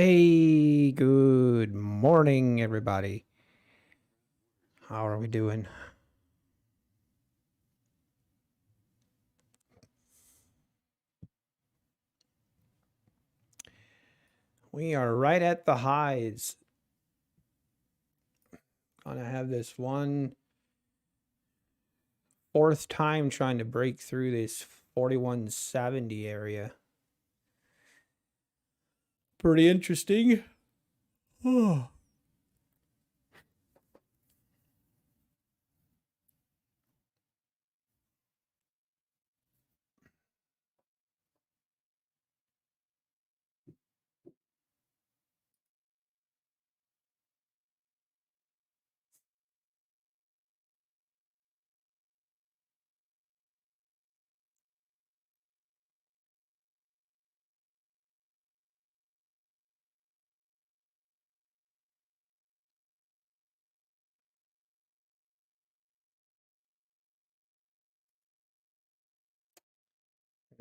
Hey, good morning, everybody. How are we doing? We are right at the highs. Gonna have this fourth time trying to break through this 4170 area. Pretty interesting. Oh.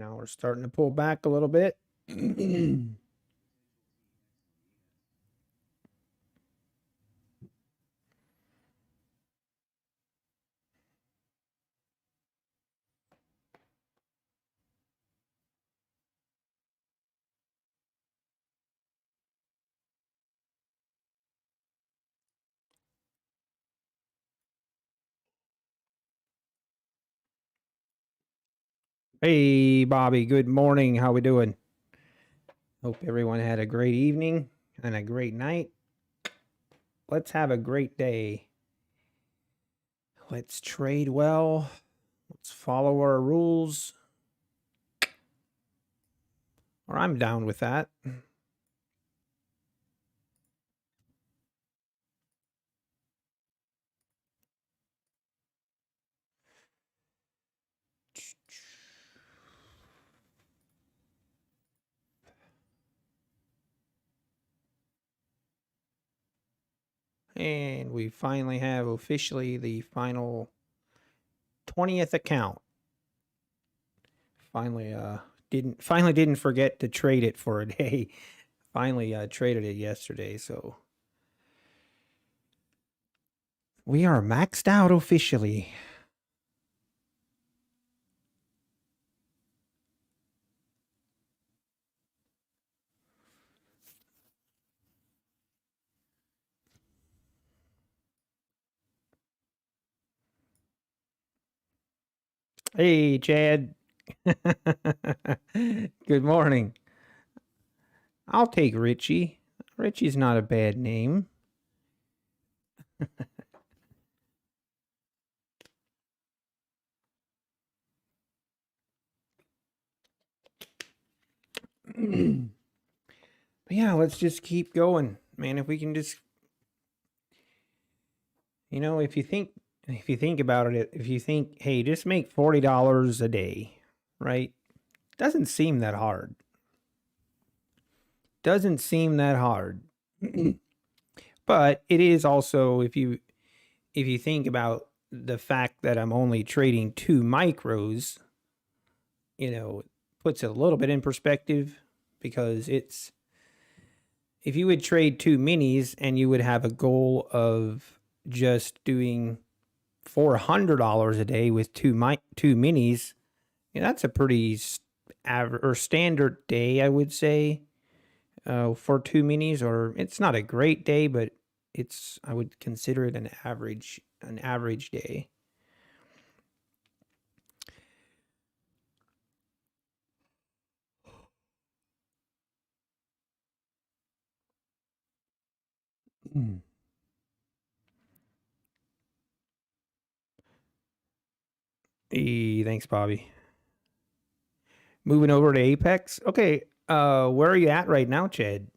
Now we're starting to pull back a little bit. Hey, Bobby, good morning. How we doing? Hope everyone had a great evening and a great night. Let's have a great day. Let's trade well. Let's follow our rules. Or I'm down with that. And we finally have officially the final 20th account. Finally didn't forget to trade it for a day. Finally traded it yesterday, so we are maxed out officially. Hey, Chad. Good morning. I'll take Richie. Richie's not a bad name. But yeah, let's just keep going, man. If we can just, if you think about it, if you think, hey, just make $40 a day, right? Doesn't seem that hard. Doesn't seem that hard. But it is also, if you think about the fact that I'm only trading 2 micros, puts it a little bit in perspective, because if you would trade 2 minis and you would have a goal of just doing $400 a day with two minis, that's a pretty average or standard day, I would say, for 2 minis. Or it's not a great day, but I would consider it an average day. Hey, thanks, Bobby. Moving over to Apex. Okay, where are you at right now, Chad?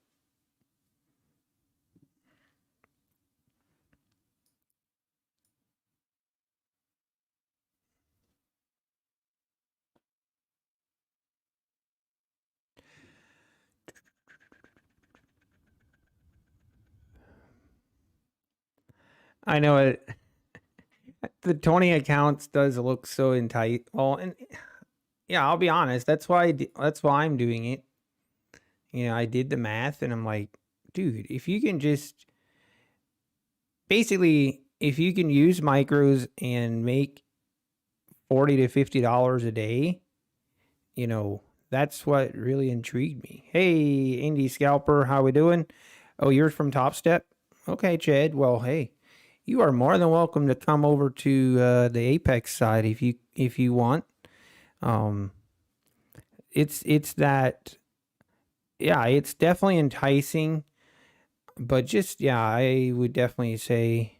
I know it. The 20 accounts does look so tight. Well, and yeah, I'll be honest. That's why I'm doing it. I did the math and I'm like, dude, if you can just basically, if you can use micros and make $40 to $50 a day, that's what really intrigued me. Hey, Indie Scalper, how we doing? Oh, you're from Top Step? Okay, Chad. Well, hey, you are more than welcome to come over to the Apex side if you want. It's that, yeah, it's definitely enticing, but just, yeah, I would definitely say,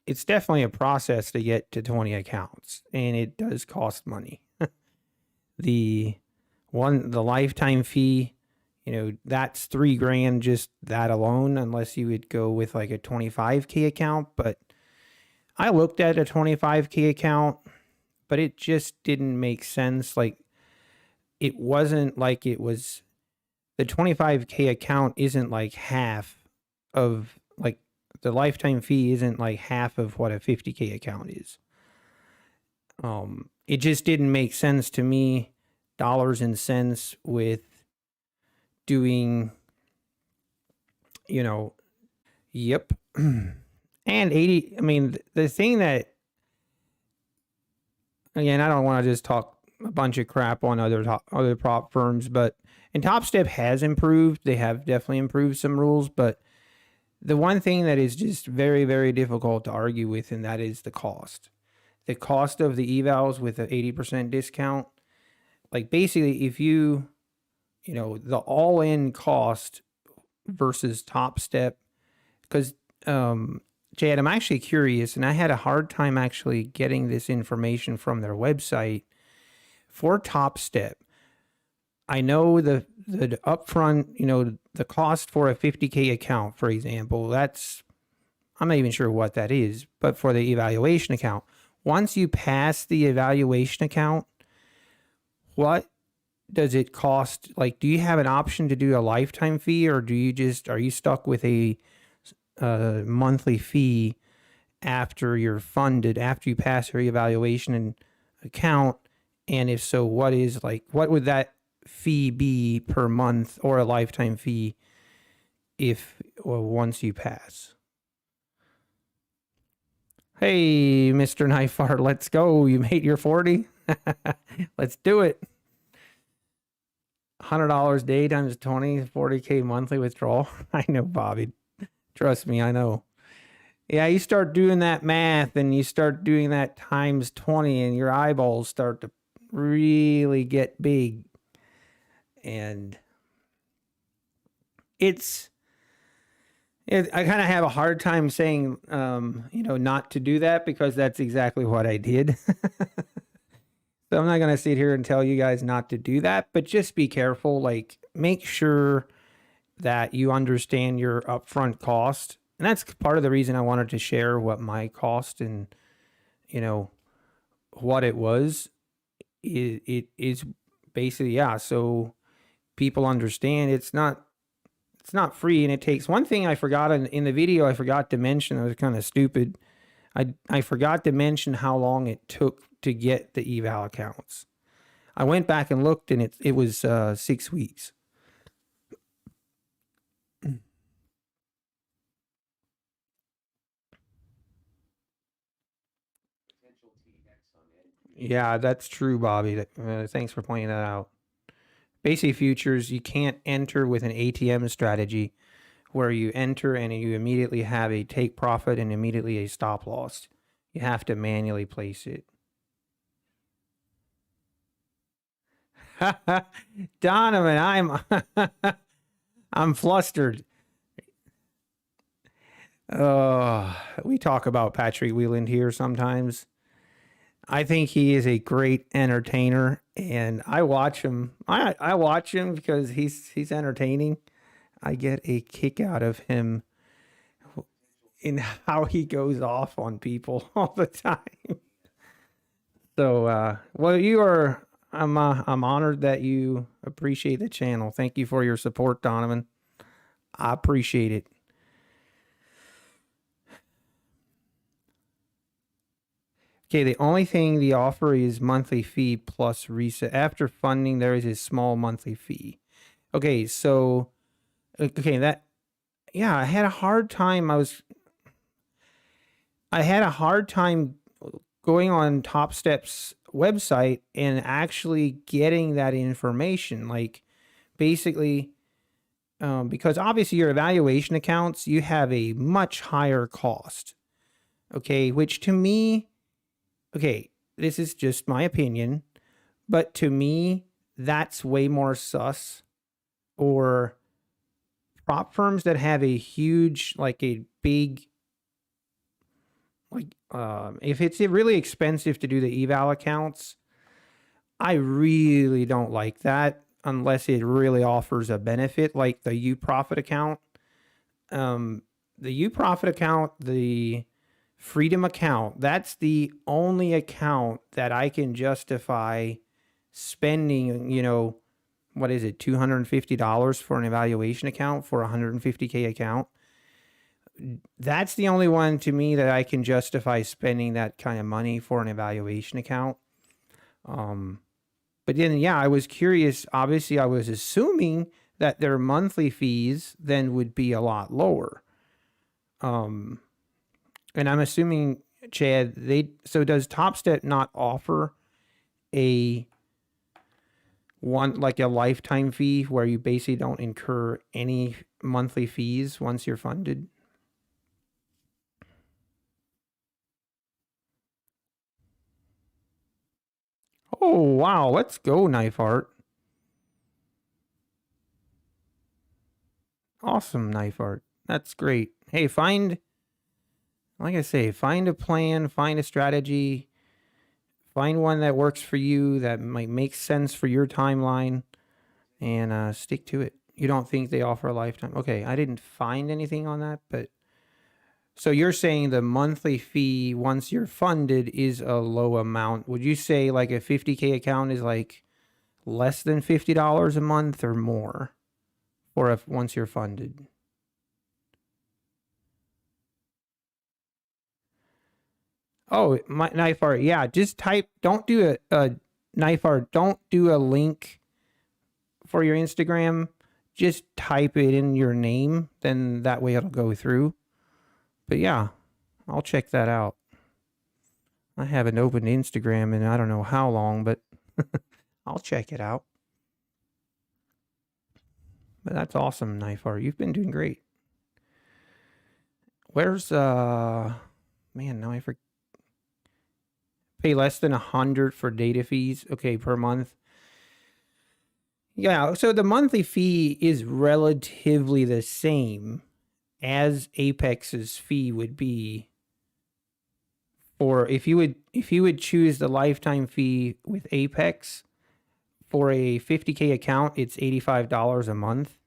it's definitely a process to get to 20 accounts, and it does cost money. the lifetime fee, that's $3,000 just that alone, unless you would go with like a 25K account. But I looked at a 25K account, but it just didn't make sense. Like, it wasn't like it was, the 25K account isn't like half of, like, the lifetime fee isn't like half of what a 50K account is. It just didn't make sense to me, dollars and cents, with doing, yep. And 80, I mean, the thing that, again, I don't want to just talk a bunch of crap on other prop firms, but, and Top Step has improved. They have definitely improved some rules, but the one thing that is just very, very difficult to argue with, and that is the cost. The cost of the evals with an 80% discount. Like, basically, if the all-in cost versus Top Step, because, Chad, I'm actually curious, and I had a hard time actually getting this information from their website. For Top Step, I know the upfront, the cost for a 50K account, for example, I'm not even sure what that is, but for the evaluation account, once you pass the evaluation account, what does it cost? Like, do you have an option to do a lifetime fee, or are you stuck with a monthly fee after you're funded, after you pass your evaluation and account? And if so, what would that fee be per month, or a lifetime fee once you pass? Hey, Mr. Knife Art, let's go. You made your 40. Let's do it. $100 a day times 20, 40K monthly withdrawal. I know, Bobby. Trust me, I know. Yeah, you start doing that math and you start doing that times 20, and your eyeballs start to really get big. And I kind of have a hard time saying, not to do that, because that's exactly what I did. So I'm not going to sit here and tell you guys not to do that, but just be careful. Like, make sure that you understand your upfront cost. And that's part of the reason I wanted to share what my cost and, what it was. It is basically, yeah. So people understand it's not free, and it takes. One thing I forgot in the video, I forgot to mention, I was kind of stupid. I forgot to mention how long it took to get the eval accounts. I went back and looked, and it was 6 weeks. Yeah, that's true, Bobby. Thanks for pointing that out. Basic futures, you can't enter with an ATM strategy where you enter and you immediately have a take profit and immediately a stop loss. You have to manually place it. Donovan, I'm flustered. We talk about Patrick Wieland here sometimes. I think he is a great entertainer, and I watch him. I watch him because he's entertaining. I get a kick out of him in how he goes off on people all the time. So, well, I'm honored that you appreciate the channel. Thank you for your support, Donovan. I appreciate it. Okay, the only thing the offer is monthly fee plus reset. After funding, there is a small monthly fee. Okay, so yeah, I had a hard time. I had a hard time going on Top Step's website and actually getting that information. Like, basically, because obviously your evaluation accounts, you have a much higher cost. Okay, which to me, okay, this is just my opinion, but to me, that's way more sus. Or prop firms that have a huge, like a big, like, if it's really expensive to do the eval accounts, I really don't like that unless it really offers a benefit, like the U-Profit account. The U-Profit account, the Freedom account, that's the only account that I can justify spending, what is it, $250 for an evaluation account for a $150K account. That's the only one to me that I can justify spending that kind of money for an evaluation account. But then, yeah, I was curious. Obviously, I was assuming that their monthly fees then would be a lot lower. And I'm assuming, Chad, so does TopStep not offer a lifetime fee where you basically don't incur any monthly fees once you're funded? Oh, wow. Let's go, Knife Art. Awesome, Knife Art. That's great. Hey, like I say, find a plan, find a strategy, find one that works for you, that might make sense for your timeline, and stick to it. You don't think they offer a lifetime? Okay, I didn't find anything on that, but so you're saying the monthly fee once you're funded is a low amount. Would you say like a 50K account is like less than $50 a month or more, or if once you're funded? Oh, my Knife Art. Yeah, just type. Don't do a Knife Art. Don't do a link for your Instagram. Just type it in your name. Then that way it'll go through. But yeah, I'll check that out. I haven't opened Instagram in I don't know how long, but I'll check it out. But that's awesome, Knife Art. You've been doing great. Where's man, now I forget. Pay less than 100 for data fees, okay, per month. Yeah, so the monthly fee is relatively the same as Apex's fee would be. Or if you would choose the lifetime fee with Apex for a 50K account, it's $85 a month.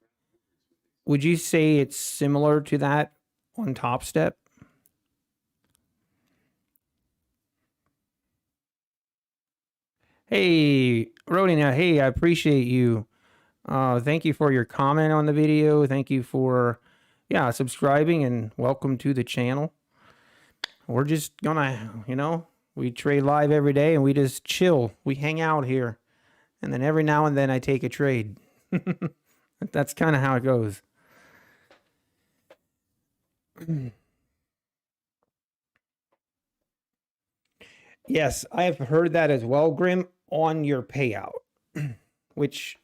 Would you say it's similar to that on Top Step? Hey, Rodina, hey, I appreciate you. Thank you for your comment on the video. Thank you for, yeah, subscribing, and welcome to the channel. We're just gonna, we trade live every day and we just chill. We hang out here. And then every now and then I take a trade. That's kind of how it goes. Yes, I have heard that as well, Grim, on your payout. Which,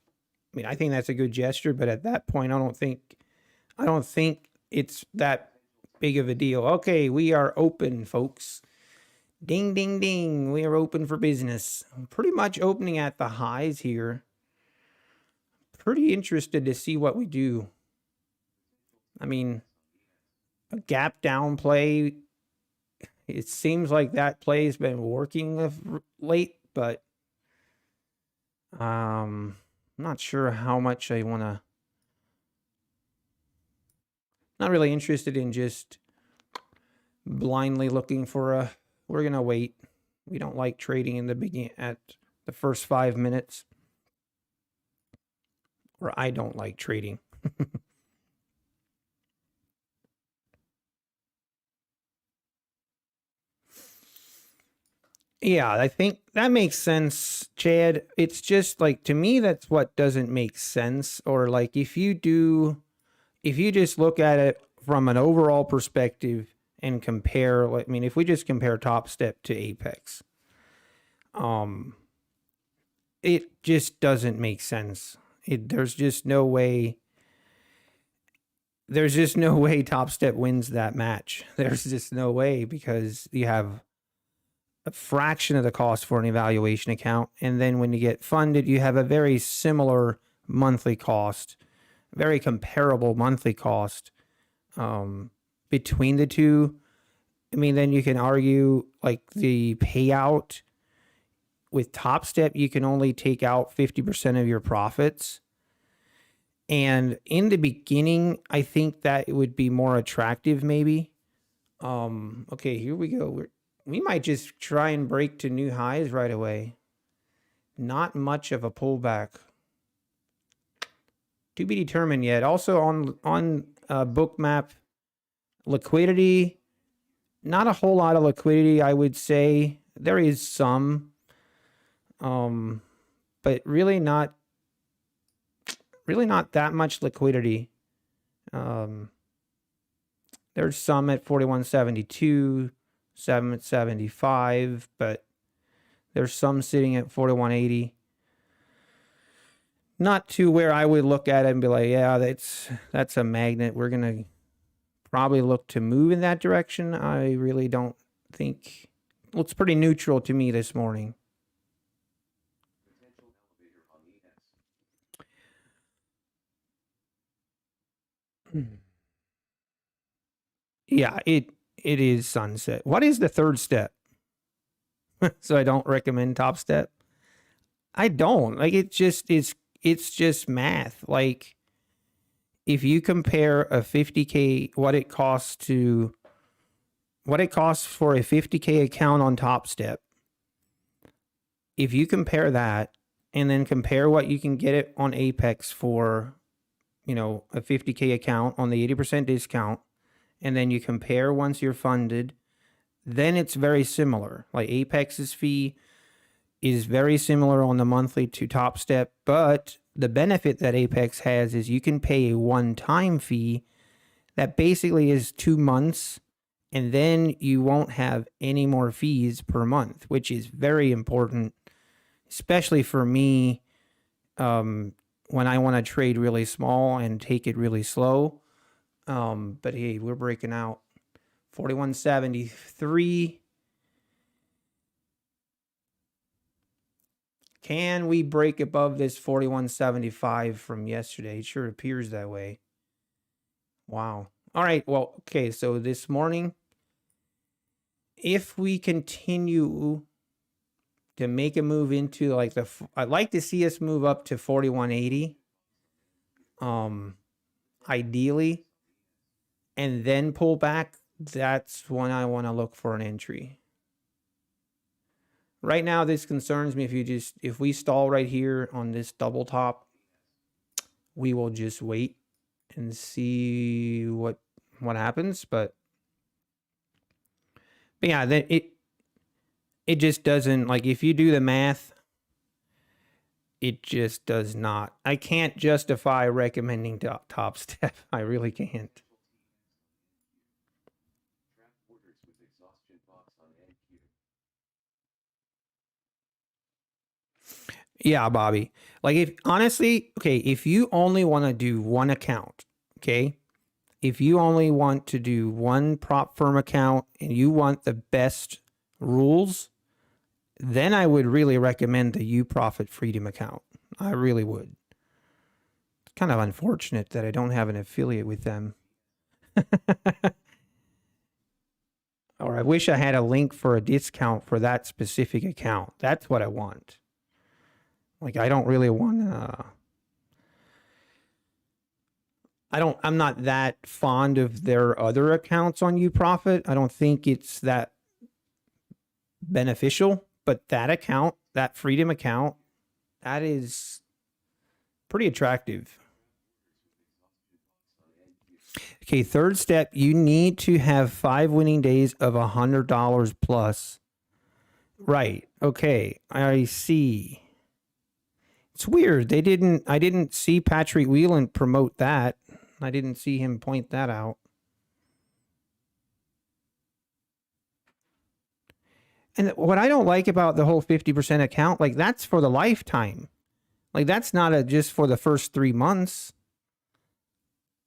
I mean, I think that's a good gesture, but at that point I don't think it's that big of a deal. Okay, we are open, folks. Ding, ding, ding. We are open for business. I'm pretty much opening at the highs here. Pretty interested to see what we do. I mean, a gap down play. It seems like that play has been working of late, but I'm not sure how much I want to. Not really interested in just blindly looking for a. We're gonna wait. We don't like trading in the beginning at the first 5 minutes, or I don't like trading. Yeah, I think that makes sense, Chad. It's just like, to me, that's what doesn't make sense. Or like, if you just look at it from an overall perspective and compare, I mean, if we just compare Top Step to Apex, it just doesn't make sense. There's just no way. There's just no way Top Step wins that match. There's just no way, because you have a fraction of the cost for an evaluation account, and then when you get funded, you have a very similar monthly cost, very comparable monthly cost between the two. I mean, then you can argue like the payout with Top Step, you can only take out 50% of your profits. And in the beginning, I think that it would be more attractive, maybe. Okay, here we go. We might just try and break to new highs right away. Not much of a pullback. To be determined yet. Also on Bookmap, liquidity, not a whole lot of liquidity, I would say. There is some, but really not that much liquidity. There's some at 41.72, 7.75, but there's some sitting at 41.80. Not to where I would look at it and be like, yeah, that's a magnet. We're gonna probably look to move in that direction. I really don't think. Looks pretty neutral to me this morning. Yeah, it is sunset. What is the third step? So I don't recommend Top Step. I don't. Like, it's just math. Like, if you compare a 50K, what it costs for a 50K account on Top Step, if you compare that and then compare what you can get it on Apex for, a 50K account on the 80% discount, and then you compare once you're funded, then it's very similar. Like, Apex's fee is very similar on the monthly to Top Step, but the benefit that Apex has is you can pay a one-time fee that basically is 2 months, and then you won't have any more fees per month, which is very important, especially for me when I want to trade really small and take it really slow. But hey, we're breaking out 41.73. Can we break above this 41.75 from yesterday? It sure appears that way. Wow. All right. Well, okay. So this morning, if we continue to make a move into like I'd like to see us move up to 41.80. Ideally, and then pull back. That's when I want to look for an entry. Right now, this concerns me. If we stall right here on this double top, we will just wait and see what happens. But yeah, then it just doesn't, like, if you do the math, it just does not. I can't justify recommending Top Step. I really can't. Yeah, Bobby. Like, if honestly, okay, if you only want to do one account, okay, if you only want to do one prop firm account and you want the best rules, then I would really recommend the You Profit Freedom account. I really would. It's kind of unfortunate that I don't have an affiliate with them. Or I wish I had a link for a discount for that specific account. That's what I want. Like, I don't really want I'm not that fond of their other accounts on UProfit. I don't think it's that beneficial, but that account, that Freedom account, that is pretty attractive. Okay, third step, you need to have 5 winning days of $100 plus. Right. Okay. I see. It's weird. I didn't see Patrick Whelan promote that. I didn't see him point that out. And what I don't like about the whole 50% account, like that's for the lifetime. Like that's not just for the first 3 months.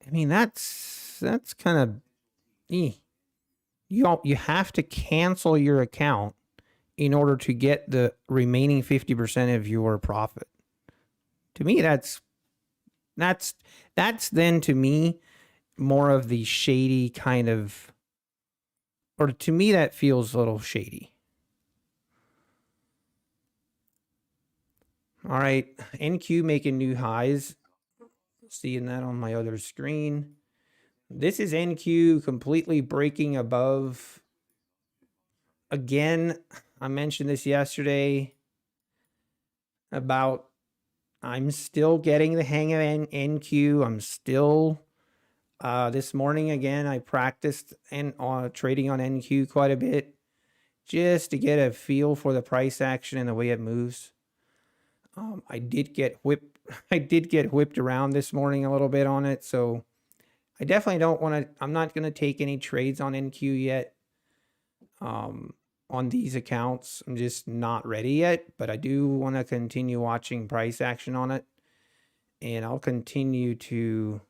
I mean, that's kind of you have to cancel your account in order to get the remaining 50% of your profit. To me, that's then to me more of the shady kind of, or to me that feels a little shady. All right, NQ making new highs. Seeing that on my other screen. This is NQ completely breaking above. Again, I mentioned this yesterday about I'm still getting the hang of NQ. I'm still this morning again. I practiced and trading on NQ quite a bit just to get a feel for the price action and the way it moves. I did get whipped. I did get whipped around this morning a little bit on it, so I definitely don't want to. I'm not going to take any trades on NQ yet. On these accounts, I'm just not ready yet, but I do want to continue watching price action on it, and I'll continue to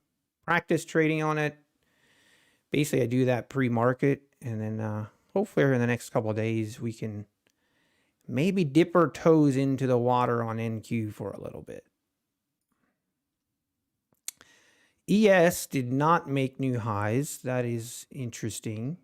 practice trading on it. Basically, I do that pre-market, and then hopefully in the next couple of days we can maybe dip our toes into the water on NQ for a little bit. ES did not make new highs. That is interesting.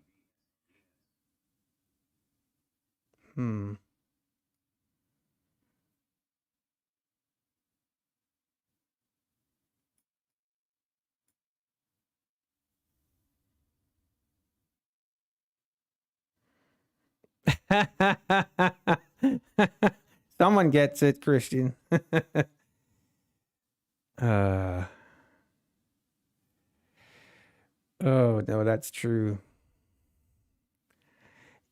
Someone gets it, Christian. Oh no, that's true.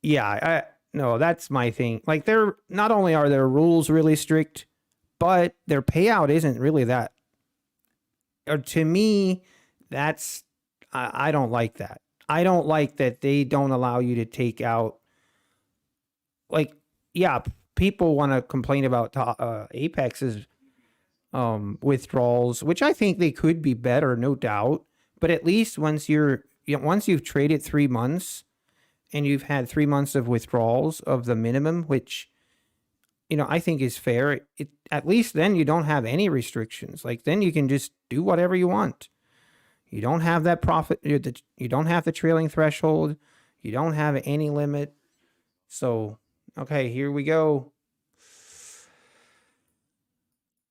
Yeah, no, that's my thing. Like they're not only are their rules really strict, but their payout isn't really that. Or to me, that's I don't like that. I don't like that they don't allow you to take out. Like, yeah, people want to complain about Apex's withdrawals, which I think they could be better, no doubt. But at least once once you've traded 3 months and you've had 3 months of withdrawals of the minimum, which I think is fair. At least then you don't have any restrictions. Like then you can just do whatever you want. You don't have that profit. You don't have the trailing threshold. You don't have any limit. So, okay, here we go.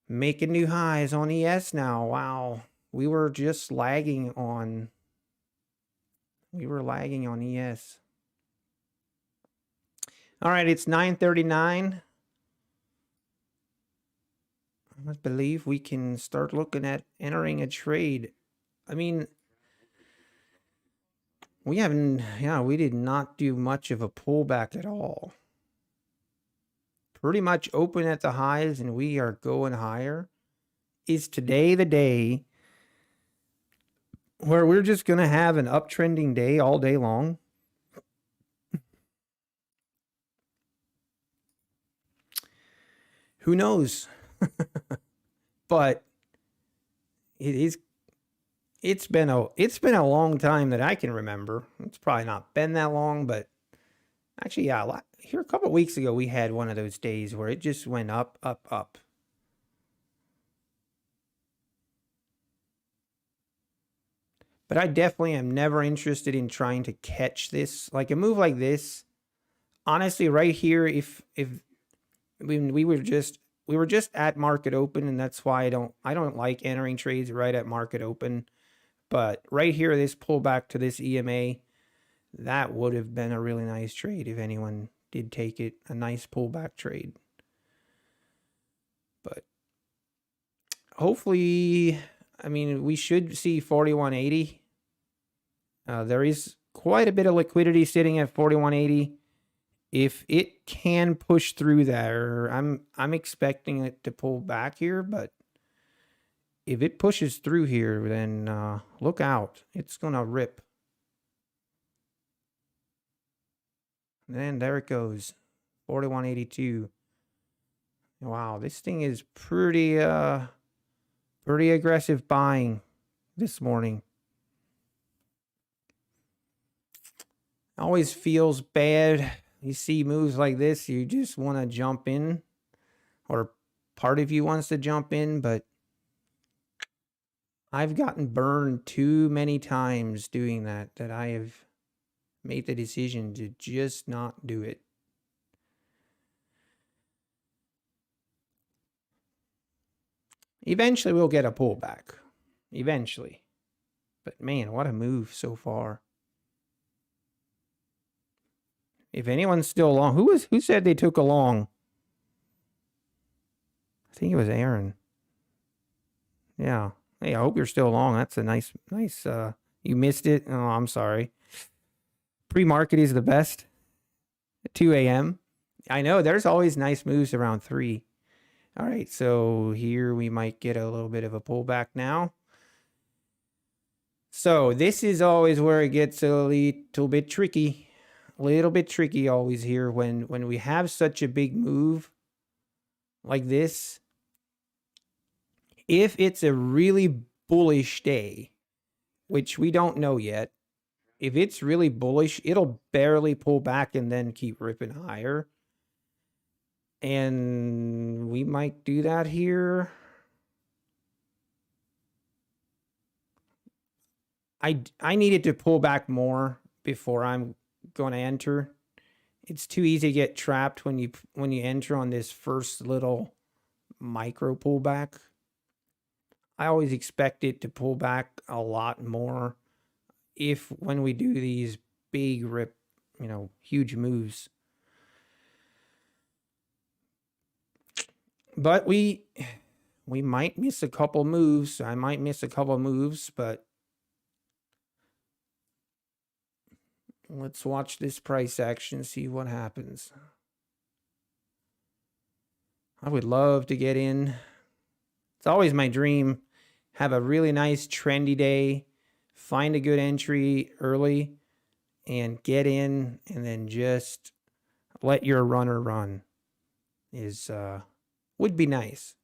Making new highs on ES now. Wow. We were just lagging on ES. All right, it's 9:39. I believe we can start looking at entering a trade. I mean, we did not do much of a pullback at all. Pretty much open at the highs and we are going higher. Is today the day where we're just going to have an uptrending day all day long? Who knows? But it's been a long time that I can remember. It's probably not been that long, but actually, yeah, here a couple of weeks ago we had one of those days where it just went up, up, up. But I definitely am never interested in trying to catch this. Like a move like this, honestly, right here, if we were just at market open, and that's why I don't like entering trades right at market open. But right here, this pullback to this EMA, that would have been a really nice trade if anyone did take it, a nice pullback trade. But hopefully, I mean, we should see 4180. There is quite a bit of liquidity sitting at 4180. if it can push through there, I'm expecting it to pull back here, but if it pushes through here, then look out. It's going to rip. And there it goes. 41.82. Wow, this thing is pretty aggressive buying this morning. Always feels bad. You see moves like this, you just want to jump in, or part of you wants to jump in, but I've gotten burned too many times doing that I have made the decision to just not do it. Eventually we'll get a pullback. Eventually. But man, what a move so far. If anyone's still long, who said they took a long? I think it was Aaron. Yeah. Hey, I hope you're still long. That's a nice, you missed it. Oh, I'm sorry. Pre-market is the best. At 2 a.m. I know there's always nice moves around 3. All right, so here we might get a little bit of a pullback now. So this is always where it gets a little bit tricky. A little bit tricky always here when we have such a big move like this. If it's a really bullish day, which we don't know yet, if it's really bullish, it'll barely pull back and then keep ripping higher. And we might do that here. I needed to pull back more before I'm going to enter. It's too easy to get trapped when you enter on this first little micro pullback. I always expect it to pull back a lot more when we do these big rip, huge moves. But we might miss a couple moves. I might miss a couple moves, but let's watch this price action, see what happens. I would love to get in. It's always my dream. Have a really nice trendy day, find a good entry early, and get in, and then just let your runner run. Would be nice.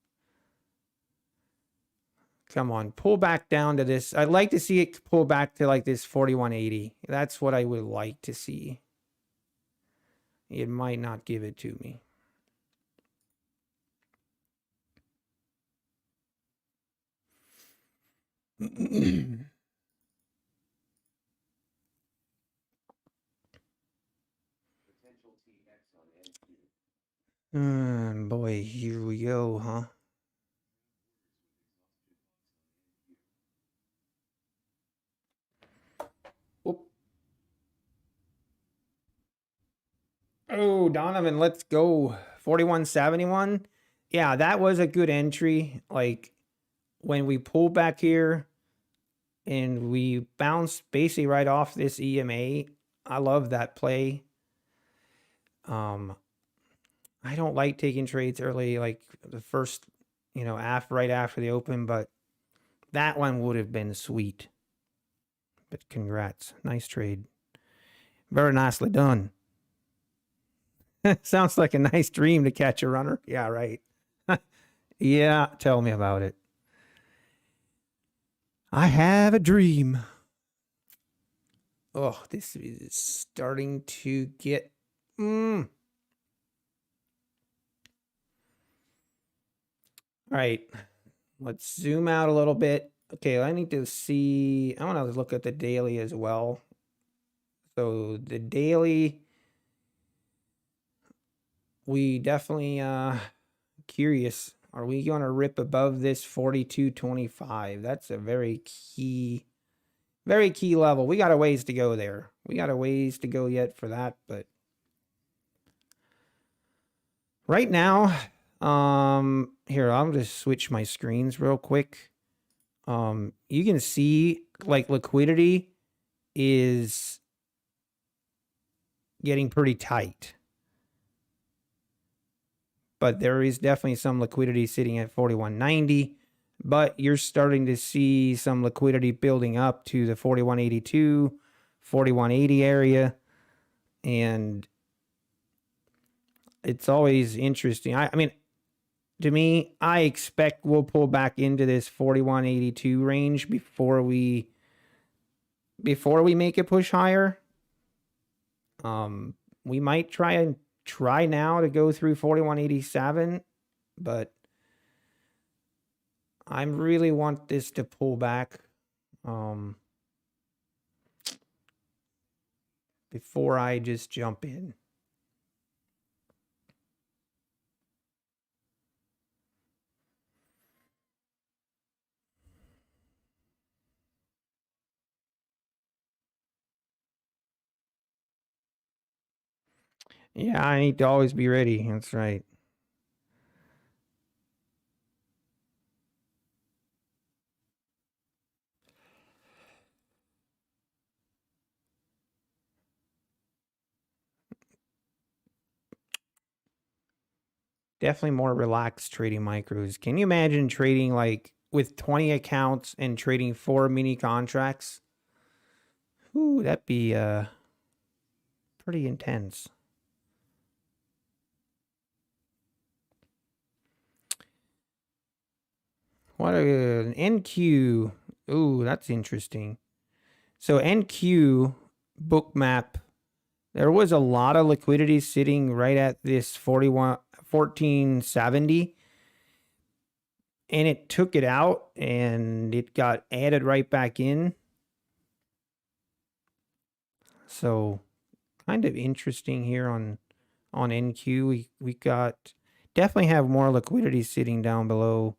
Come on, pull back down to this. I'd like to see it pull back to like this 41.80. That's what I would like to see. It might not give it to me. Boy, here we go, huh? Whoop. Oh, Donovan, let's go. 41.71. Yeah, that was a good entry. Like when we pull back here and we bounce basically right off this EMA. I love that play. I don't like taking trades early, like the first, right after the open, but that one would have been sweet. But congrats. Nice trade. Very nicely done. Sounds like a nice dream to catch a runner. Yeah, right. Yeah, tell me about it. I have a dream. Oh, this is starting to get... All right, let's zoom out a little bit. Okay, I need to see... I want to look at the daily as well. So the daily... We definitely curious. Are we going to rip above this 42.25? That's a very key level. We got a ways to go there. We got a ways to go yet for that, but right now, here, I'll just switch my screens real quick. You can see like liquidity is getting pretty tight. but there is definitely some liquidity sitting at 41.90. But you're starting to see some liquidity building up to the 41.82, 41.80 area. And it's always interesting. I mean, to me, I expect we'll pull back into this 41.82 range before we make a push higher. We might try now to go through 41.87, but I really want this to pull back before I just jump in. Yeah, I need to always be ready. That's right. Definitely more relaxed trading micros. Can you imagine trading like with 20 accounts and trading 4 mini contracts? Ooh, that'd be pretty intense. What an NQ. Ooh, that's interesting. So NQ Bookmap, there was a lot of liquidity sitting right at this 1470, and it took it out and it got added right back in. So kind of interesting here on NQ. We got definitely have more liquidity sitting down below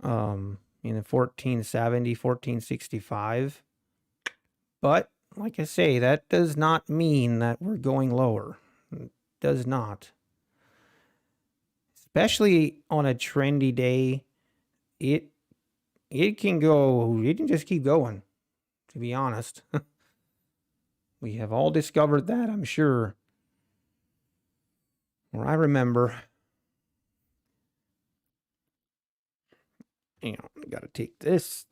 in the 1470, 1465. But like I say, that does not mean that we're going lower. It does not. Especially on a trendy day, it can go, it can just keep going, to be honest. We have all discovered that, I'm sure. Or I remember, got to take this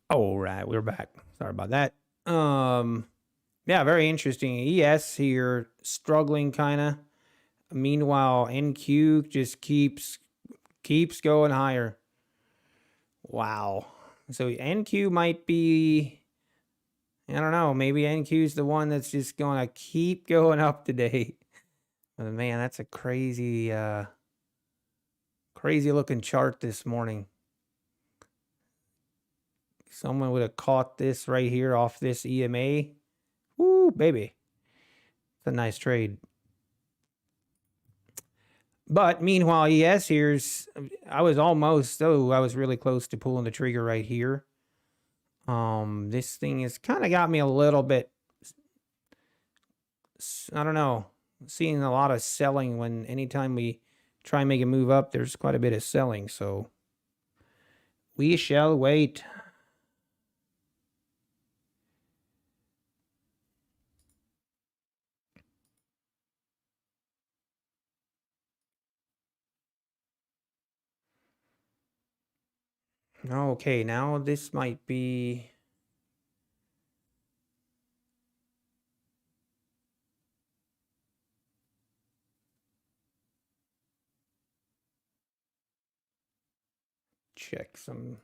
Oh, right, we're back. Sorry about that. Yeah, very interesting. ES here struggling kind of. Meanwhile, NQ just keeps going higher. Wow. So NQ might be, I don't know, maybe NQ's the one that's just going to keep going up today. But man, that's a crazy crazy looking chart this morning. Someone would have caught this right here off this EMA. Woo, baby. It's a nice trade. But meanwhile, ES here's, I was really close to pulling the trigger right here. This thing has kind of got me a little bit, I don't know, seeing a lot of selling when anytime we try and make a move up, there's quite a bit of selling. So we shall wait. Okay, now this might be, check some.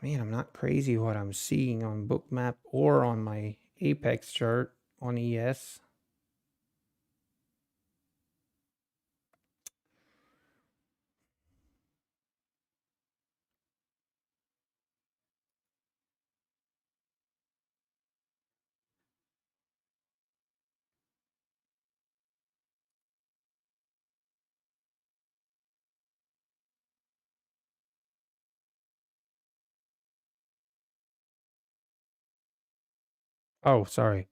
Man, I'm not crazy what I'm seeing on Bookmap or on my Apex chart on ES. Oh, sorry.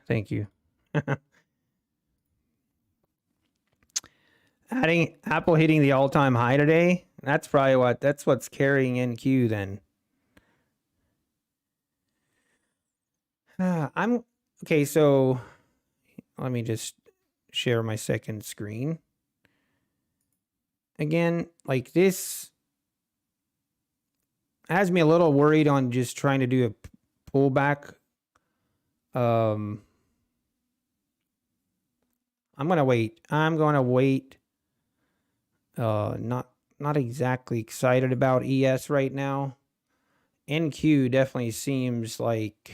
Thank you. Adding Apple hitting the all-time high today. That's probably what's carrying NQ then. I'm okay, so let me just share my second screen. Again, like this has me a little worried on just trying to do a pullback. I'm gonna wait. Not exactly excited about ES right now. NQ definitely seems like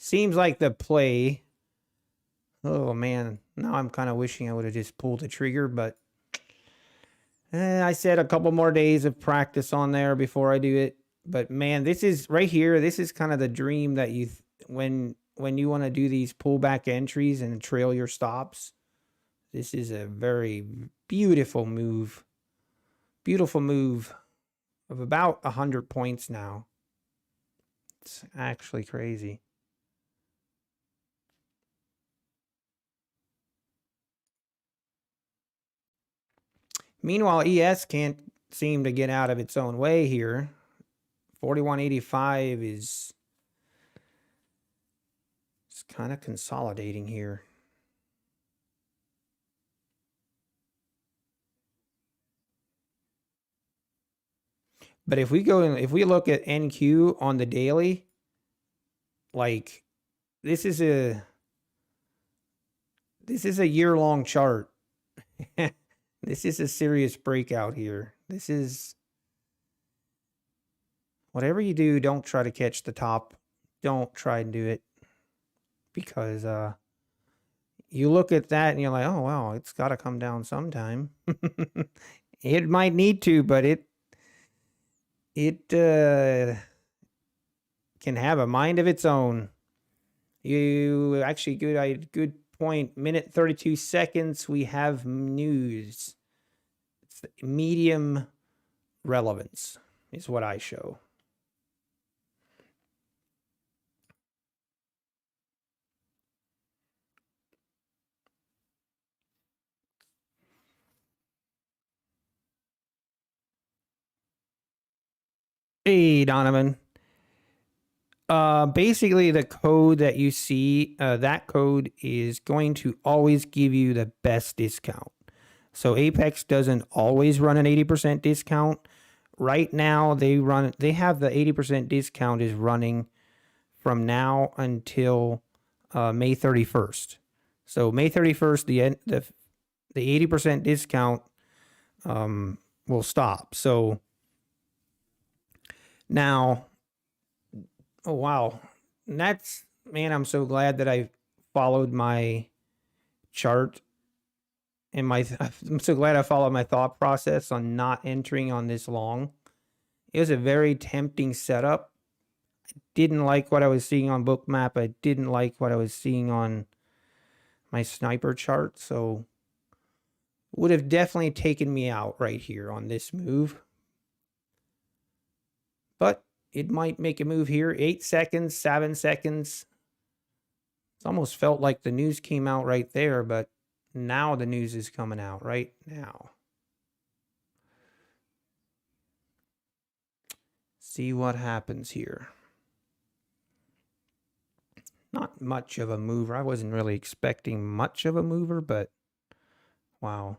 the play. Oh man, now I'm kind of wishing I would have just pulled the trigger, but I said a couple more days of practice on there before I do it. But man, this is right here. This is kind of the dream that when you want to do these pullback entries and trail your stops. This is a very beautiful move. Beautiful move of about 100 points now. It's actually crazy. Meanwhile, ES can't seem to get out of its own way here. 4185 is kind of consolidating here. But if we look at NQ on the daily, like this is a year-long chart. This is a serious breakout here. This is, whatever you do, don't try to catch the top. Don't try and do it, because you look at that and you're like, oh wow, it's got to come down sometime. It might need to, but it can have a mind of its own. You actually, good point. Minute 32 seconds. We have news. It's medium relevance is what I show. Hey, Donovan. Basically, the code that you see, that code is going to always give you the best discount. So Apex doesn't always run an 80% discount. Right now, they have the 80% discount is running from now until May 31st. So May 31st, the 80% discount will stop. So now, oh wow, and that's, man, I'm so glad that I followed my chart and I'm so glad I followed my thought process on not entering on this long. It was a very tempting setup. Didn't like what I was seeing on Bookmap. I didn't like what I was seeing on my sniper chart. So would have definitely taken me out right here on this move. But it might make a move here. 8 seconds, 7 seconds. It's almost felt like the news came out right there, but now the news is coming out right now. See what happens here. Not much of a mover. I wasn't really expecting much of a mover, but wow.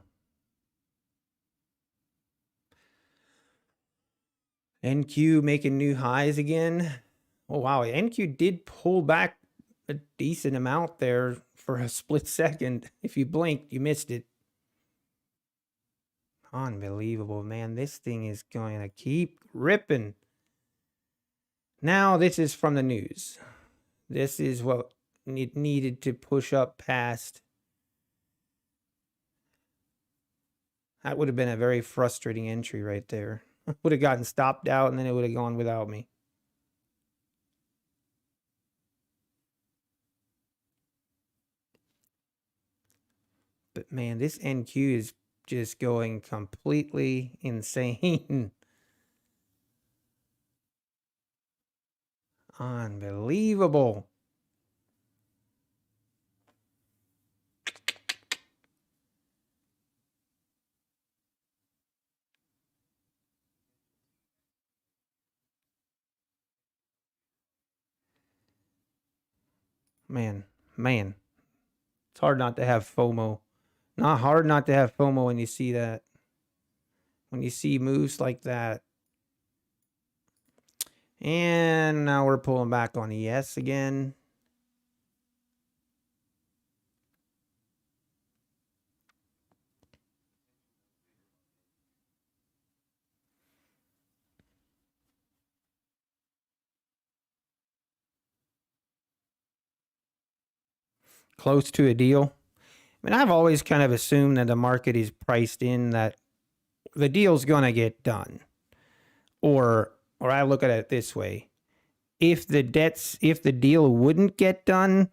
NQ making new highs again. Oh, wow. NQ did pull back a decent amount there for a split second. If you blinked, you missed it. Unbelievable, man. This thing is going to keep ripping. Now, this is from the news. This is what it needed to push up past. That would have been a very frustrating entry right there. Would have gotten stopped out and then it would have gone without me. But man, this NQ is just going completely insane. Unbelievable. Man. It's hard not to have FOMO. Not hard not to have FOMO when you see that. When you see moves like that. And now we're pulling back on ES again. Close to a deal. I mean, I've always kind of assumed that the market is priced in that the deal's going to get done. Or I look at it this way. If the deal wouldn't get done,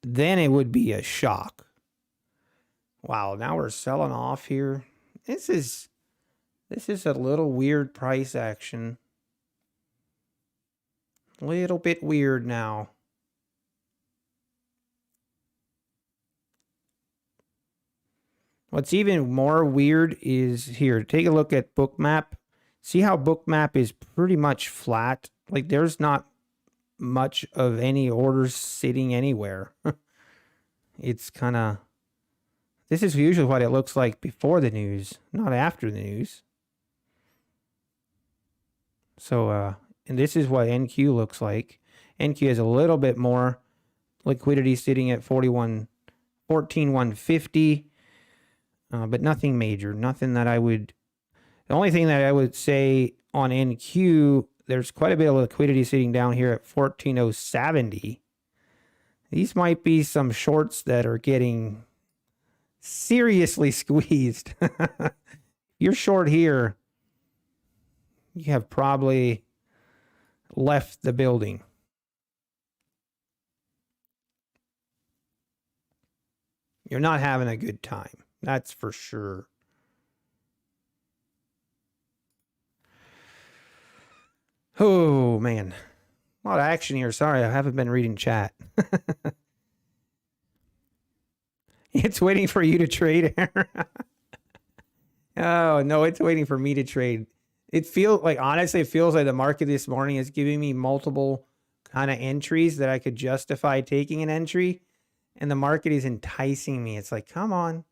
then it would be a shock. Wow, now we're selling off here. This is a little weird price action. A little bit weird now. What's even more weird is here. Take a look at Bookmap. See how Bookmap is pretty much flat? Like there's not much of any orders sitting anywhere. It's kind of... This is usually what it looks like before the news, not after the news. So, and this is what NQ looks like. NQ has a little bit more liquidity sitting at 14,150. But nothing major, nothing that I would... The only thing that I would say on NQ, there's quite a bit of liquidity sitting down here at 14,070. These might be some shorts that are getting seriously squeezed. You're short here, you have probably left the building. You're not having a good time. That's for sure. Oh, man. A lot of action here. Sorry, I haven't been reading chat. It's waiting for you to trade. Oh, no, it's waiting for me to trade. It feels like, honestly, it feels like the market this morning is giving me multiple kind of entries that I could justify taking an entry. And the market is enticing me. It's like, come on,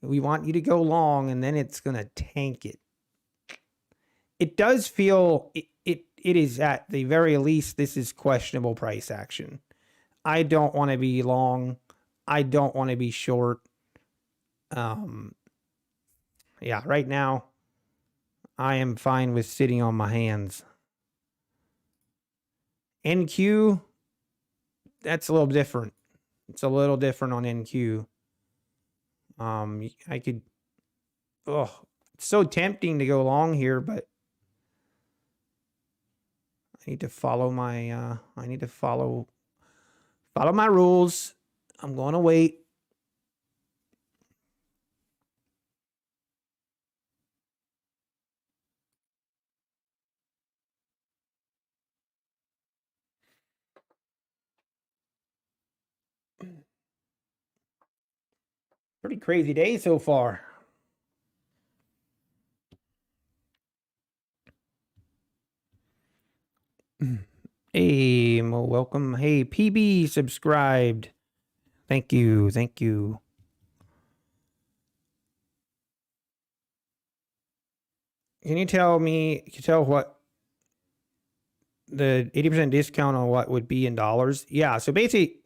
we want you to go long, and then it's going to tank it. It does feel, it is at the very least, this is questionable price action. I don't want to be long. I don't want to be short. Yeah, right now, I am fine with sitting on my hands. NQ, that's a little different. It's a little different on NQ. I could, it's so tempting to go long here, but I need to follow my, follow my rules. I'm going to wait. Pretty crazy day so far. Hey, Mo, welcome. Hey, PB subscribed. Thank you. Thank you. Can you tell what the 80% discount on what would be in dollars? Yeah. So basically,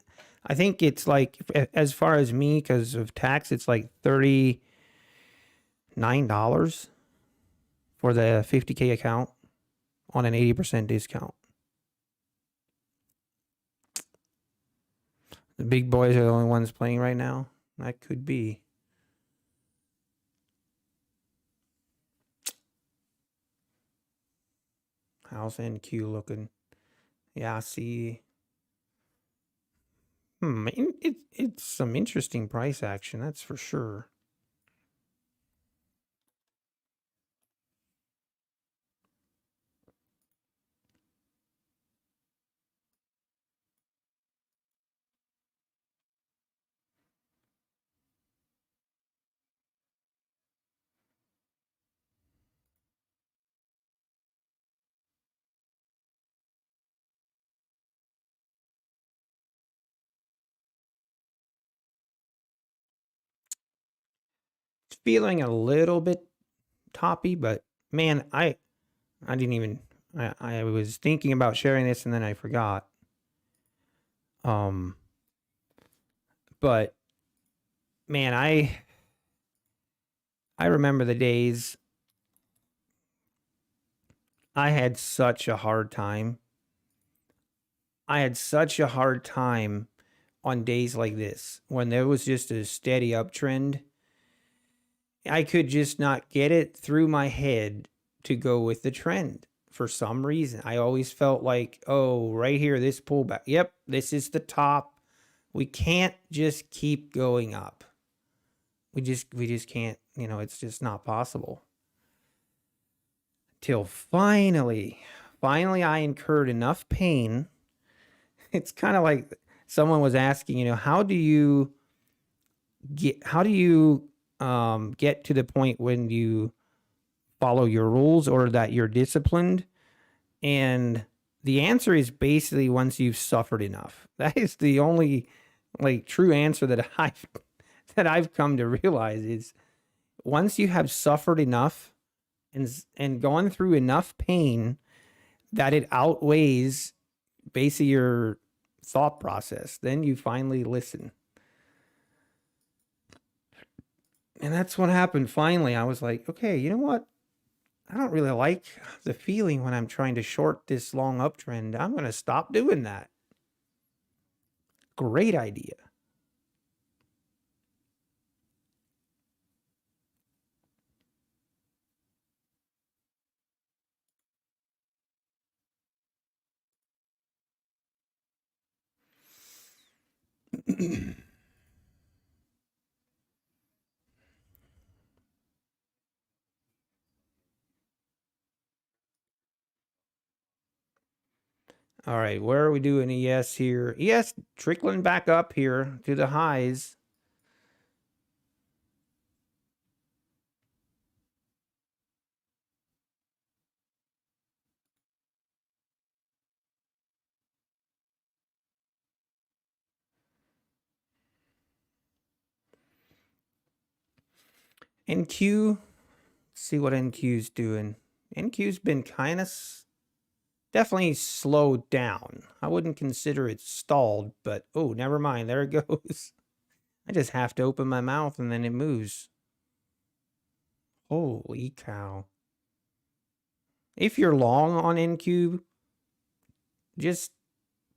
I think it's like, as far as me, because of tax, it's like $39 for the 50K account on an 80% discount. The big boys are the only ones playing right now. That could be. How's NQ looking? Yeah, see. It's some interesting price action, that's for sure. It's feeling a little bit toppy, but man, I didn't even, I was thinking about sharing this and then I forgot. But man, I remember the days I had such a hard time. I had such a hard time on days like this when there was just a steady uptrend. I could just not get it through my head to go with the trend for some reason. I always felt like, oh, right here, this pullback. Yep, this is the top. We can't just keep going up. We just can't, it's just not possible. Till finally I incurred enough pain. It's kind of like someone was asking, how do you get to the point when you follow your rules or that you're disciplined? And the answer is basically once you've suffered enough. That is the only true answer that I've come to realize is once you have suffered enough and gone through enough pain that it outweighs basically your thought process, then you finally listen. And that's what happened. Finally, I was like, okay, you know what? I don't really like the feeling when I'm trying to short this long uptrend. I'm going to stop doing that. Great idea. All right, where are we doing ES here? ES trickling back up here to the highs. NQ, let's see what NQ's doing. NQ's been kind of definitely slowed down. I wouldn't consider it stalled, but oh, never mind. There it goes. I just have to open my mouth and then it moves. Holy cow. If you're long on NQ, just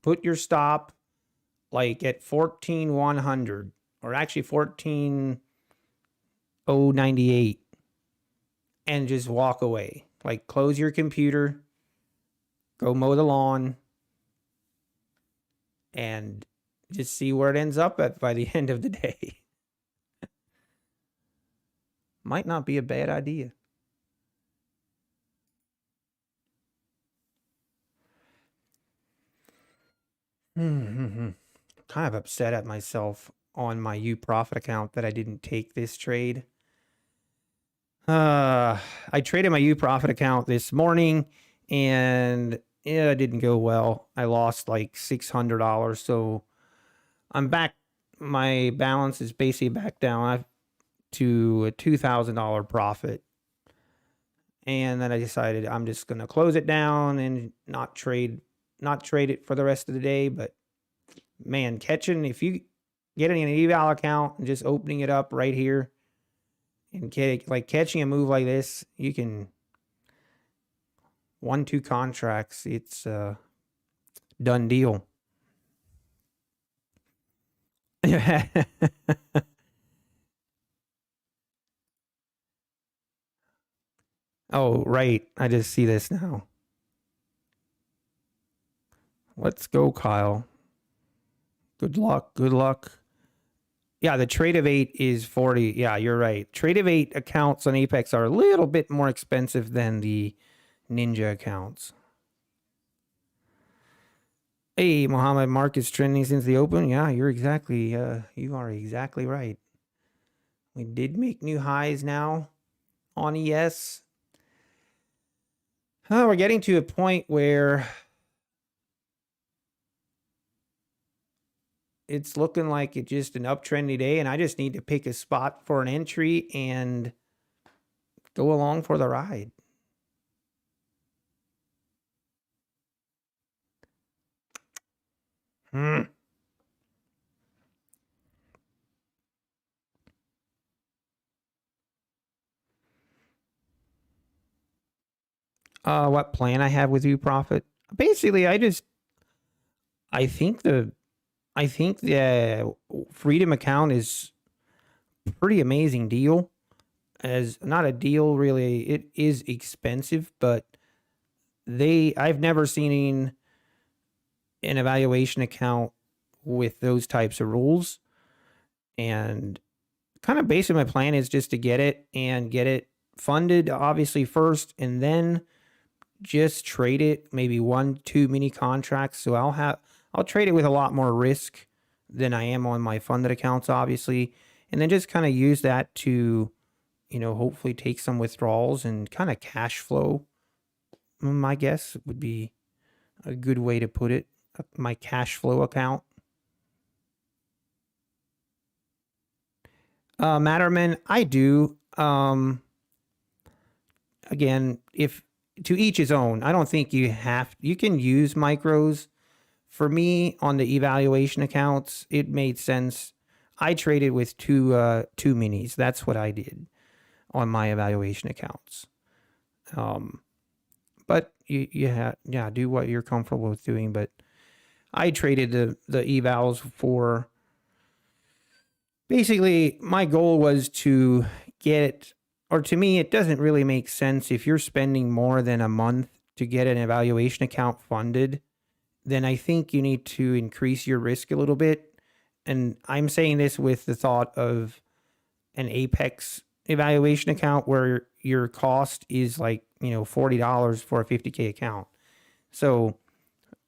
put your stop like at 14,100 or actually 14,098 and just walk away. Like close your computer, go mow the lawn, and just see where it ends up at by the end of the day. Might not be a bad idea. Kind of upset at myself on my UProfit account that I didn't take this trade. I traded my UProfit account this morning and it didn't go well. I lost like $600. So I'm back. My balance is basically back down to a $2,000 profit. And then I decided I'm just going to close it down and not trade it for the rest of the day. But man, if you getting an eval account and just opening it up right here and catching a move like this, you can 1-2 contracts. It's a done deal. Oh, right. I just see this now. Let's go, Kyle. Good luck. Good luck. Yeah, the trade of 8 is 40. Yeah, you're right. Trade of 8 accounts on Apex are a little bit more expensive than the Ninja accounts. Hey, Mohammed, market's trending since the open. Yeah, you are exactly right. We did make new highs now on ES. We're getting to a point where it's looking like it's just an uptrendy day, and I just need to pick a spot for an entry and go along for the ride. What plan I have with UProfit? Basically, I think the Freedom account is a pretty amazing deal. As not a deal really, it is expensive, but I've never seen an evaluation account with those types of rules. And kind of basically my plan is just to get it funded obviously first, and then just trade it, maybe 1-2 mini contracts. So I'll trade it with a lot more risk than I am on my funded accounts, obviously. And then just kind of use that to, hopefully take some withdrawals and kind of cash flow. My guess would be a good way to put it. My cash flow account. Matterman, I do. Again, if to each his own. I don't think you can use micros. For me, on the evaluation accounts, it made sense. I traded with two minis. That's what I did on my evaluation accounts. But you do what you're comfortable with doing. But I traded the evals for. Basically, my goal was to get, or to me, it doesn't really make sense if you're spending more than a month to get an evaluation account funded, then I think you need to increase your risk a little bit. And I'm saying this with the thought of an Apex evaluation account where your cost is like, $40 for a 50K account. So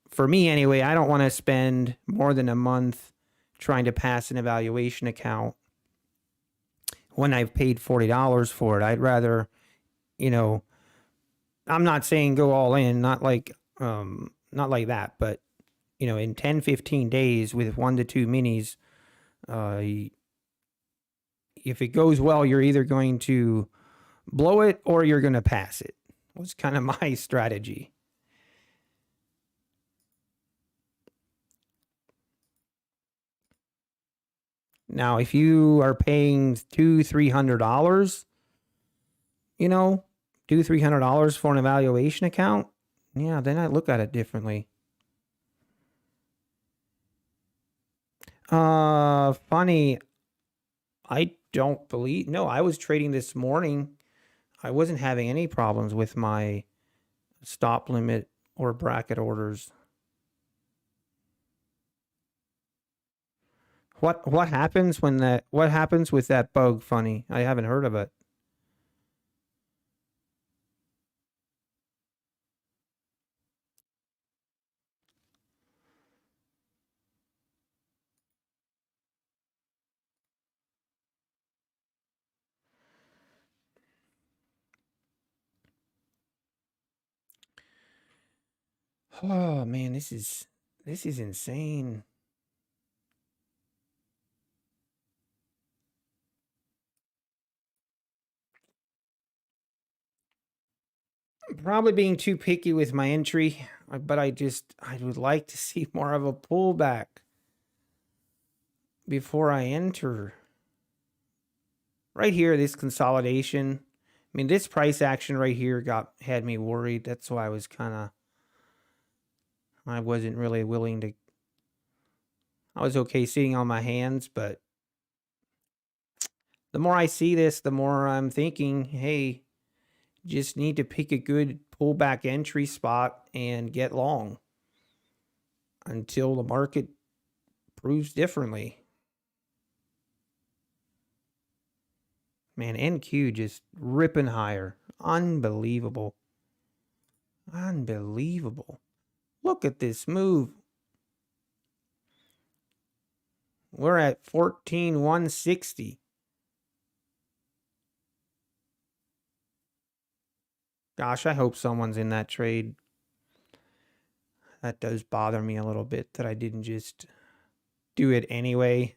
for me anyway, I don't want to spend more than a month trying to pass an evaluation account when I've paid $40 for it. I'd rather, I'm not saying go all in, not like that, but in 10, 15 days with 1 to 2 minis, if it goes well, you're either going to blow it or you're going to pass it. Was kind of my strategy. Now, if you are paying $200-$300, you know, $200-$300 for an evaluation account, yeah, then I look at it differently. Funny. I don't believe. No, I was trading this morning. I wasn't having any problems with my stop limit or bracket orders. What happens when that? What happens with that bug? Funny. I haven't heard of it. Oh man, this is insane. I'm probably being too picky with my entry, but I would like to see more of a pullback before I enter. Right here, this consolidation. I mean, this price action right here had me worried. That's why I wasn't really willing to. I was okay sitting on my hands, but the more I see this, the more I'm thinking, hey, just need to pick a good pullback entry spot and get long until the market proves differently. Man, NQ just ripping higher. Unbelievable. Unbelievable. Look at this move. We're at 14,160. Gosh, I hope someone's in that trade. That does bother me a little bit that I didn't just do it anyway.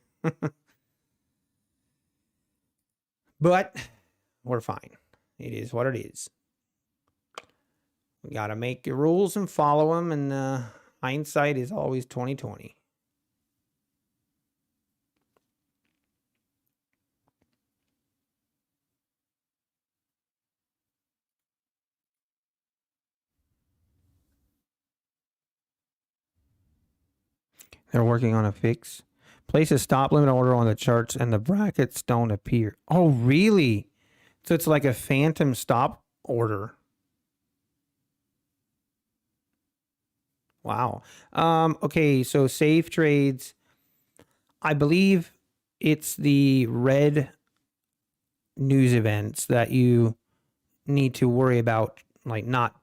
But we're fine. It is what it is. We got to make the rules and follow them, and hindsight is always 20/20. They're working on a fix. Place a stop limit order on the charts and the brackets don't appear. Oh, really? So it's like a phantom stop order. Wow. Okay, so safe trades. I believe it's the red news events that you need to worry about, like not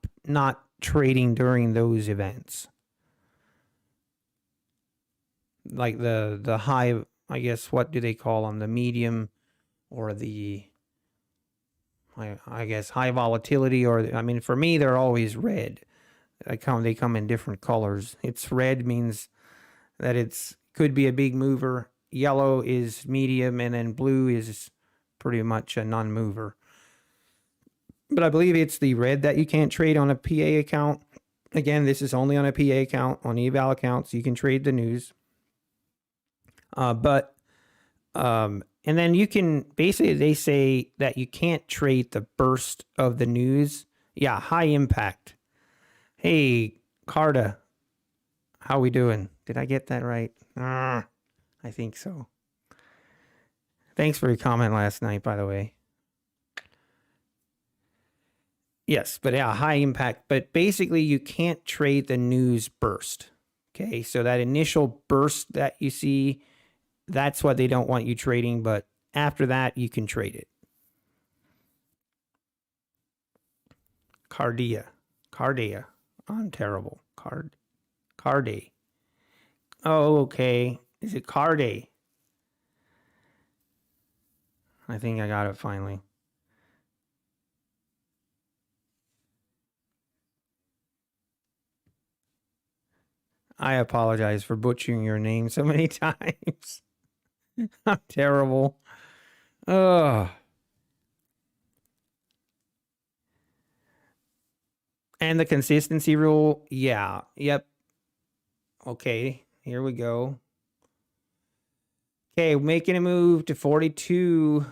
trading during those events. Like the high, I guess, what do they call them? The medium or the, I guess, high volatility, or I mean, for me, they're always red. They come in different colors. It's red means that it's could be a big mover. Yellow is medium, and then blue is pretty much a non-mover. But I believe it's the red that you can't trade on a PA account. Again, this is only on a PA account. On eval accounts, you can trade the news. And then you can basically, they say that you can't trade the burst of the news. Yeah, high impact. Hey, Carta, how we doing? Did I get that right? I think so. Thanks for your comment last night, by the way. Yes, but yeah, high impact. But basically, you can't trade the news burst. Okay, so that initial burst that you see, that's what they don't want you trading. But after that, you can trade it. Cardia. I'm terrible. Carday. Oh, okay. Is it Carday? I think I got it finally. I apologize for butchering your name so many times. I'm terrible. Ugh. And the consistency rule. Yeah. Yep. Okay. Here we go. Okay. Making a move to 42.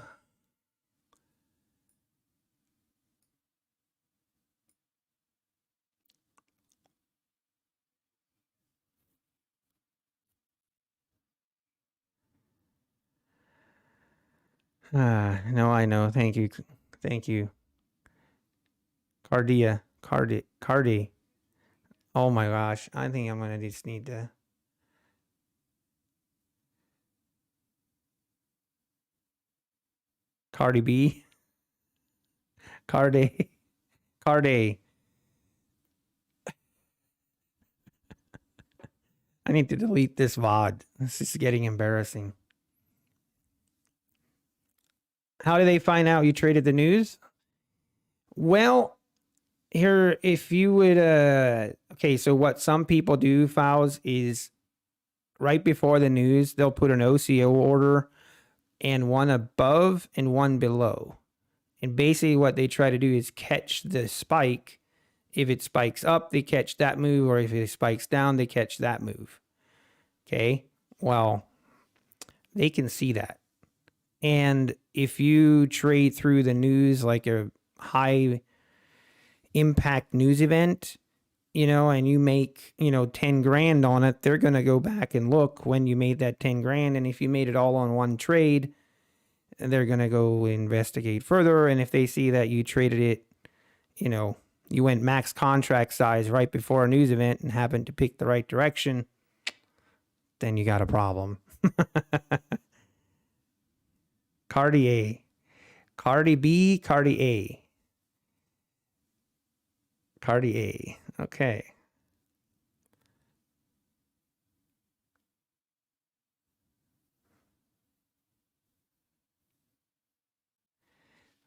No, I know. Thank you. Thank you. Cardi. Oh my gosh. I think I'm going to just need to. Cardi B. Cardi. Cardi. I need to delete this VOD. This is getting embarrassing. How do they find out you traded the news? Well, here, if you would, okay, so what some people do, Fouls, is right before the news, they'll put an OCO order and one above and one below. And basically what they try to do is catch the spike. If it spikes up, they catch that move, or if it spikes down, they catch that move. Okay, well, they can see that. And if you trade through the news like a high impact news event, you know, and you make, you know, 10 grand on it, they're going to go back and look when you made that 10 grand. And if you made it all on one trade, they're going to go investigate further. And if they see that you traded it, you know, you went max contract size right before a news event and happened to pick the right direction, then you got a problem. Cardi B, Cardi A. Okay.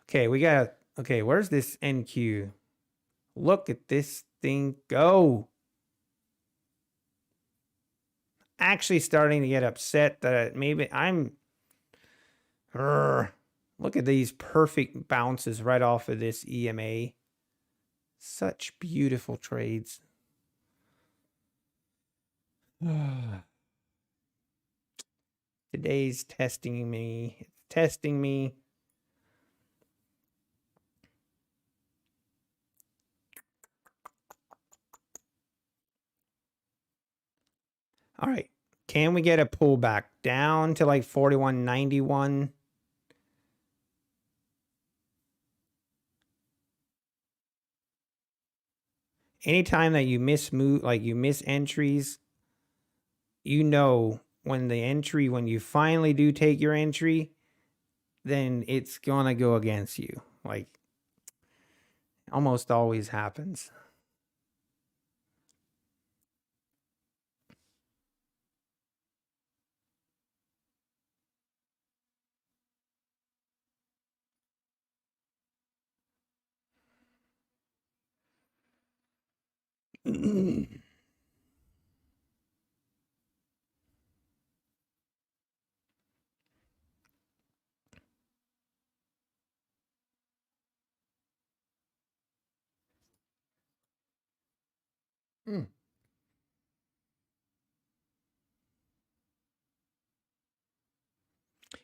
Okay, we got, okay, where's this NQ? Look at this thing go. Actually starting to get upset that maybe I'm, look at these perfect bounces right off of this EMA. Such beautiful trades. Today's testing me. It's testing me. All right. Can we get a pullback down to like 41.91? Anytime that you miss move, like you miss entries, you know when the entry, when you finally do take your entry, then it's gonna go against you. Like almost always happens.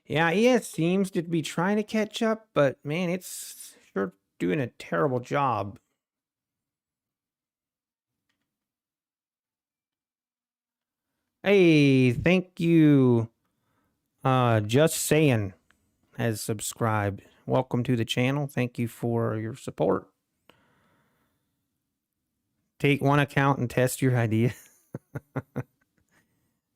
Yeah, ES seems to be trying to catch up, but man, it's sure doing a terrible job. Hey, thank you. Just saying has subscribed. Welcome to the channel. Thank you for your support. Take one account and test your idea.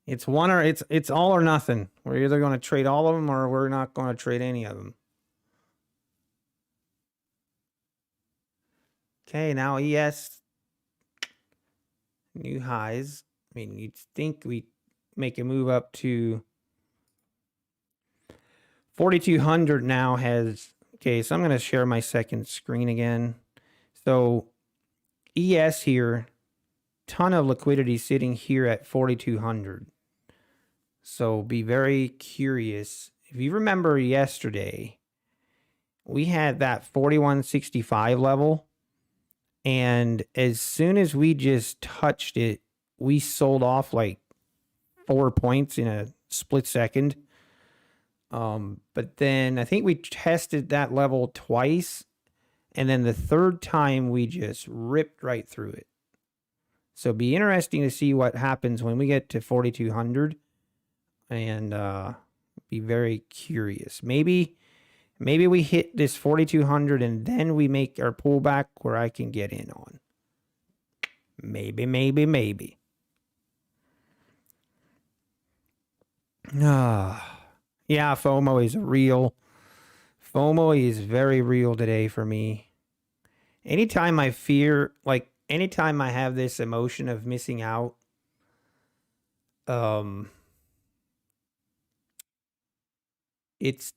It's one or it's all or nothing. We're either going to trade all of them or we're not going to trade any of them. Okay, now ES new highs. I mean, you'd think we make a move up to 4,200 now has, okay, so I'm going to share my second screen again. So ES here, ton of liquidity sitting here at 4,200. So be very curious if you remember yesterday, we had that 4165 level. And as soon as we just touched it, we sold off like 4 points in a split second. But then I think we tested that level twice. And then the third time we just ripped right through it. So it'd be interesting to see what happens when we get to 4,200. And be very curious. Maybe we hit this 4,200 and then we make our pullback where I can get in on. Maybe. Yeah, FOMO is real. FOMO is very real today for me. Anytime I fear, like anytime I have this emotion of missing out, it's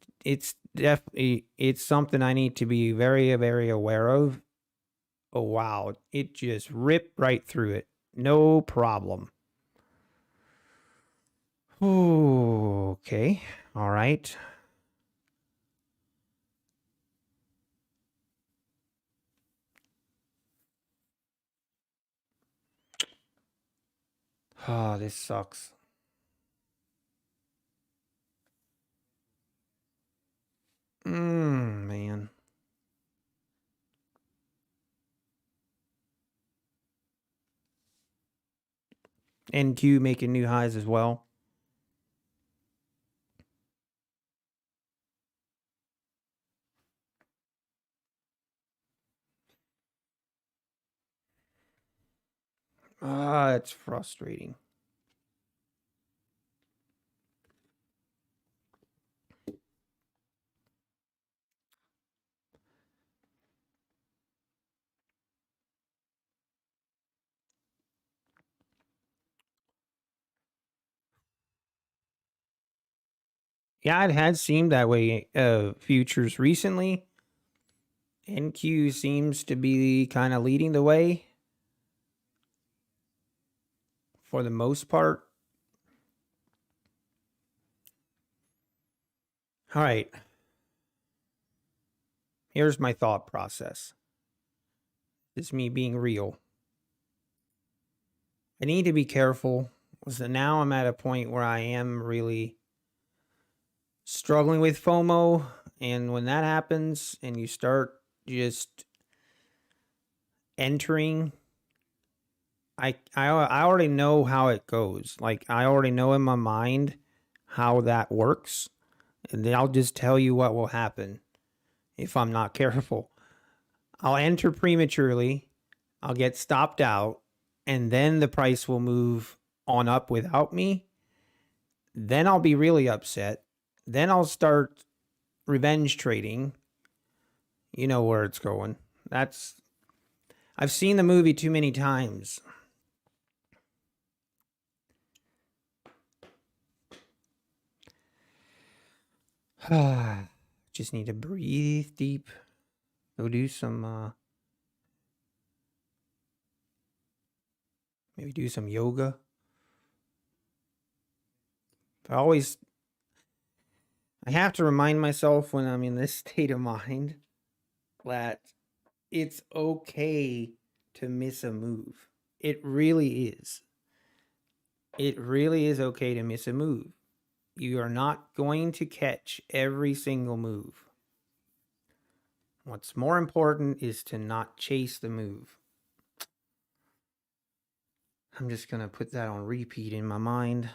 definitely, it's something I need to be very, very aware of. Oh, wow. It just ripped right through it. No problem. Ooh, okay. All right. Oh, this sucks. Man. NQ making new highs as well. It's frustrating. Yeah, it had seemed that way. Futures recently. NQ seems to be kind of leading the way for the most part. All right. Here's my thought process. This is me being real. I need to be careful. So now I'm at a point where I am really struggling with FOMO. And when that happens and you start just entering, I already know how it goes. Like I already know in my mind how that works. And then I'll just tell you what will happen if I'm not careful. I'll enter prematurely. I'll get stopped out. And then the price will move on up without me. Then I'll be really upset. Then I'll start revenge trading. You know where it's going. I've seen the movie too many times. Just need to breathe deep. Go do some maybe do some yoga. I have to remind myself when I'm in this state of mind that it's okay to miss a move. It really is. It really is okay to miss a move. You are not going to catch every single move. What's more important is to not chase the move. I'm just going to put that on repeat in my mind.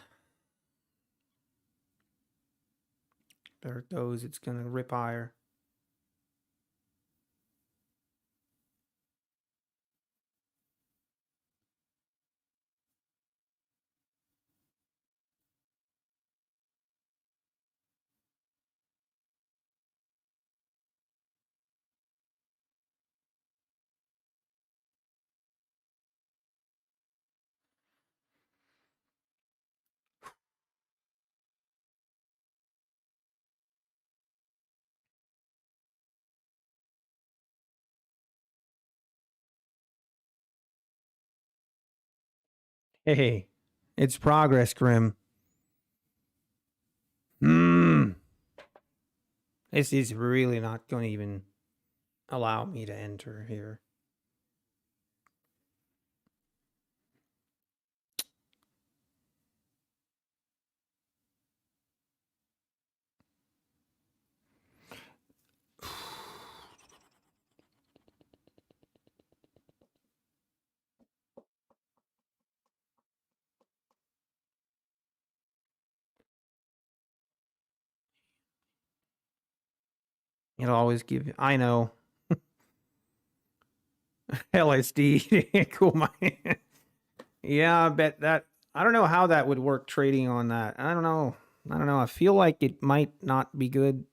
There it goes. It's going to rip higher. Hey, it's progress, Grim. This is really not going to even allow me to enter here. It'll always give you, I know. LSD. Cool. Yeah, I bet that, I don't know how that would work trading on that. I don't know. I feel like it might not be good.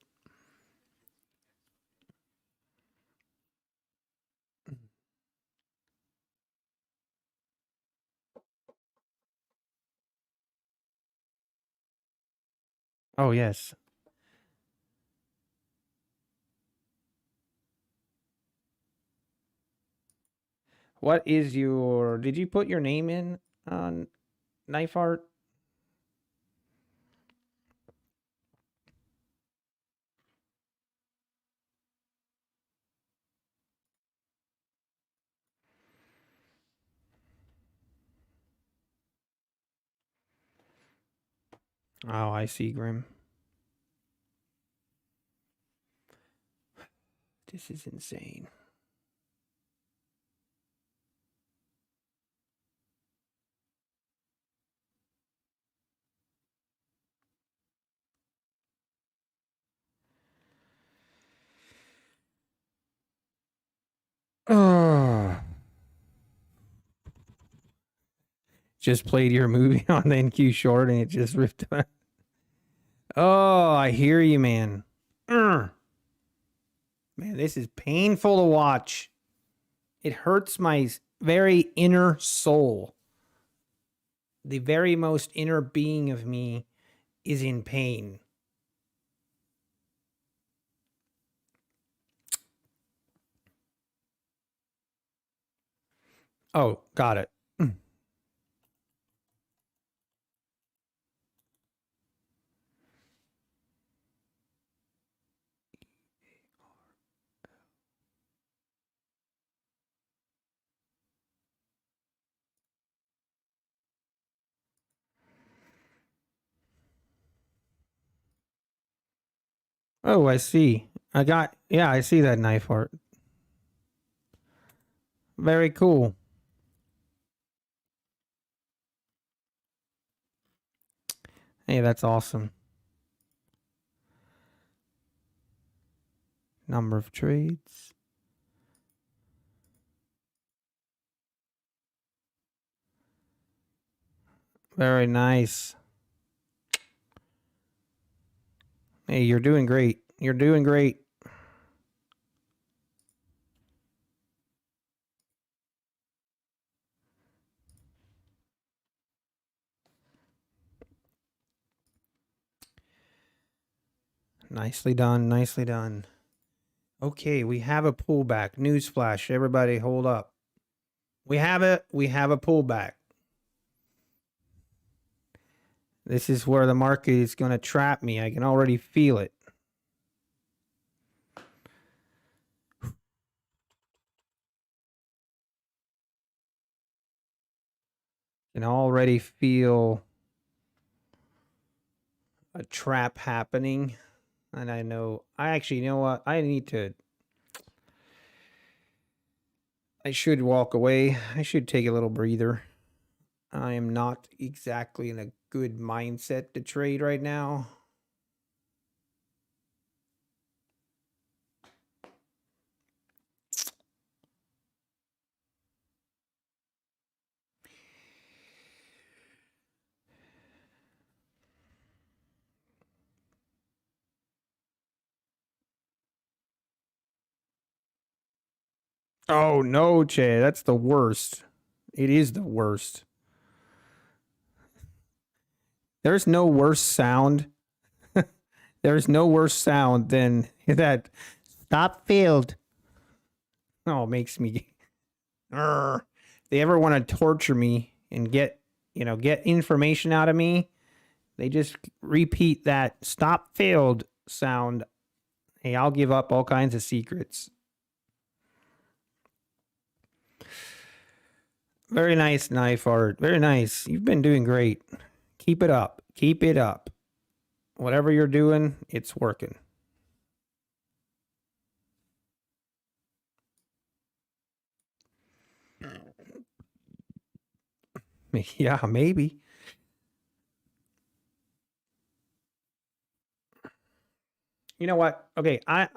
Oh, yes. What is your, did you put your name in on Knife Art? Oh, I see, Grim. This is insane. Oh. Just played your movie on the NQ short and it just ripped. Oh, I hear you, man. Man, this is painful to watch. It hurts my very inner soul. The very most inner being of me is in pain. Oh, got it. Oh, I see. Yeah, I see that knife art. Very cool. Hey, that's awesome. Number of trades. Very nice. Hey, you're doing great. You're doing great. Nicely done. Nicely done. Okay, we have a pullback. Newsflash, everybody hold up. We have a pullback. This is where the market is going to trap me. I can already feel it. Can already feel a trap happening. And I know, you know what? I should walk away. I should take a little breather. I am not exactly in a good mindset to trade right now. Oh no, Che, that's the worst. It is the worst. There's no worse sound. There's no worse sound than that stop failed. Oh, it makes me. If they ever want to torture me and get information out of me, they just repeat that stop failed sound Hey, I'll give up all kinds of secrets. Very nice knife art. Very nice. You've been doing great. Keep it up. Keep it up. Whatever you're doing, it's working. Yeah, maybe. You know what? Okay, I'm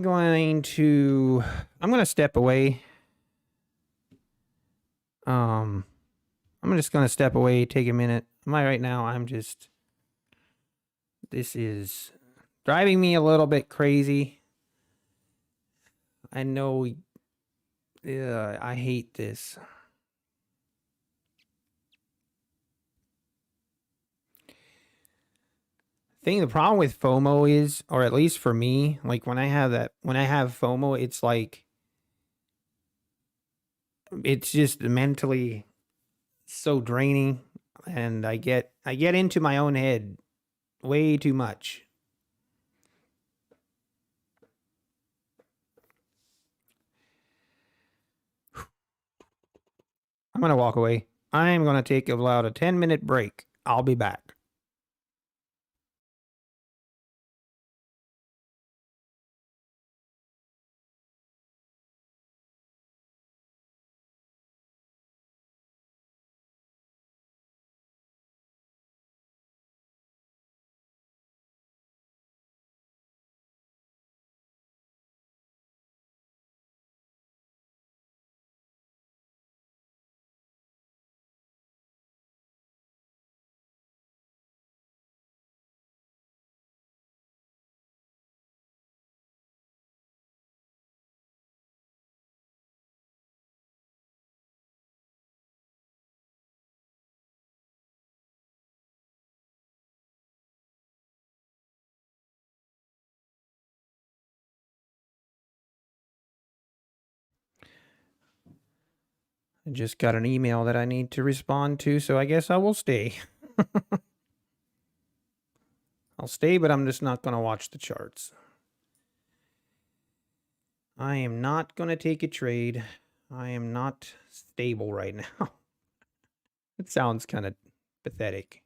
going to step away. I'm just going to step away, take a minute. Right now this is driving me a little bit crazy. I know I hate this. The problem with FOMO is, or at least for me, like when I have FOMO, it's like, it's just mentally so draining, and I get into my own head way too much. I'm going to walk away. I'm going to take about a 10-minute break. I'll be back. I just got an email that I need to respond to, so I guess I will stay. I'll stay, but I'm just not going to watch the charts. I am not going to take a trade. I am not stable right now. It sounds kind of pathetic.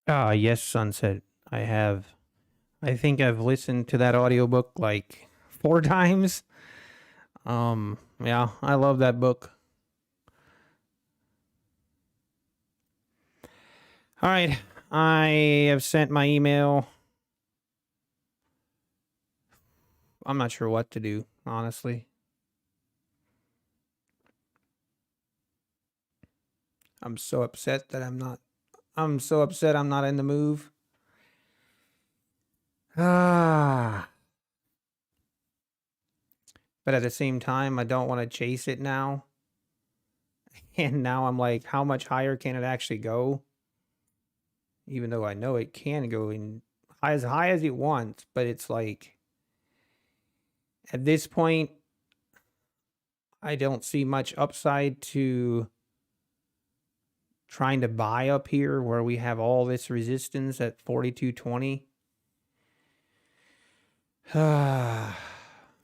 Ah, yes, Sunset. I have. I think I've listened to that audiobook like 4 times. Yeah, I love that book. All right. I have sent my email. I'm not sure what to do, honestly. I'm so upset that I'm so upset I'm not in the move. Ah. But at the same time, I don't want to chase it now. And now I'm like, how much higher can it actually go? Even though I know it can go in as high as it wants, but it's like at this point, I don't see much upside to trying to buy up here where we have all this resistance at 42.20.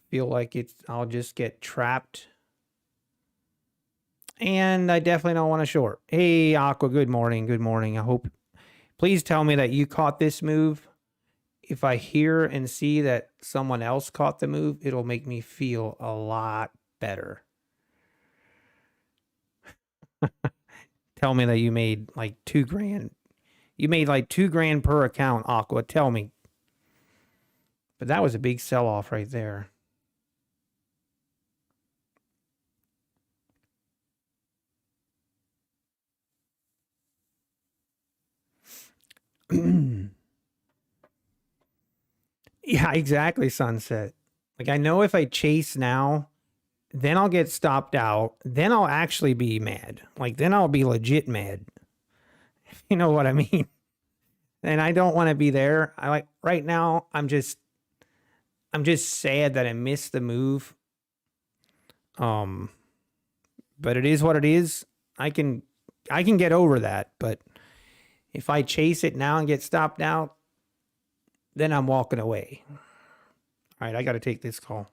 Feel like I'll just get trapped. And I definitely don't want to short. Hey, Aqua, good morning. Good morning. I hope, please tell me that you caught this move. If I hear and see that someone else caught the move, it'll make me feel a lot better. Tell me that you made like 2 grand. You made like 2 grand per account, Aqua. Tell me. But that was a big sell off right there. Yeah, exactly, Sunset. Like, I know if I chase now, then I'll get stopped out. Then I'll actually be mad. Like, then I'll be legit mad. You know what I mean? And I don't want to be there. I like right now, I'm just sad that I missed the move. Um, but it is what it is. I can get over that, but if I chase it now and get stopped out, then I'm walking away. All right, I got to take this call.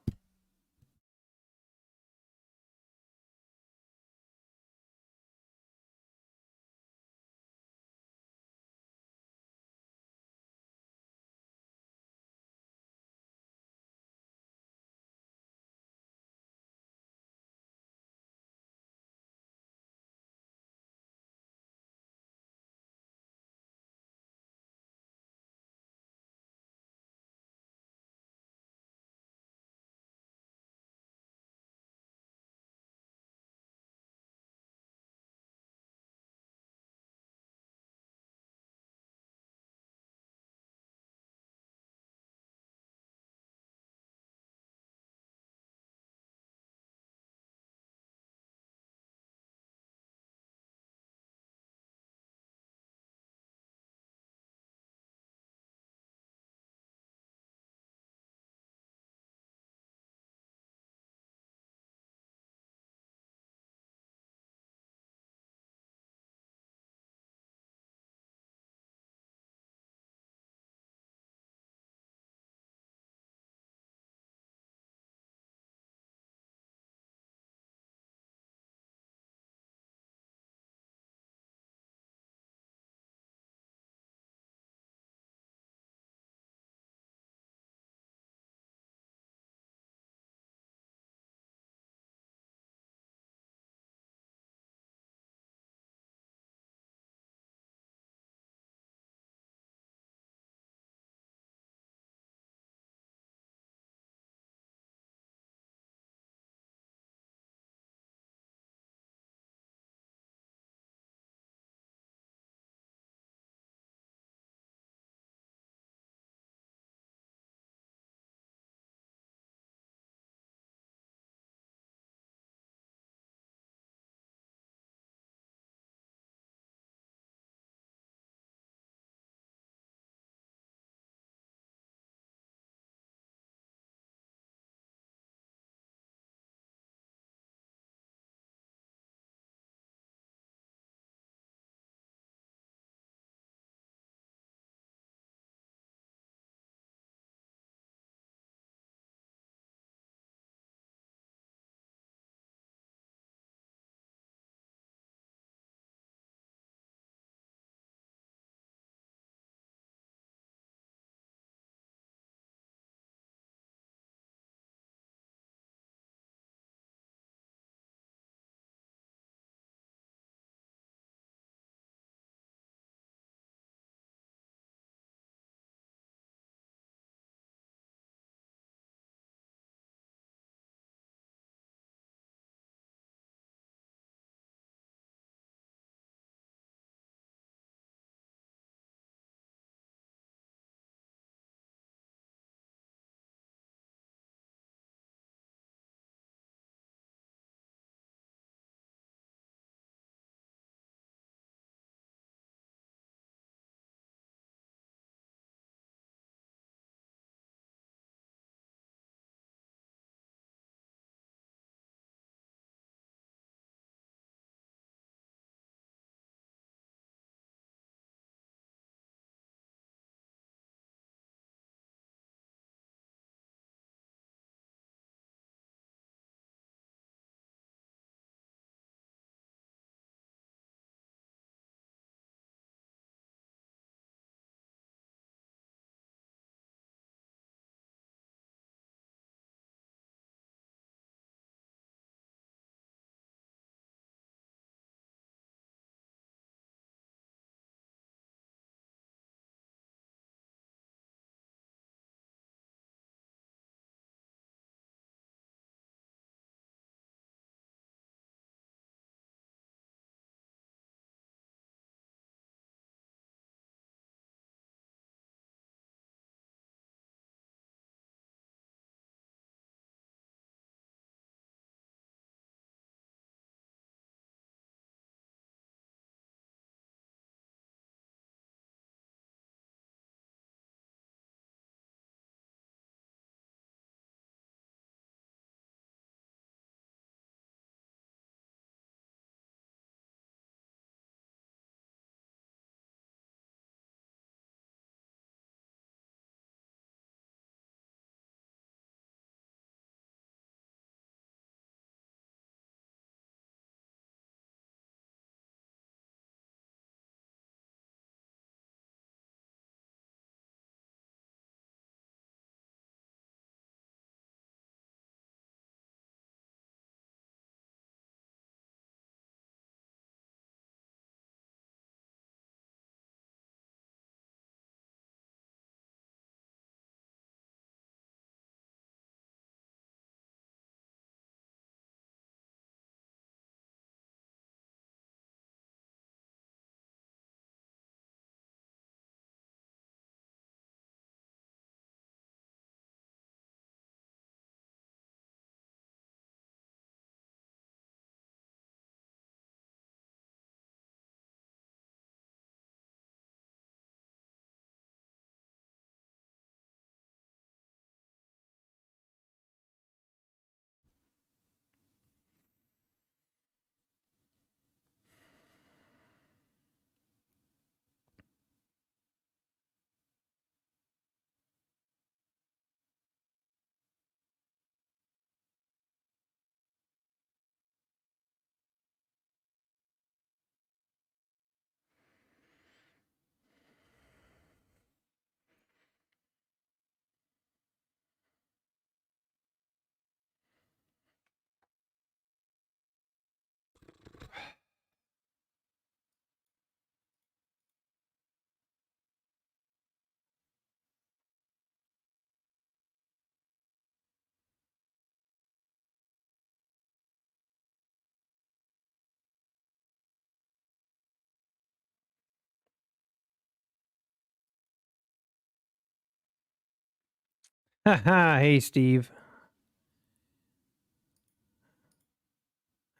Hey, Steve.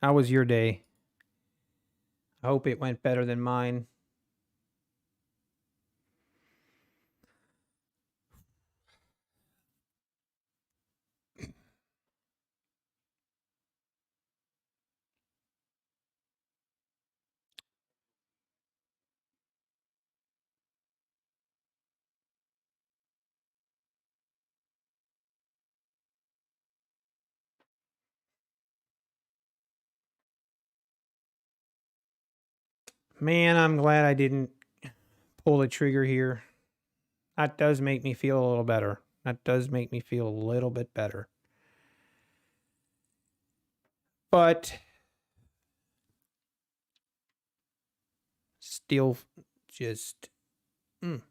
How was your day? I hope it went better than mine. Man, I'm glad I didn't pull the trigger here. That does make me feel a little better. That does make me feel a little bit better. But still just mm.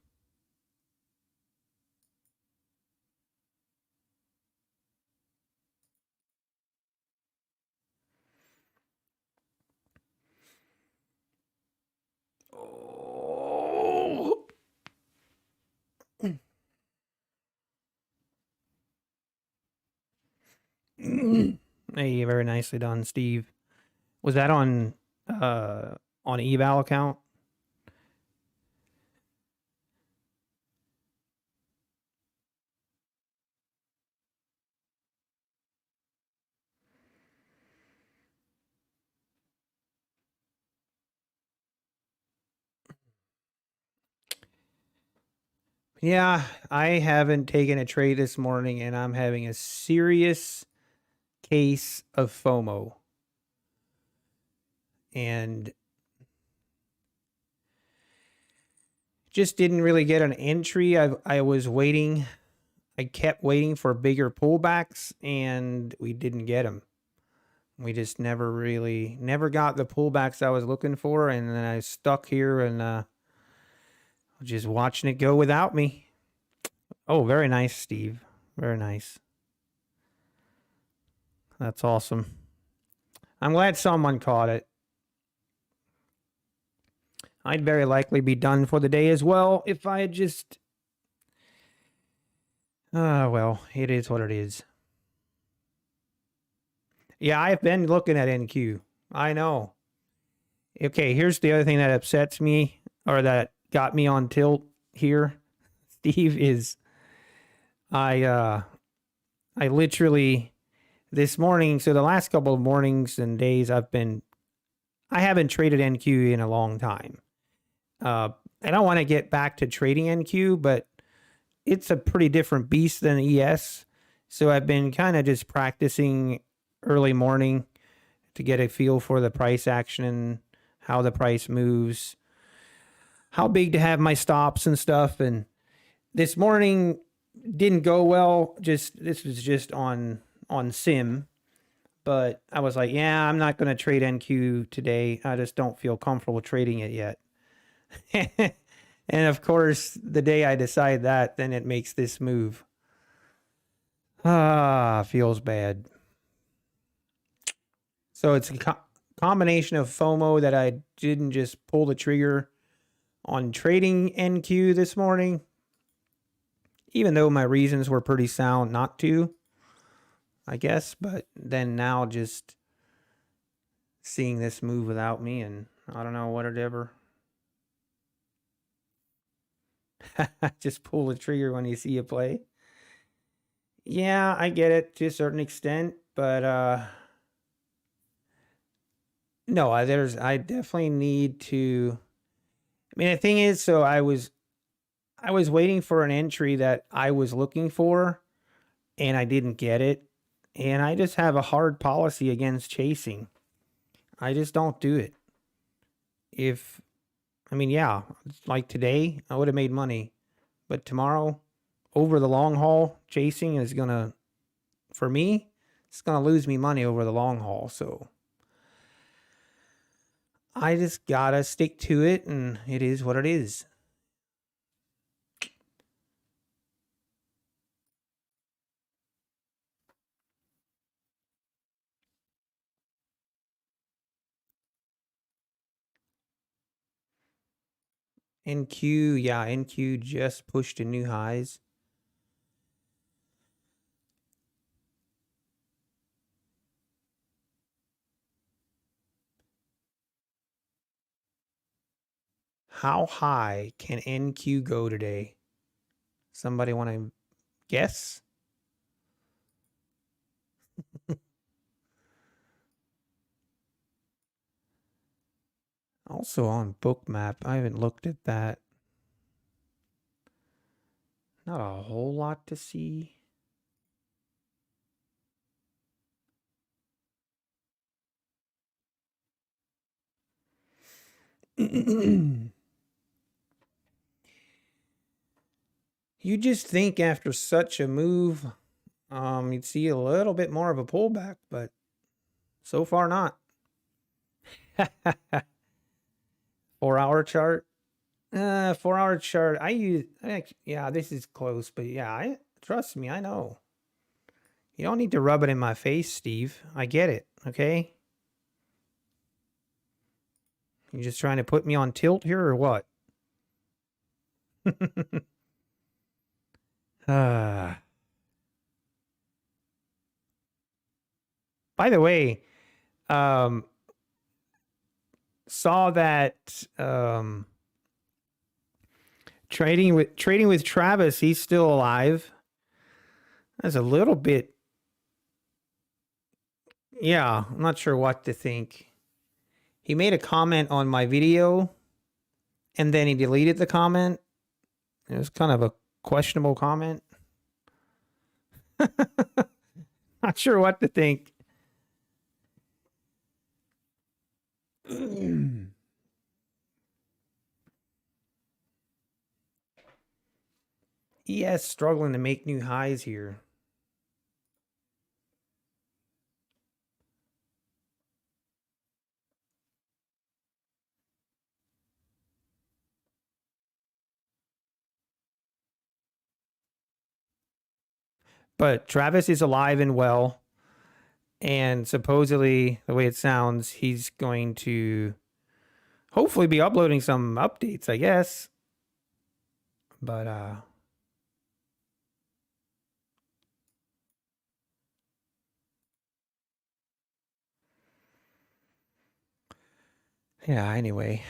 Oh. Hey, very nicely done, Steve. Was that on eval account? Yeah, I haven't taken a trade this morning and I'm having a serious case of FOMO. And just didn't really get an entry. I was waiting. I kept waiting for bigger pullbacks and we didn't get them. We just never got the pullbacks I was looking for. And then I stuck here and just watching it go without me. Oh, very nice, Steve. Very nice. That's awesome. I'm glad someone caught it. I'd very likely be done for the day as well if I had just. Well, it is what it is. Yeah, I've been looking at NQ. I know. Okay, here's the other thing that upsets me or that got me on tilt here, Steve, is I I literally this morning, so the last couple of mornings and days I haven't traded NQ in a long time. Uh I don't want to get back to trading NQ, but it's a pretty different beast than ES. So I've been kind of just practicing early morning to get a feel for the price action and how the price moves, how big to have my stops and stuff. And this morning didn't go well. Just this was just on sim, but I was like, yeah, I'm not going to trade NQ today. I just don't feel comfortable trading it yet. And of course, the day I decide that, then it makes this move. Feels bad. So it's a combination of FOMO that I didn't just pull the trigger on trading NQ this morning, even though my reasons were pretty sound not to, I guess. But then now just seeing this move without me, and I don't know whatever. Just pull the trigger when you see a play. Yeah, I get it to a certain extent, but no, I definitely need to. I mean, the thing is, so I was waiting for an entry that I was looking for, and I didn't get it. And I just have a hard policy against chasing. I just don't do it. If I mean, yeah, like today, I would have made money, but tomorrow, over the long haul, chasing is gonna, for me, it's gonna lose me money over the long haul. So I just gotta stick to it, and it is what it is. NQ, yeah, NQ just pushed to new highs. How high can NQ go today? Somebody want to guess? Also on Bookmap. I haven't looked at that. Not a whole lot to see. You just think after such a move, you'd see a little bit more of a pullback, but so far not. 4-hour chart. 4-hour chart. Yeah, this is close, but yeah, trust me, I know. You don't need to rub it in my face, Steve. I get it, okay? You just trying to put me on tilt here or what? By the way, saw that trading with Travis, he's still alive. That's a little bit. Yeah, I'm not sure what to think. He made a comment on my video and then he deleted the comment. It was kind of a questionable comment. Not sure what to think. ES struggling to make new highs here. But Travis is alive and well. And supposedly, the way it sounds, he's going to hopefully be uploading some updates, I guess. But yeah, anyway.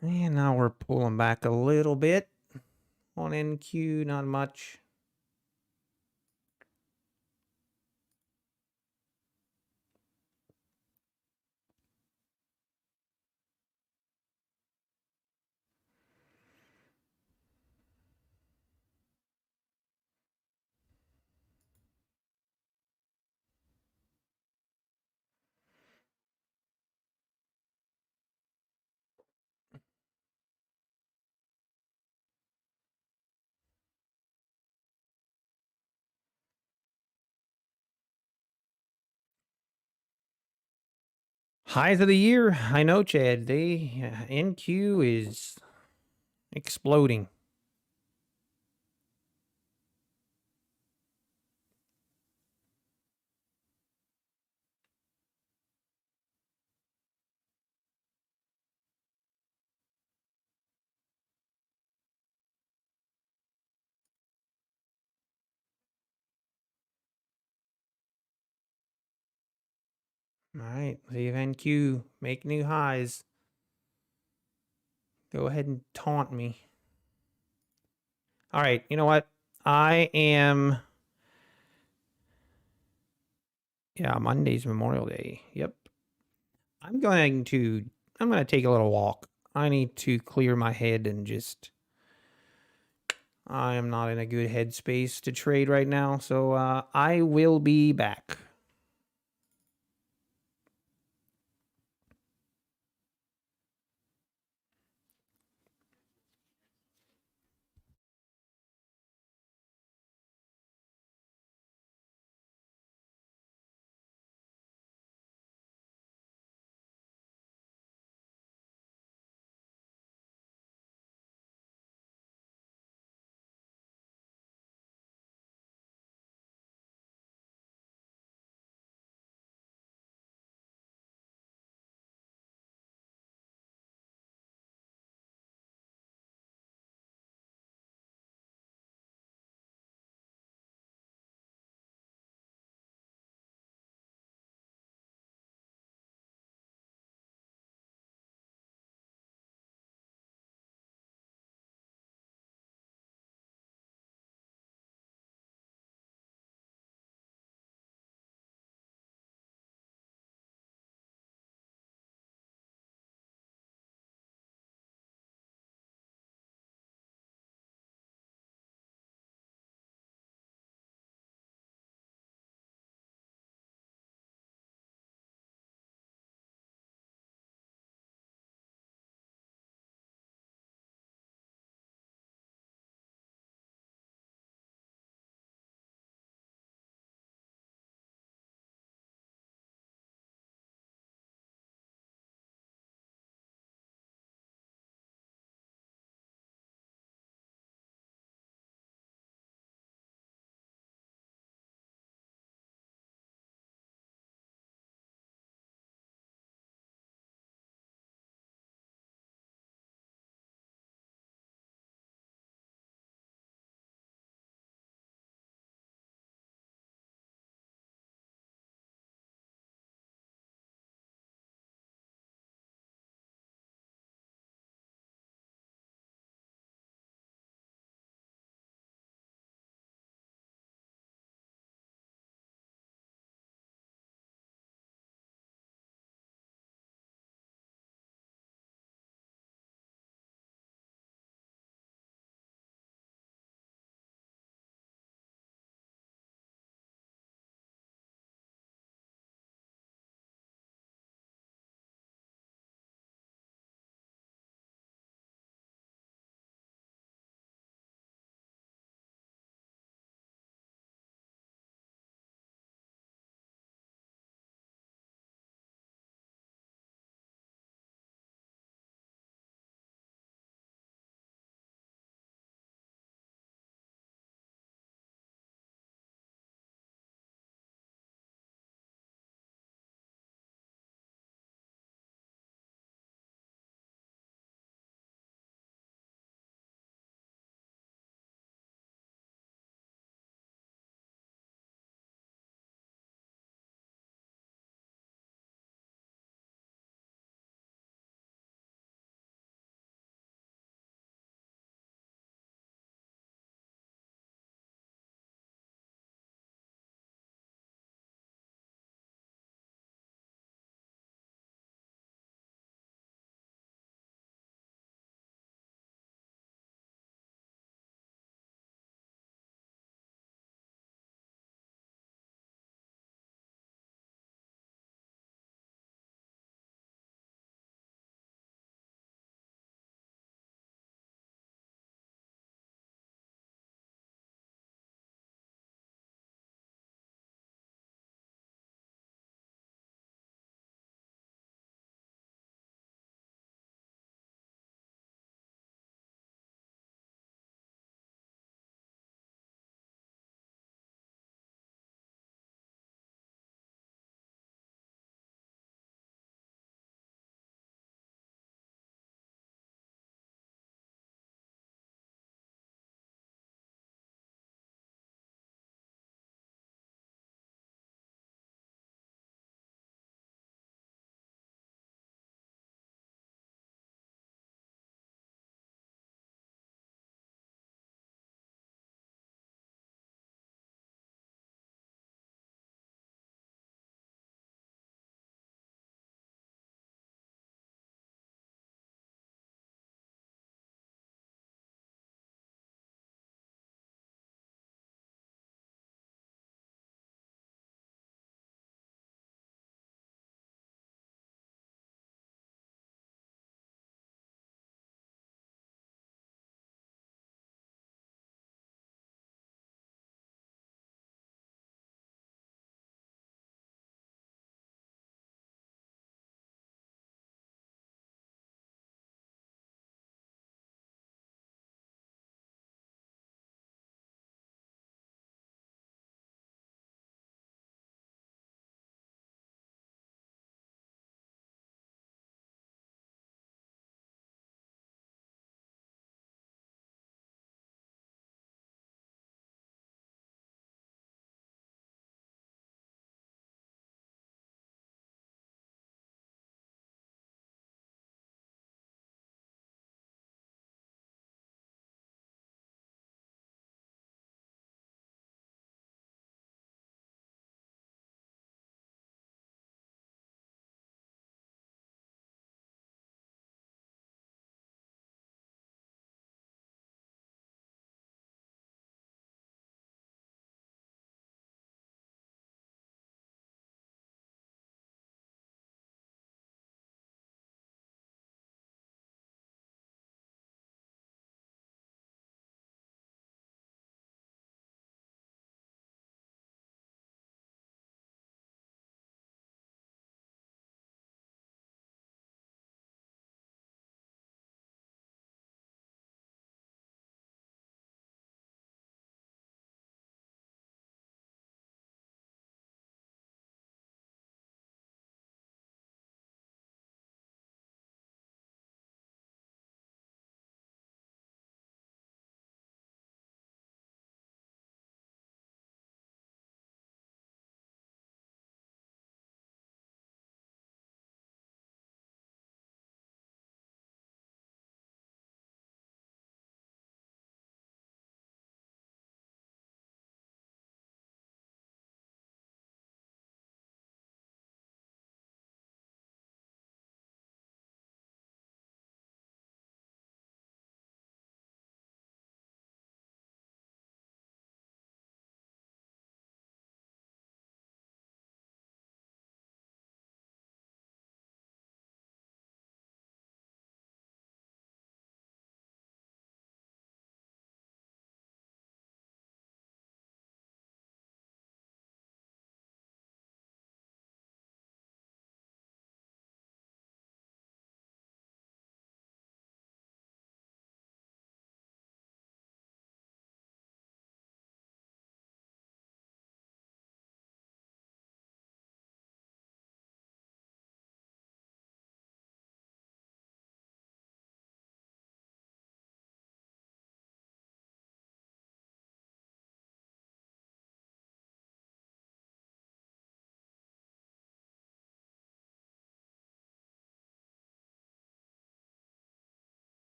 And now we're pulling back a little bit on NQ, not much. Highs of the year. I know, Chad. NQ is exploding. All right, see if NQ make new highs. Go ahead and taunt me. All right, you know what? I am. Yeah, Monday's Memorial Day. Yep. I'm going to take a little walk. I need to clear my head and just I am not in a good headspace to trade right now, so I will be back.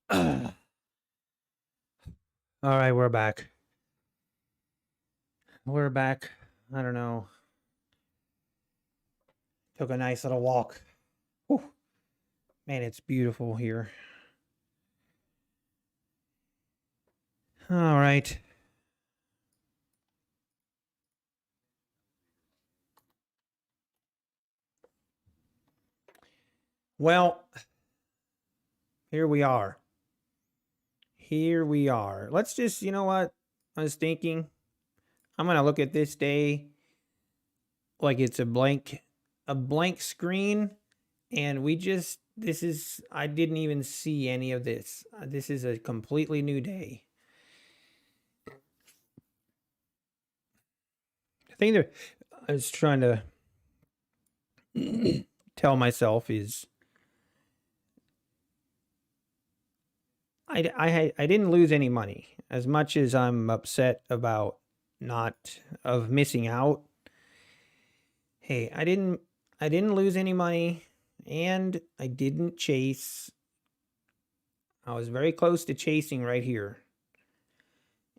All right, we're back. We're back. I don't know. Took a nice little walk. Whew. Man, it's beautiful here. All right. Well, here we are. Here we are. Let's just, you know what? I was thinking, I'm going to look at this day like it's a blank screen. And I didn't even see any of this. This is a completely new day. The thing that I was trying to tell myself is I didn't lose any money. As much as I'm upset about missing out. Hey, I didn't lose any money, and I didn't chase. I was very close to chasing right here,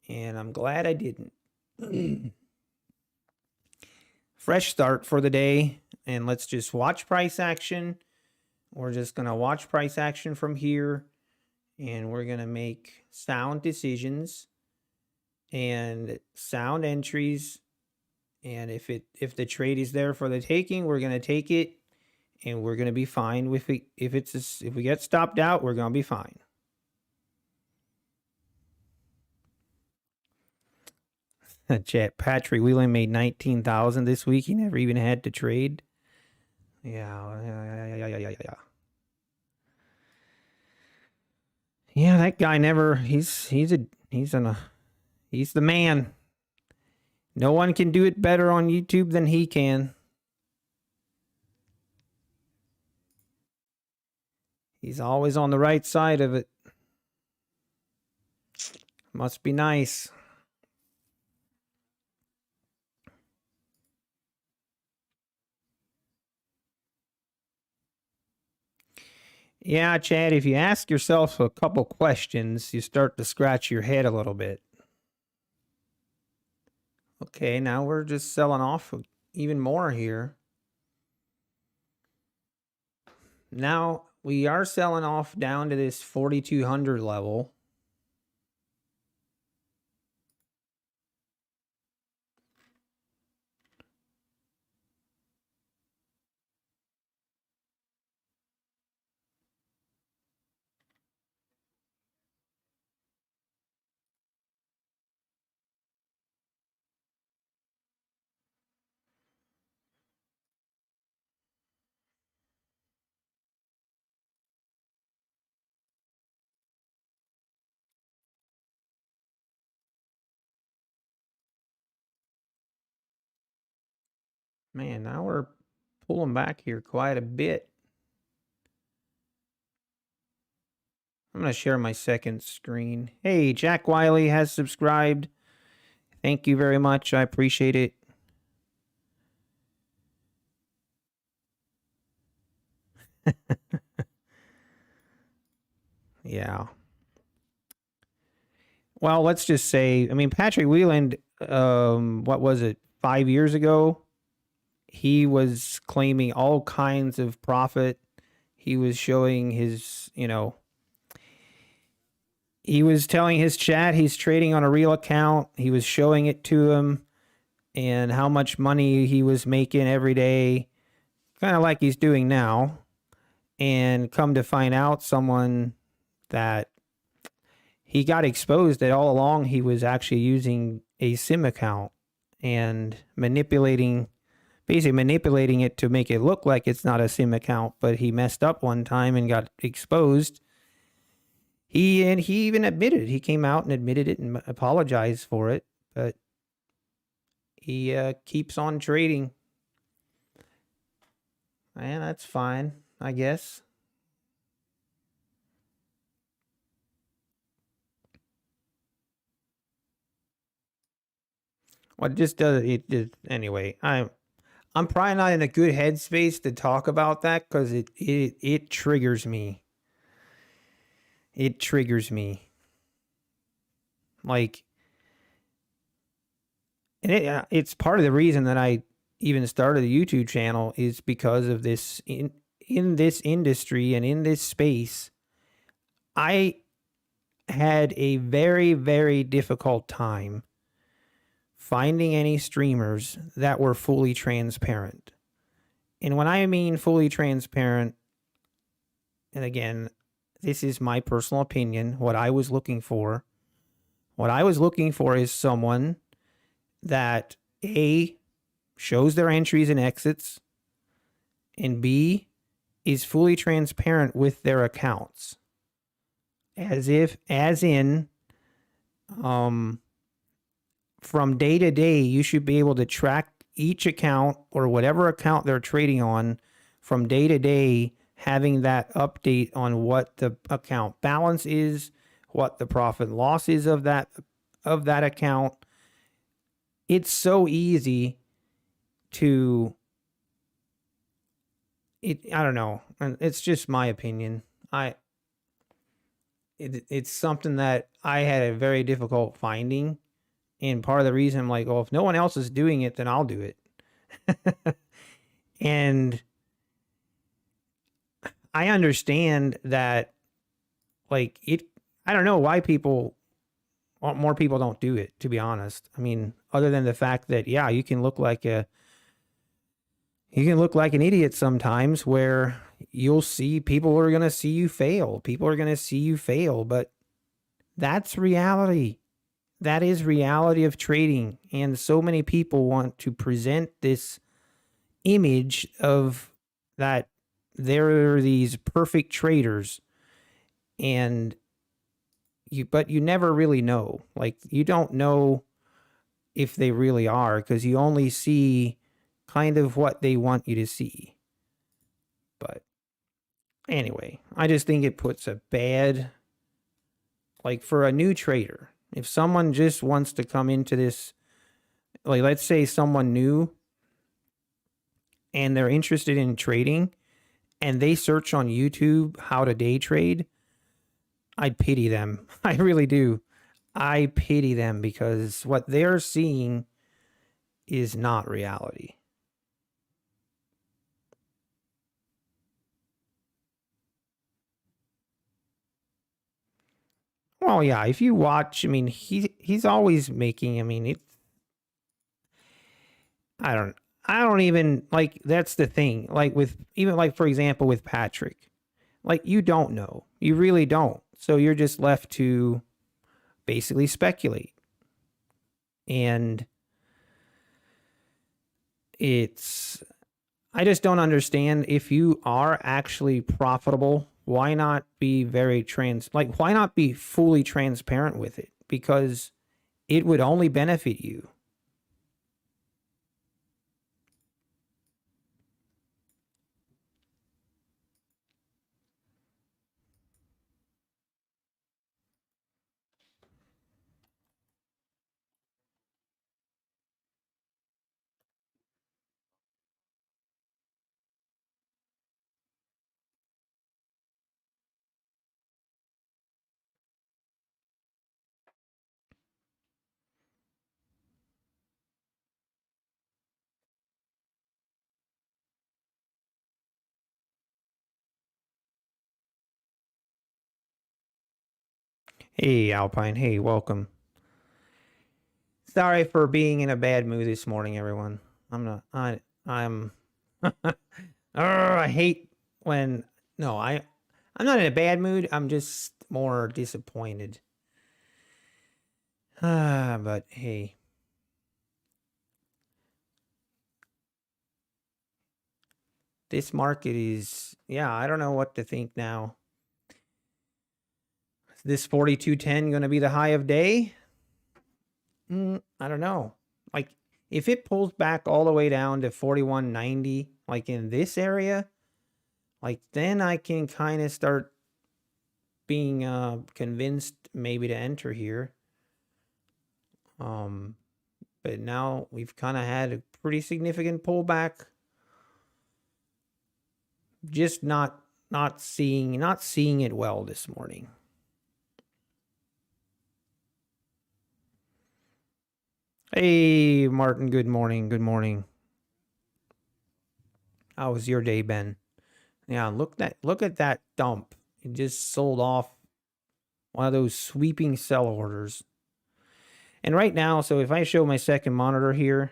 and I'm glad I didn't. Fresh start for the day, and let's just watch price action. We're just going to watch price action from here, and we're going to make sound decisions and sound entries. And if the trade is there for the taking, we're going to take it, and we're going to be fine with it. If we get stopped out, we're going to be fine. Chat, Patrick Whelan made 19,000 this week. He never even had to trade. Yeah. Yeah, that guy never. He's the man. No one can do it better on YouTube than he can. He's always on the right side of it. Must be nice. Yeah, Chad, if you ask yourself a couple questions, you start to scratch your head a little bit. Okay, now we're just selling off even more here. Now we are selling off down to this 4,200 level. Man, now we're pulling back here quite a bit. I'm going to share my second screen. Hey, Jack Wiley has subscribed. Thank you very much. I appreciate it. Yeah. Well, let's just say, I mean, Patrick Whelan, what was it, 5 years ago? He was claiming all kinds of profit. He was showing his, he was telling his chat he's trading on a real account. He was showing it to him and how much money he was making every day, kind of like he's doing now. And come to find out, someone that he got exposed that all along he was actually using a SIM account and basically manipulating it to make it look like it's not a SIM account, but he messed up one time and got exposed. He even admitted it. He came out and admitted it and apologized for it, but he keeps on trading. And that's fine, I guess. Well, it just does it anyway. I'm probably not in a good headspace to talk about that because it triggers me. it triggers me. Like, and it's part of the reason that I even started a YouTube channel is because of this in this industry and in this space. I had a very, very difficult time finding any streamers that were fully transparent. And when I mean fully transparent, and again, this is my personal opinion, what I was looking for is someone that A, shows their entries and exits, and B, is fully transparent with their accounts. As in, from day to day, you should be able to track each account or whatever account they're trading on from day to day, having that update on what the account balance is, what the profit and loss is of that account. It's so easy to I don't know. And it's just my opinion. It's something that I had a very difficult finding. And part of the reason I'm like, oh, if no one else is doing it, then I'll do it. And I understand that, like, I don't know why more people don't do it, to be honest. I mean, other than the fact that, yeah, you can look like an idiot sometimes, where you'll see people are going to see you fail. People are going to see you fail, but that's reality. That is reality of trading. And so many people want to present this image of that there are these perfect traders, and but you never really know. Like, you don't know if they really are, because you only see kind of what they want you to see. But anyway, I just think it puts a bad, like, for a new trader, if someone just wants to come into this, like, let's say someone new and they're interested in trading and they search on YouTube how to day trade, I pity them. I really do. I pity them, because what they're seeing is not reality. Well, yeah, if you watch, I mean, he's always making, I mean, I don't even, like, that's the thing. Like, with even, like, for example, with Patrick, like, you don't know. You really don't. So you're just left to basically speculate. And I just don't understand, if you are actually profitable, why not be why not be fully transparent with it? Because it would only benefit you. Hey, Alpine. Hey, welcome. Sorry for being in a bad mood this morning, everyone. I'm I hate when, no, I'm not in a bad mood. I'm just more disappointed. But hey. This market is, yeah, I don't know what to think now. Is this 4210 going to be the high of day? I don't know. Like, if it pulls back all the way down to 4190, like in this area, like, then I can kind of start being convinced maybe to enter here. But now we've kind of had a pretty significant pullback. Just not seeing it well this morning. Hey, Martin, good morning. Good morning. How was your day, Ben? Yeah, look at that dump. It just sold off one of those sweeping sell orders. And right now, so if I show my second monitor here,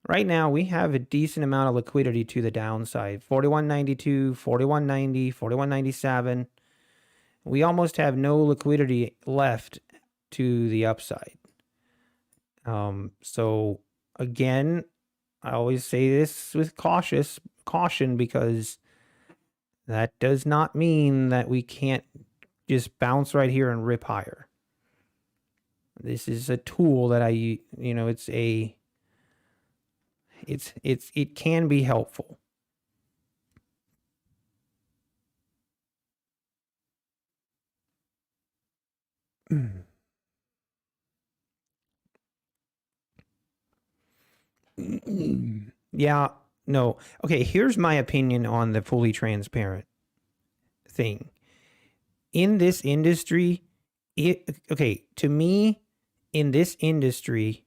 right now we have a decent amount of liquidity to the downside. 41.92, 41.90, 41.97. We almost have no liquidity left to the upside. So again, I always say this with caution because that does not mean that we can't just bounce right here and rip higher. This is a tool that it can be helpful. Yeah, no. Okay, here's my opinion on the fully transparent thing. In this industry, to me, in this industry,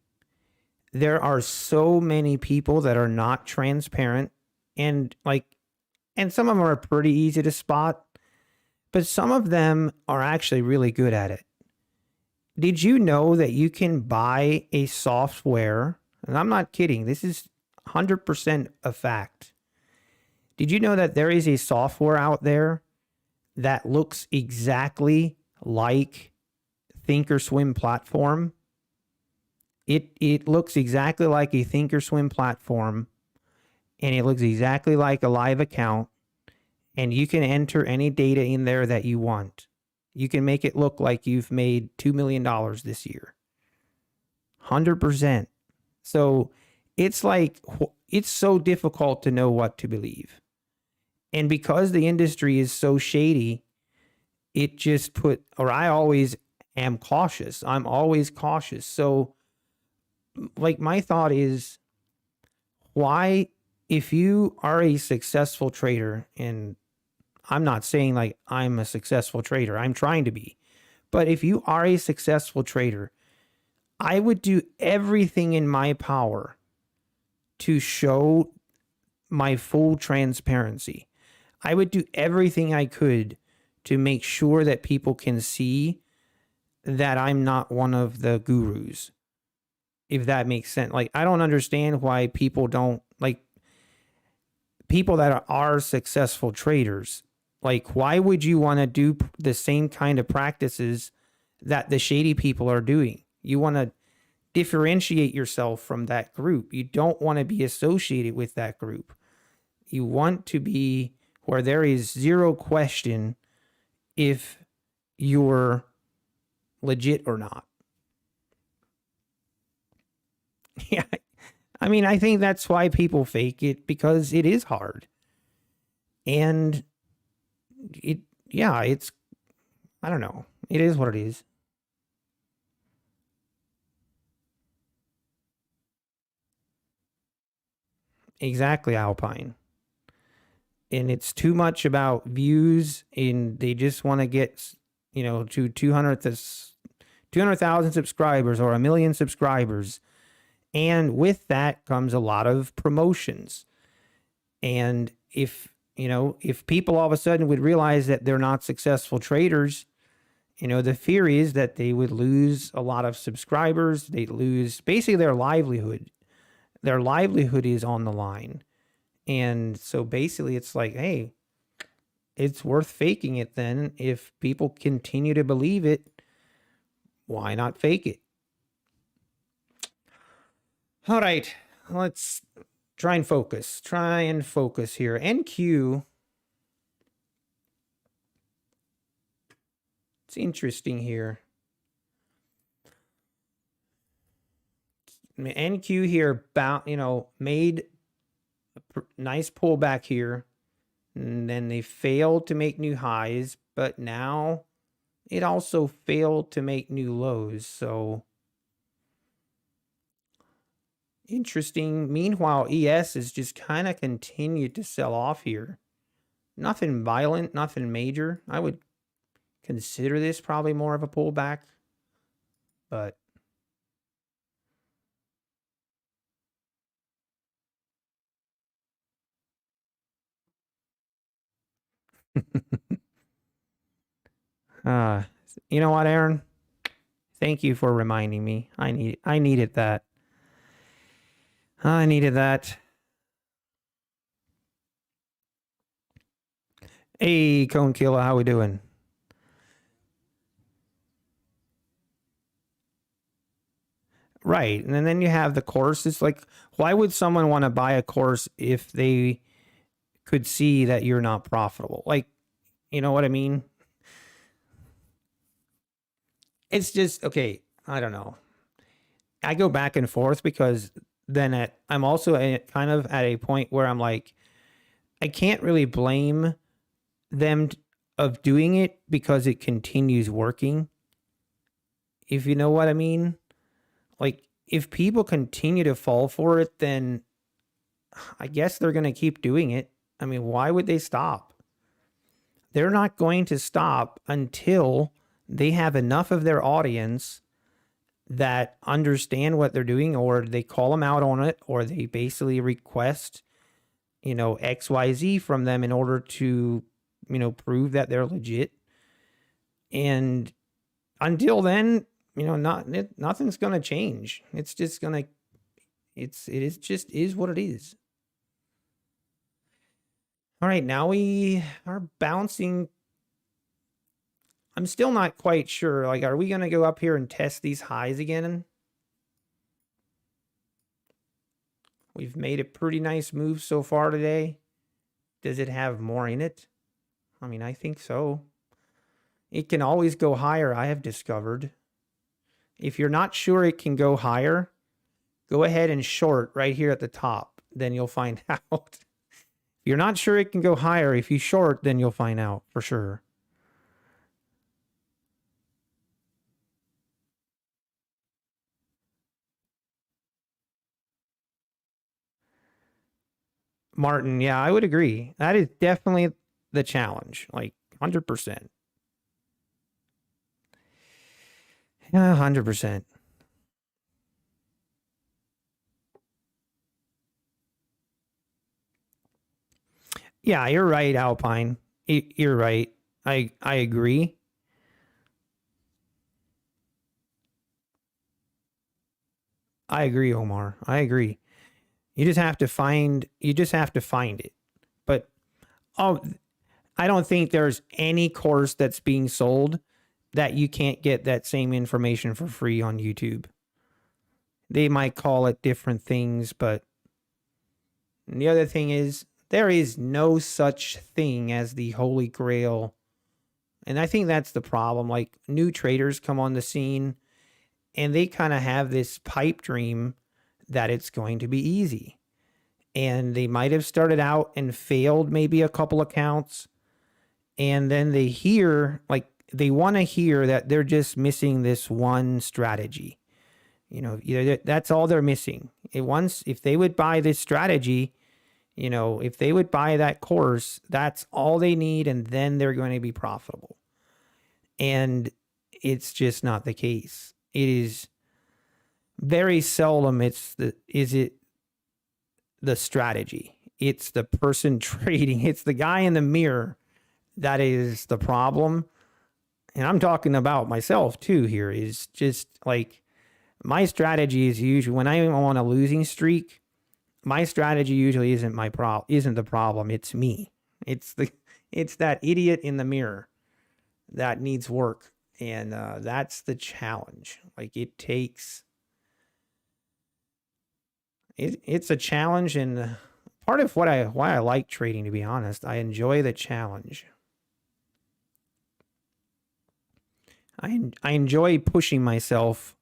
there are so many people that are not transparent and some of them are pretty easy to spot, but some of them are actually really good at it. Did you know that you can buy a software? And I'm not kidding. This is 100% a fact. Did you know that there is a software out there that looks exactly like Thinkorswim platform? It looks exactly like a Thinkorswim platform, and it looks exactly like a live account, and you can enter any data in there that you want. You can make it look like you've made $2 million this year. 100%. So it's so difficult to know what to believe. And because the industry is so shady, I always am cautious. I'm always cautious. So my thought is, why, if you are a successful trader, and I'm not saying I'm a successful trader, I'm trying to be, but if you are a successful trader, I would do everything in my power to show my full transparency. I would do everything I could to make sure that people can see that I'm not one of the gurus, if that makes sense. I don't understand why people don't people that are successful traders. Why would you want to do the same kind of practices that the shady people are doing? You want to differentiate yourself from that group. You don't want to be associated with that group. You want to be where there is zero question if you're legit or not. Yeah. I mean, I think that's why people fake it, because it is hard. And it's, I don't know. It is what it is. Exactly, Alpine. And it's too much about views, and they just want to get, to 200,000 subscribers or 1 million subscribers. And with that comes a lot of promotions. And if people all of a sudden would realize that they're not successful traders, the fear is that they would lose a lot of subscribers. They'd lose basically their livelihood. Their livelihood is on the line. And so basically it's hey, it's worth faking it then. If people continue to believe it, why not fake it? All right, let's try and focus. Here. NQ. It's interesting here. NQ here, made a nice pullback here, and then they failed to make new highs, but now it also failed to make new lows. So interesting. Meanwhile, ES has just kind of continued to sell off here. Nothing violent, nothing major. I would consider this probably more of a pullback, but Uh, you know what, Aaron? Thank you for reminding me. I needed that. I needed that. Hey, Cone Killer, how we doing? Right. And then you have the course. It's like, why would someone want to buy a course if they could see that you're not profitable? Like, you know what I mean? It's just, okay, I don't know. I go back and forth because I'm also kind of at a point where I'm like, I can't really blame them of doing it because it continues working. If you know what I mean? Like, if people continue to fall for it, then I guess they're going to keep doing it. I mean, why would they stop? They're not going to stop until they have enough of their audience that understand what they're doing, or they call them out on it, or they basically request, XYZ from them in order to, prove that they're legit. And until then, nothing's going to change. It's just going to, it is just is what it is. All right, now we are bouncing. I'm still not quite sure. Like, are we going to go up here and test these highs again? We've made a pretty nice move so far today. Does it have more in it? I mean, I think so. It can always go higher, I have discovered. If you're not sure it can go higher, go ahead and short right here at the top. Then you'll find out. If you're not sure it can go higher, if you short, then you'll find out for sure. Martin, yeah, I would agree. That is definitely the challenge, like 100%. Yeah, 100%. Yeah, you're right, Alpine. You're right. I agree. I agree, Omar. I agree. You just have to find it. But oh, I don't think there's any course that's being sold that you can't get that same information for free on YouTube. They might call it different things, but the other thing is there is no such thing as the holy grail. And I think that's the problem. Like, new traders come on the scene and they kind of have this pipe dream that it's going to be easy. And they might have started out and failed maybe a couple accounts. And then they hear, like, they want to hear that they're just missing this one strategy. That's all they're missing. If they would buy this strategy, if they would buy that course, that's all they need, and then they're going to be profitable. And it's just not the case. It is very seldom is it the strategy. It's the person trading. It's the guy in the mirror that is the problem. And I'm talking about myself too here. Is just like, my strategy is usually when I'm on a losing streak, my strategy usually isn't the problem. It's me. It's that idiot in the mirror that needs work. And that's the challenge. Like, it's a challenge, and part of why I like trading, to be honest. I enjoy the challenge. I enjoy pushing myself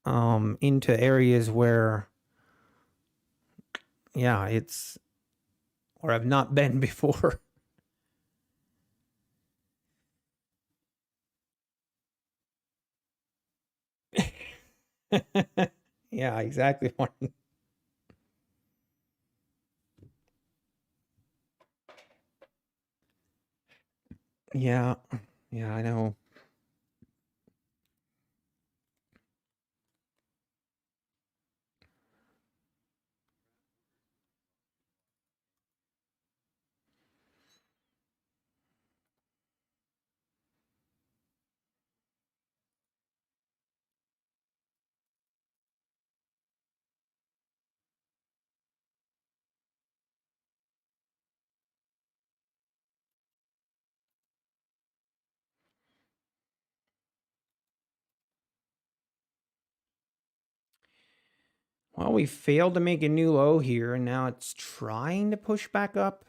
into areas where, yeah, it's where I've not been before. Yeah, exactly, Martin. Yeah, yeah, I know. Well, we failed to make a new low here, and now it's trying to push back up.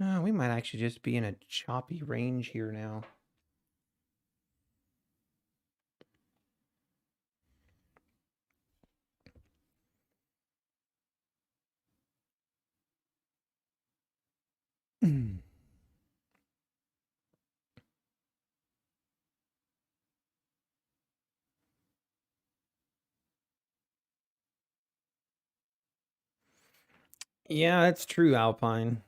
We might actually just be in a choppy range here now. Yeah, that's true, Alpine.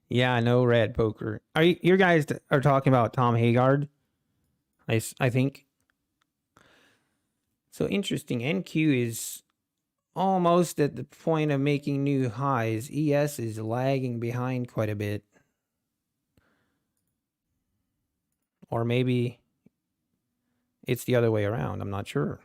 Yeah, no red poker. Are you guys are talking about Tom Haggard? I think. So interesting. NQ is almost at the point of making new highs. ES is lagging behind quite a bit. Or maybe it's the other way around. I'm not sure.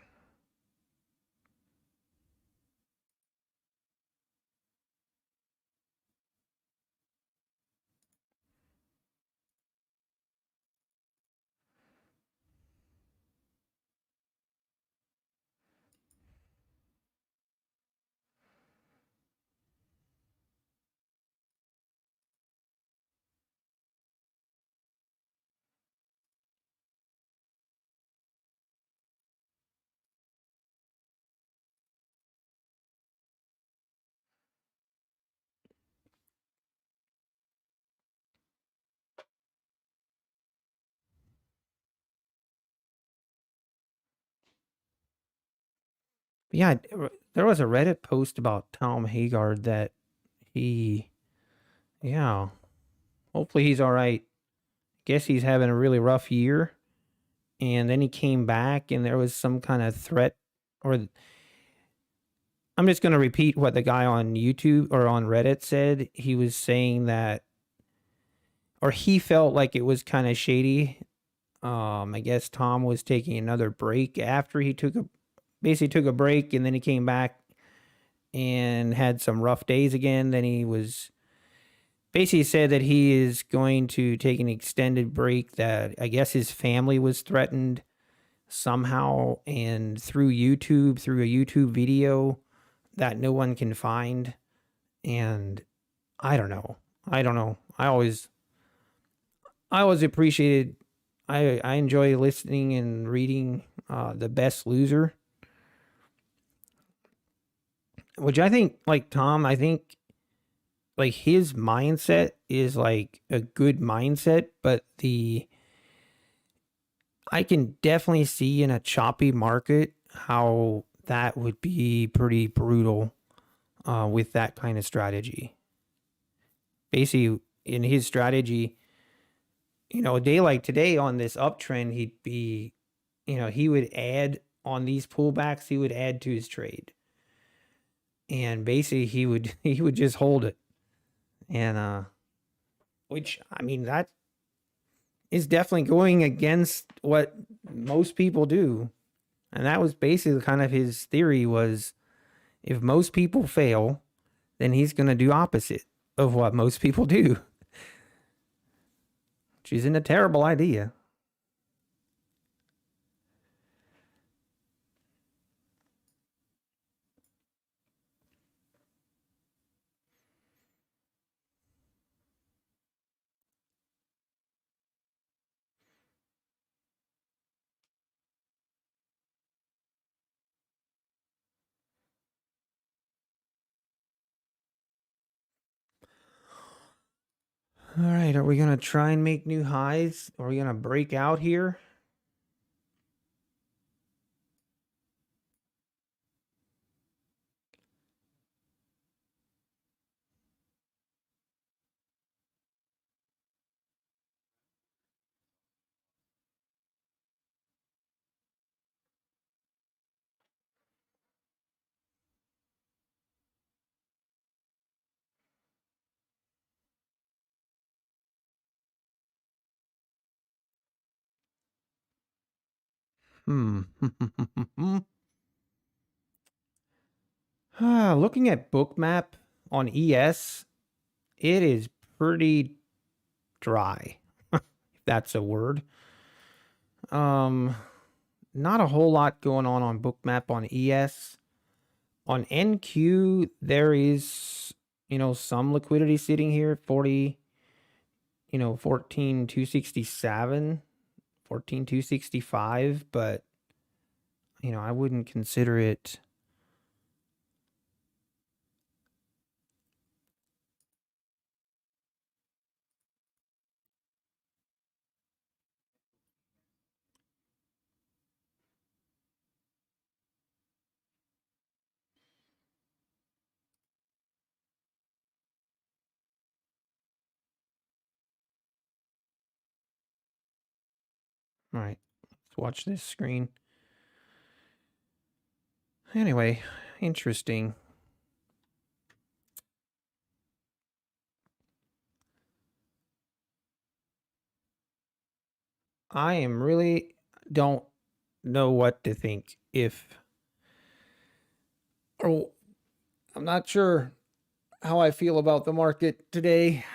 Yeah, there was a Reddit post about Tom Haggard that yeah, hopefully he's all right. Guess he's having a really rough year. And then he came back and there was some kind of threat, or I'm just going to repeat what the guy on YouTube or on Reddit said. He was saying that, or he felt like it was kind of shady. I guess Tom was taking another break after he basically took a break, and then he came back and had some rough days again. Then he was basically said that he is going to take an extended break, that I guess his family was threatened somehow, and through a YouTube video that no one can find. And I don't know. I always appreciated, I enjoy listening and reading The Best Loser, which I think, like Tom, I think like his mindset is like a good mindset, but I can definitely see in a choppy market how that would be pretty brutal with that kind of strategy. Basically, in his strategy, a day like today on this uptrend, he'd be, he would add on these pullbacks, he would add to his trade. And basically he would just hold it. And which, I mean, that is definitely going against what most people do. And that was basically kind of his theory was if most people fail, then he's going to do opposite of what most people do. Which isn't a terrible idea. All right, are we going to try and make new highs? Are we going to break out here? Looking at Bookmap on ES, it is pretty dry, if that's a word. Not a whole lot going on Bookmap on ES. On NQ, there is, some liquidity sitting here, 40, 14,267, 14,265, but, I wouldn't consider it. All right, let's watch this screen. Anyway, interesting. I am really don't know what to think or I'm not sure how I feel about the market today.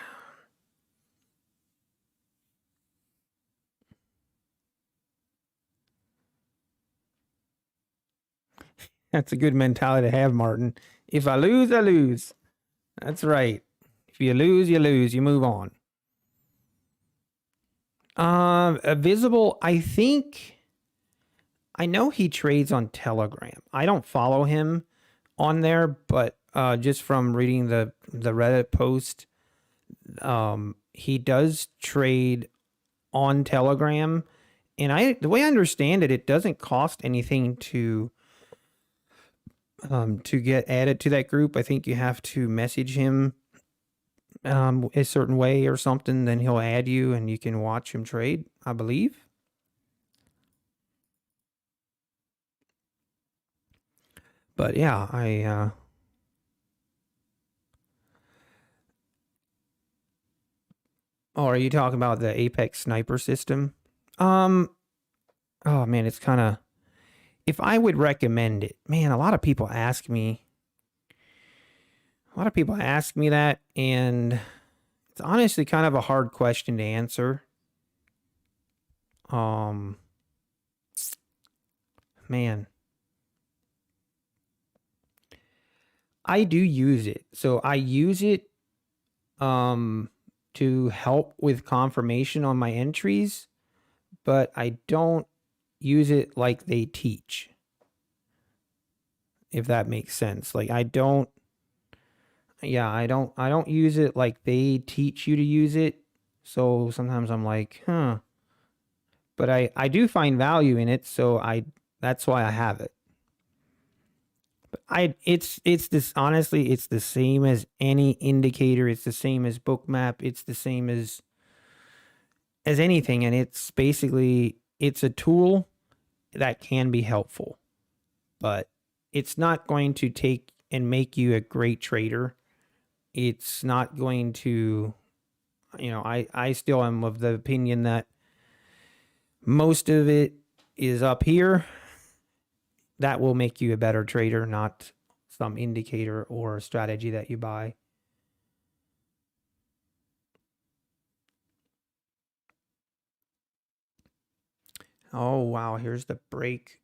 That's a good mentality to have, Martin. If I lose, I lose. That's right. If you lose, you lose. You move on. Visible, I know he trades on Telegram. I don't follow him on there, but just from reading the Reddit post, he does trade on Telegram. And the way I understand it, it doesn't cost anything to get added to that group. I think you have to message him a certain way or something, then he'll add you and you can watch him trade, I believe. But yeah, oh, are you talking about the Apex sniper system? Oh man, it's kind of, if I would recommend it, man, a lot of people ask me that, and it's honestly kind of a hard question to answer. Man, I do use it. So I use it to help with confirmation on my entries, but I don't use it like they teach. If that makes sense. Like I don't use it like they teach you to use it. So sometimes I'm like, huh. But I do find value in it, so that's why I have it. But it's this, honestly, it's the same as any indicator. It's the same as Bookmap. It's the same as as anything, and it's basically, it's a tool that can be helpful, but it's not going to take and make you a great trader. It's not going to, I still am of the opinion that most of it is up here. That will make you a better trader, not some indicator or strategy that you buy. Oh, wow. Here's the break.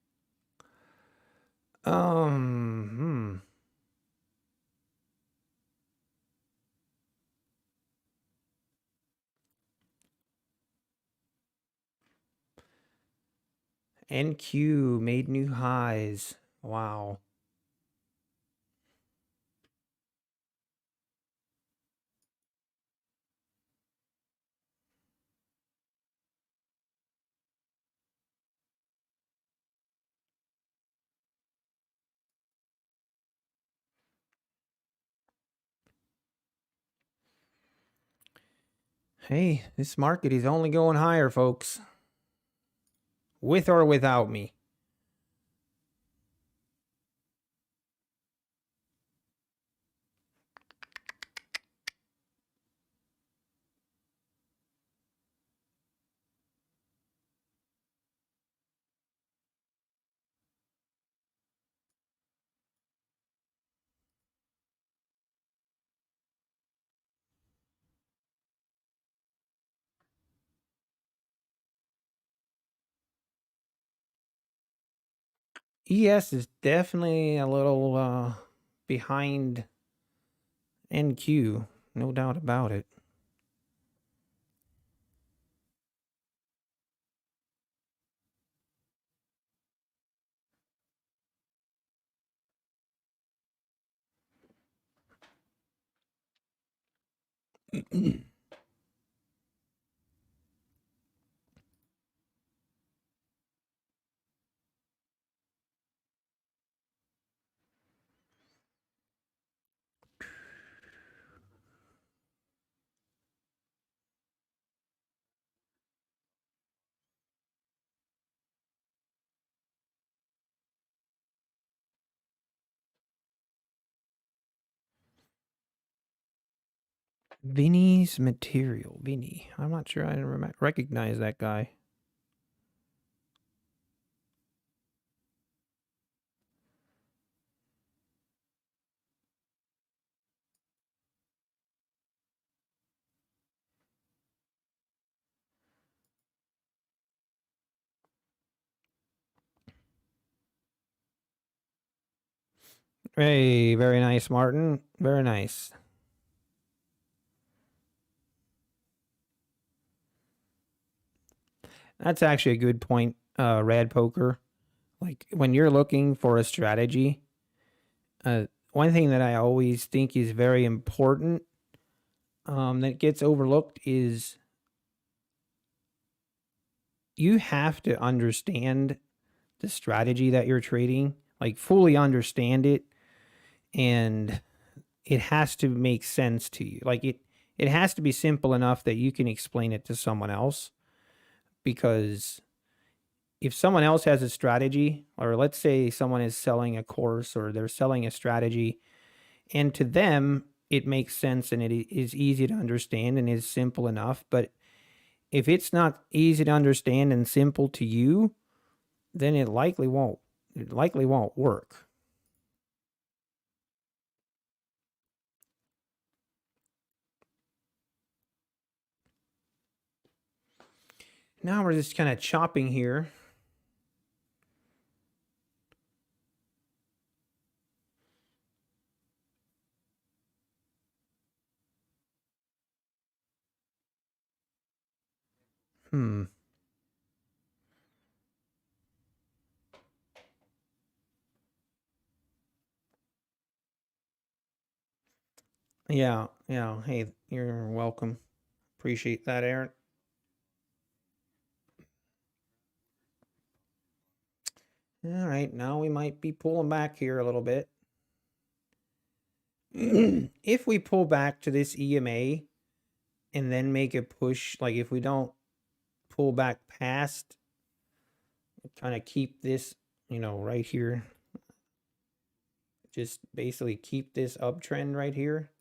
NQ made new highs. Wow. Hey, this market is only going higher, folks. With or without me. ES is definitely a little behind NQ, no doubt about it. Vinny's Material. Vinny. I'm not sure I recognize that guy. Hey, very nice, Martin. Very nice. That's actually a good point, Rad Poker. Like when you're looking for a strategy, one thing that I always think is very important that gets overlooked is you have to understand the strategy that you're trading, like fully understand it, and it has to make sense to you. Like it has to be simple enough that you can explain it to someone else, because if someone else has a strategy, or let's say someone is selling a course or they're selling a strategy, and to them it makes sense and it is easy to understand and is simple enough, but if it's not easy to understand and simple to you, then it likely won't work. Now we're just kind of chopping here. Yeah, yeah. Hey, you're welcome. Appreciate that, Aaron. All right, now we might be pulling back here a little bit. If we pull back to this EMA and then make a push, like if we don't pull back past, kind of keep this, right here. Just basically keep this uptrend right here.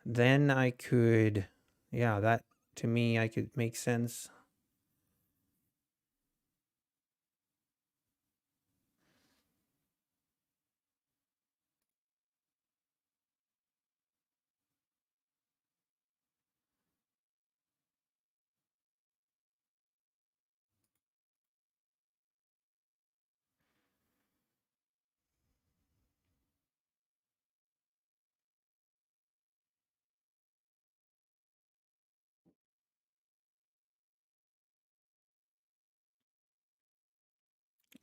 Then I could, yeah, that to me, I could make sense.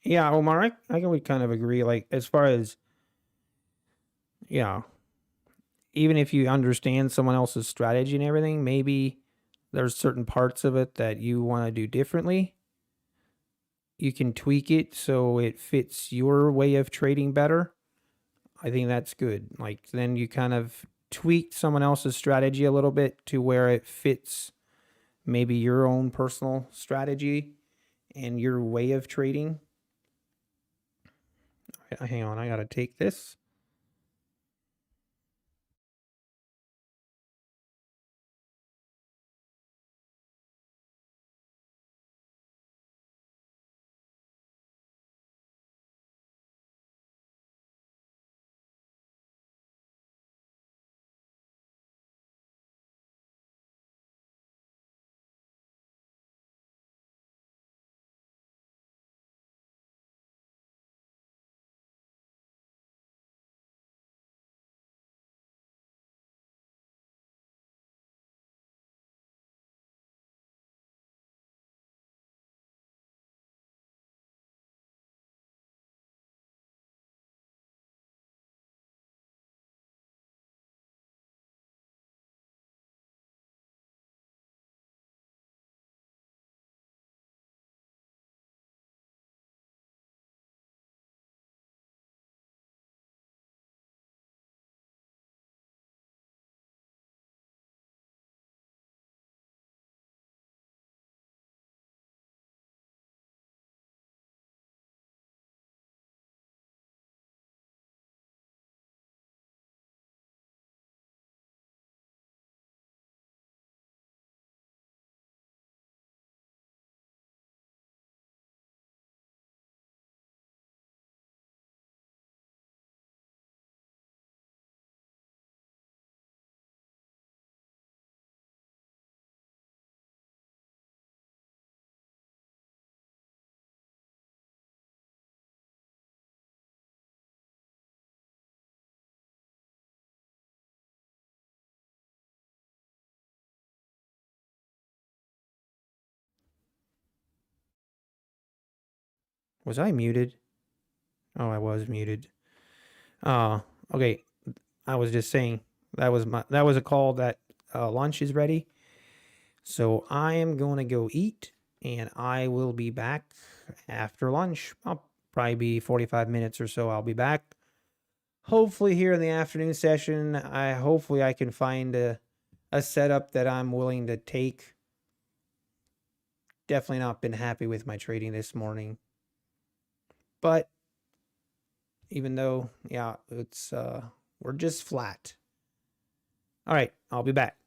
Yeah, Omar, I would kind of agree. Like, as far as, yeah, even if you understand someone else's strategy and everything, maybe there's certain parts of it that you want to do differently. You can tweak it so it fits your way of trading better. I think that's good. Like, then you kind of tweak someone else's strategy a little bit to where it fits maybe your own personal strategy and your way of trading. Hang on, I gotta take this. Was I muted? Oh, I was muted. Okay. I was just saying that was a call that lunch is ready. So I am going to go eat and I will be back after lunch. I'll probably be 45 minutes or so. I'll be back. Hopefully here in the afternoon session, hopefully I can find a setup that I'm willing to take. Definitely not been happy with my trading this morning. But even though, yeah, it's we're just flat. All right, I'll be back.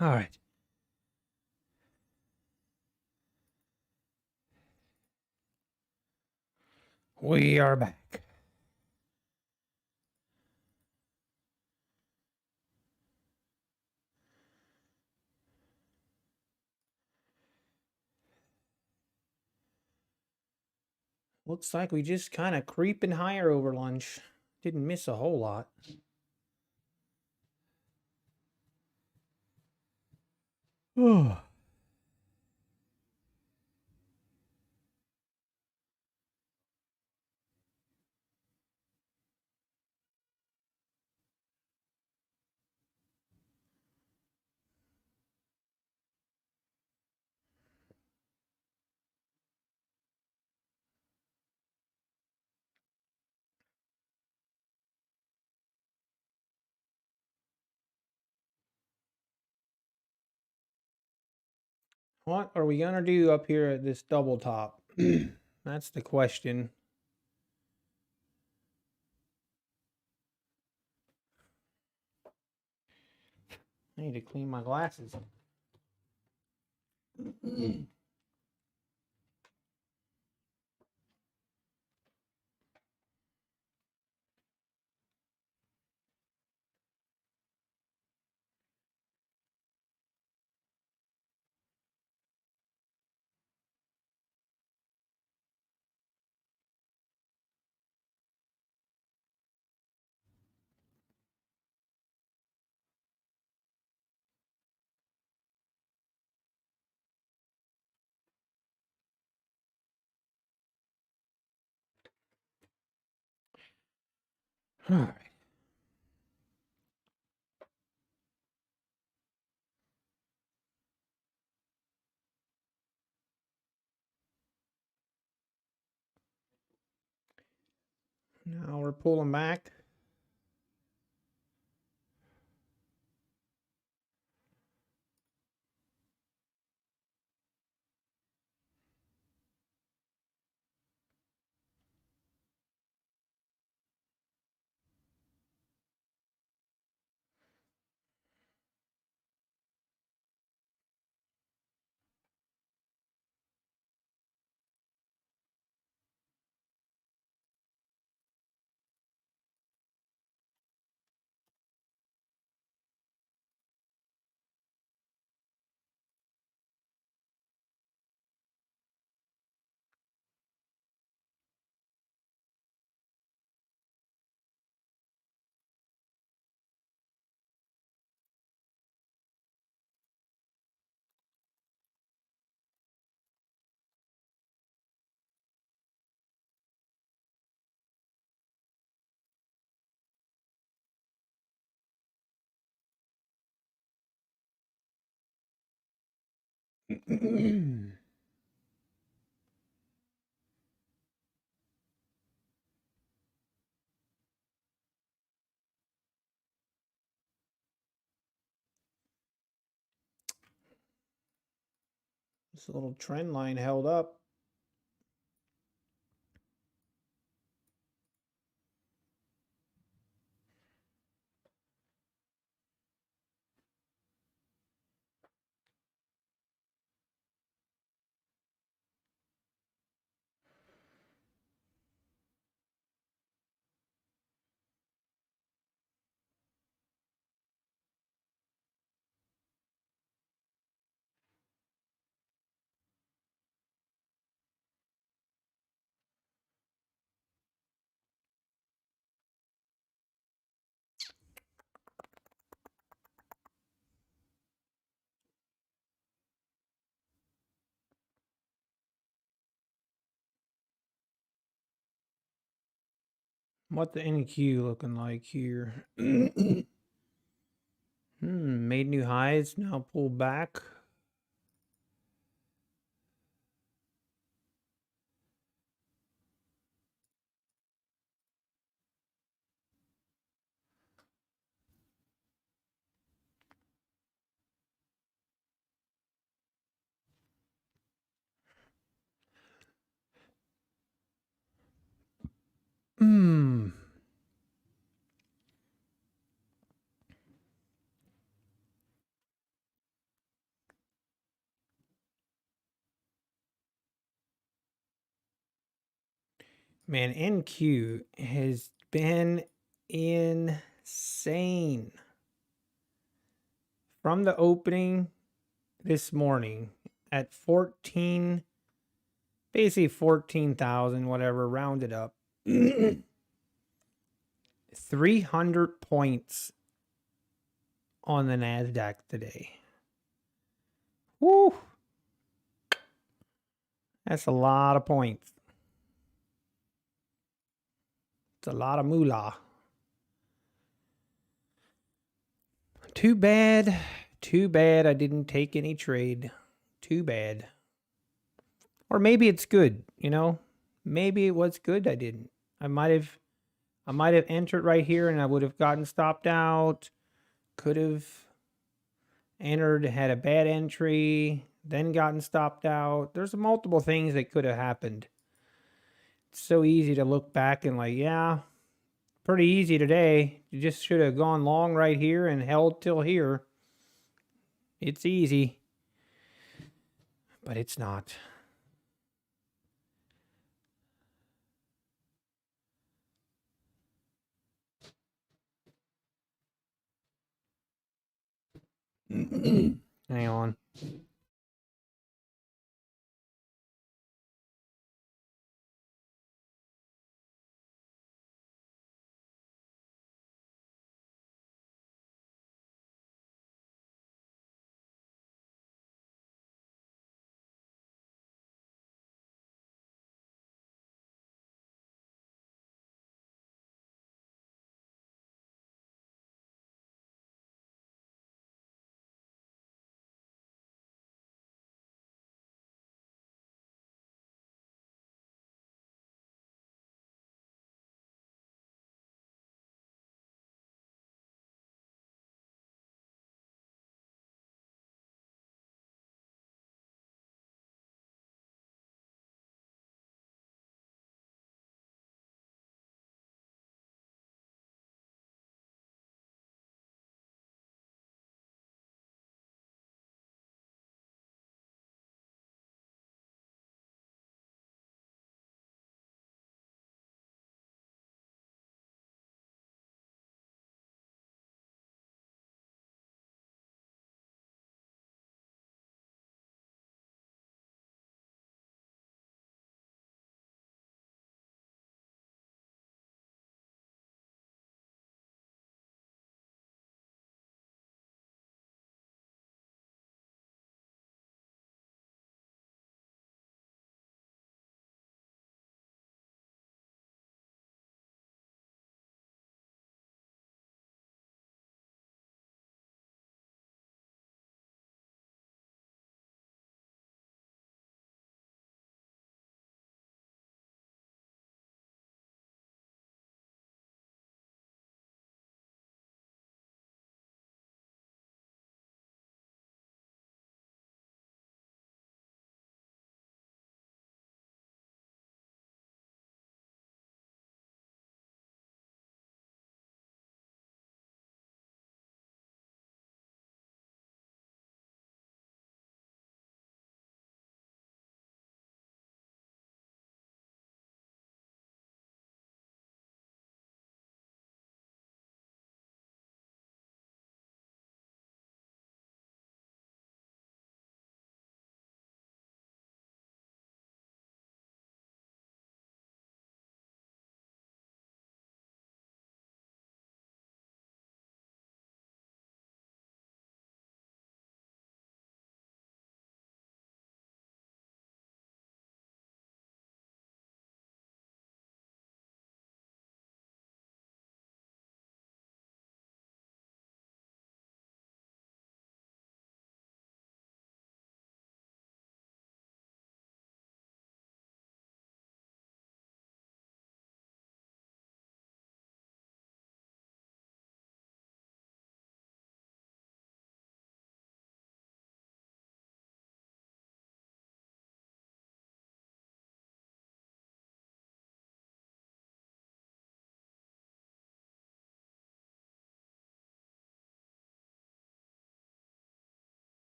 All right. We are back. Looks like we just kind of creeping higher over lunch. Didn't miss a whole lot. Oh. What are we going to do up here at this double top? That's the question. I need to clean my glasses. All right. Now we're pulling back. This little trend line held up. What the NQ looking like here? Made new highs, now pulled back. Hmm. Man, NQ has been insane. From the opening this morning at 14, basically 14,000, whatever, rounded up. 300 points on the NASDAQ today. Woo! That's a lot of points. It's a lot of moolah. Too bad I didn't take any trade. Too bad. Or maybe it's good, you know? Maybe it was good I didn't. I might have entered right here and I would have gotten stopped out. Could have entered, had a bad entry, then gotten stopped out. There's multiple things that could have happened. It's so easy to look back and like, yeah, pretty easy today. You just should have gone long right here and held till here. It's easy, but it's not. Hang on.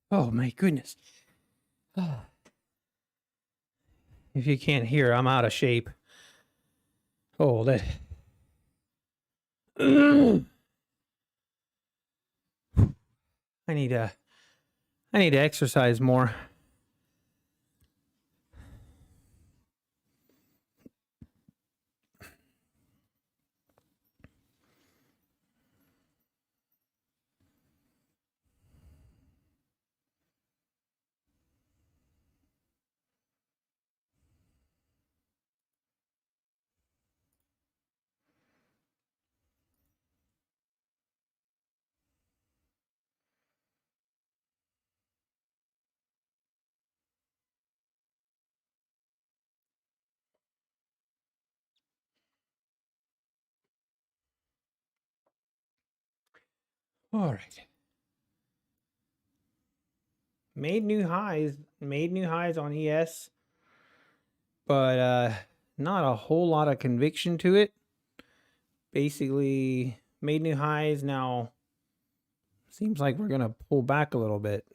Oh my goodness. If you can't hear, I'm out of shape. Oh, that. I need to exercise more. All right. Made new highs on ES, but not a whole lot of conviction to it. Basically made new highs. Now seems like we're gonna pull back a little bit.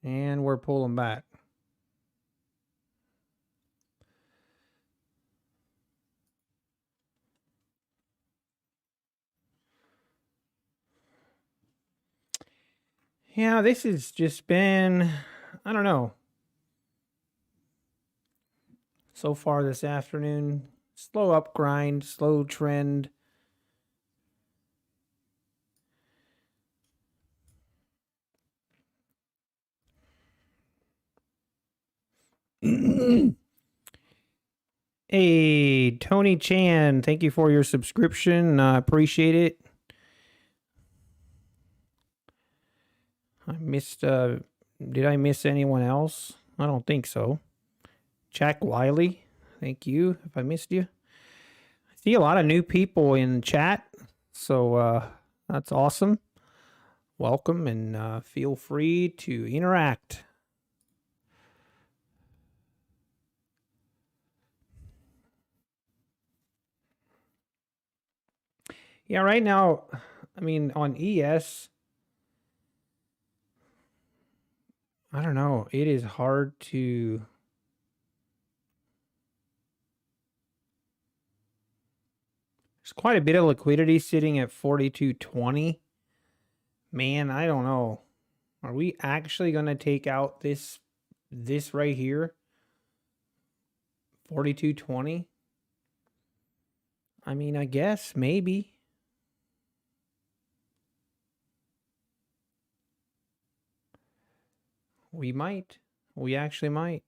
And we're pulling back. Yeah, this has just been, I don't know. So far this afternoon, slow up grind, slow trend. Hey, Tony Chan, thank you for your subscription. I appreciate it. I missed, did I miss anyone else? I don't think so. Jack Wiley, thank you if I missed you. I see a lot of new people in chat, so that's awesome. Welcome and feel free to interact. Yeah, right now, I mean, on ES, I don't know. It is hard to. There's quite a bit of liquidity sitting at 42.20. Man, I don't know. Are we actually going to take out this right here? 42.20? I mean, I guess maybe. We might. We actually might.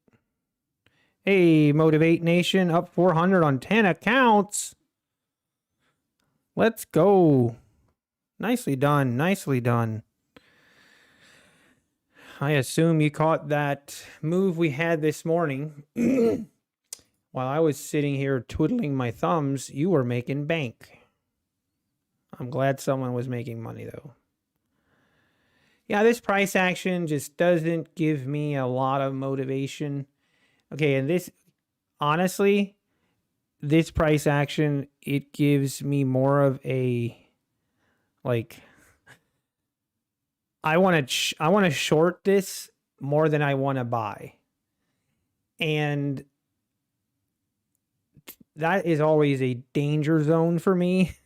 Hey, Motivate Nation, up 400 on 10 accounts. Let's go. Nicely done. Nicely done. I assume you caught that move we had this morning. While I was sitting here twiddling my thumbs, you were making bank. I'm glad someone was making money, though. Yeah, this price action just doesn't give me a lot of motivation. Okay, and this, honestly, this price action, it gives me more of a, like, I want to short this more than I want to buy. And that is always a danger zone for me.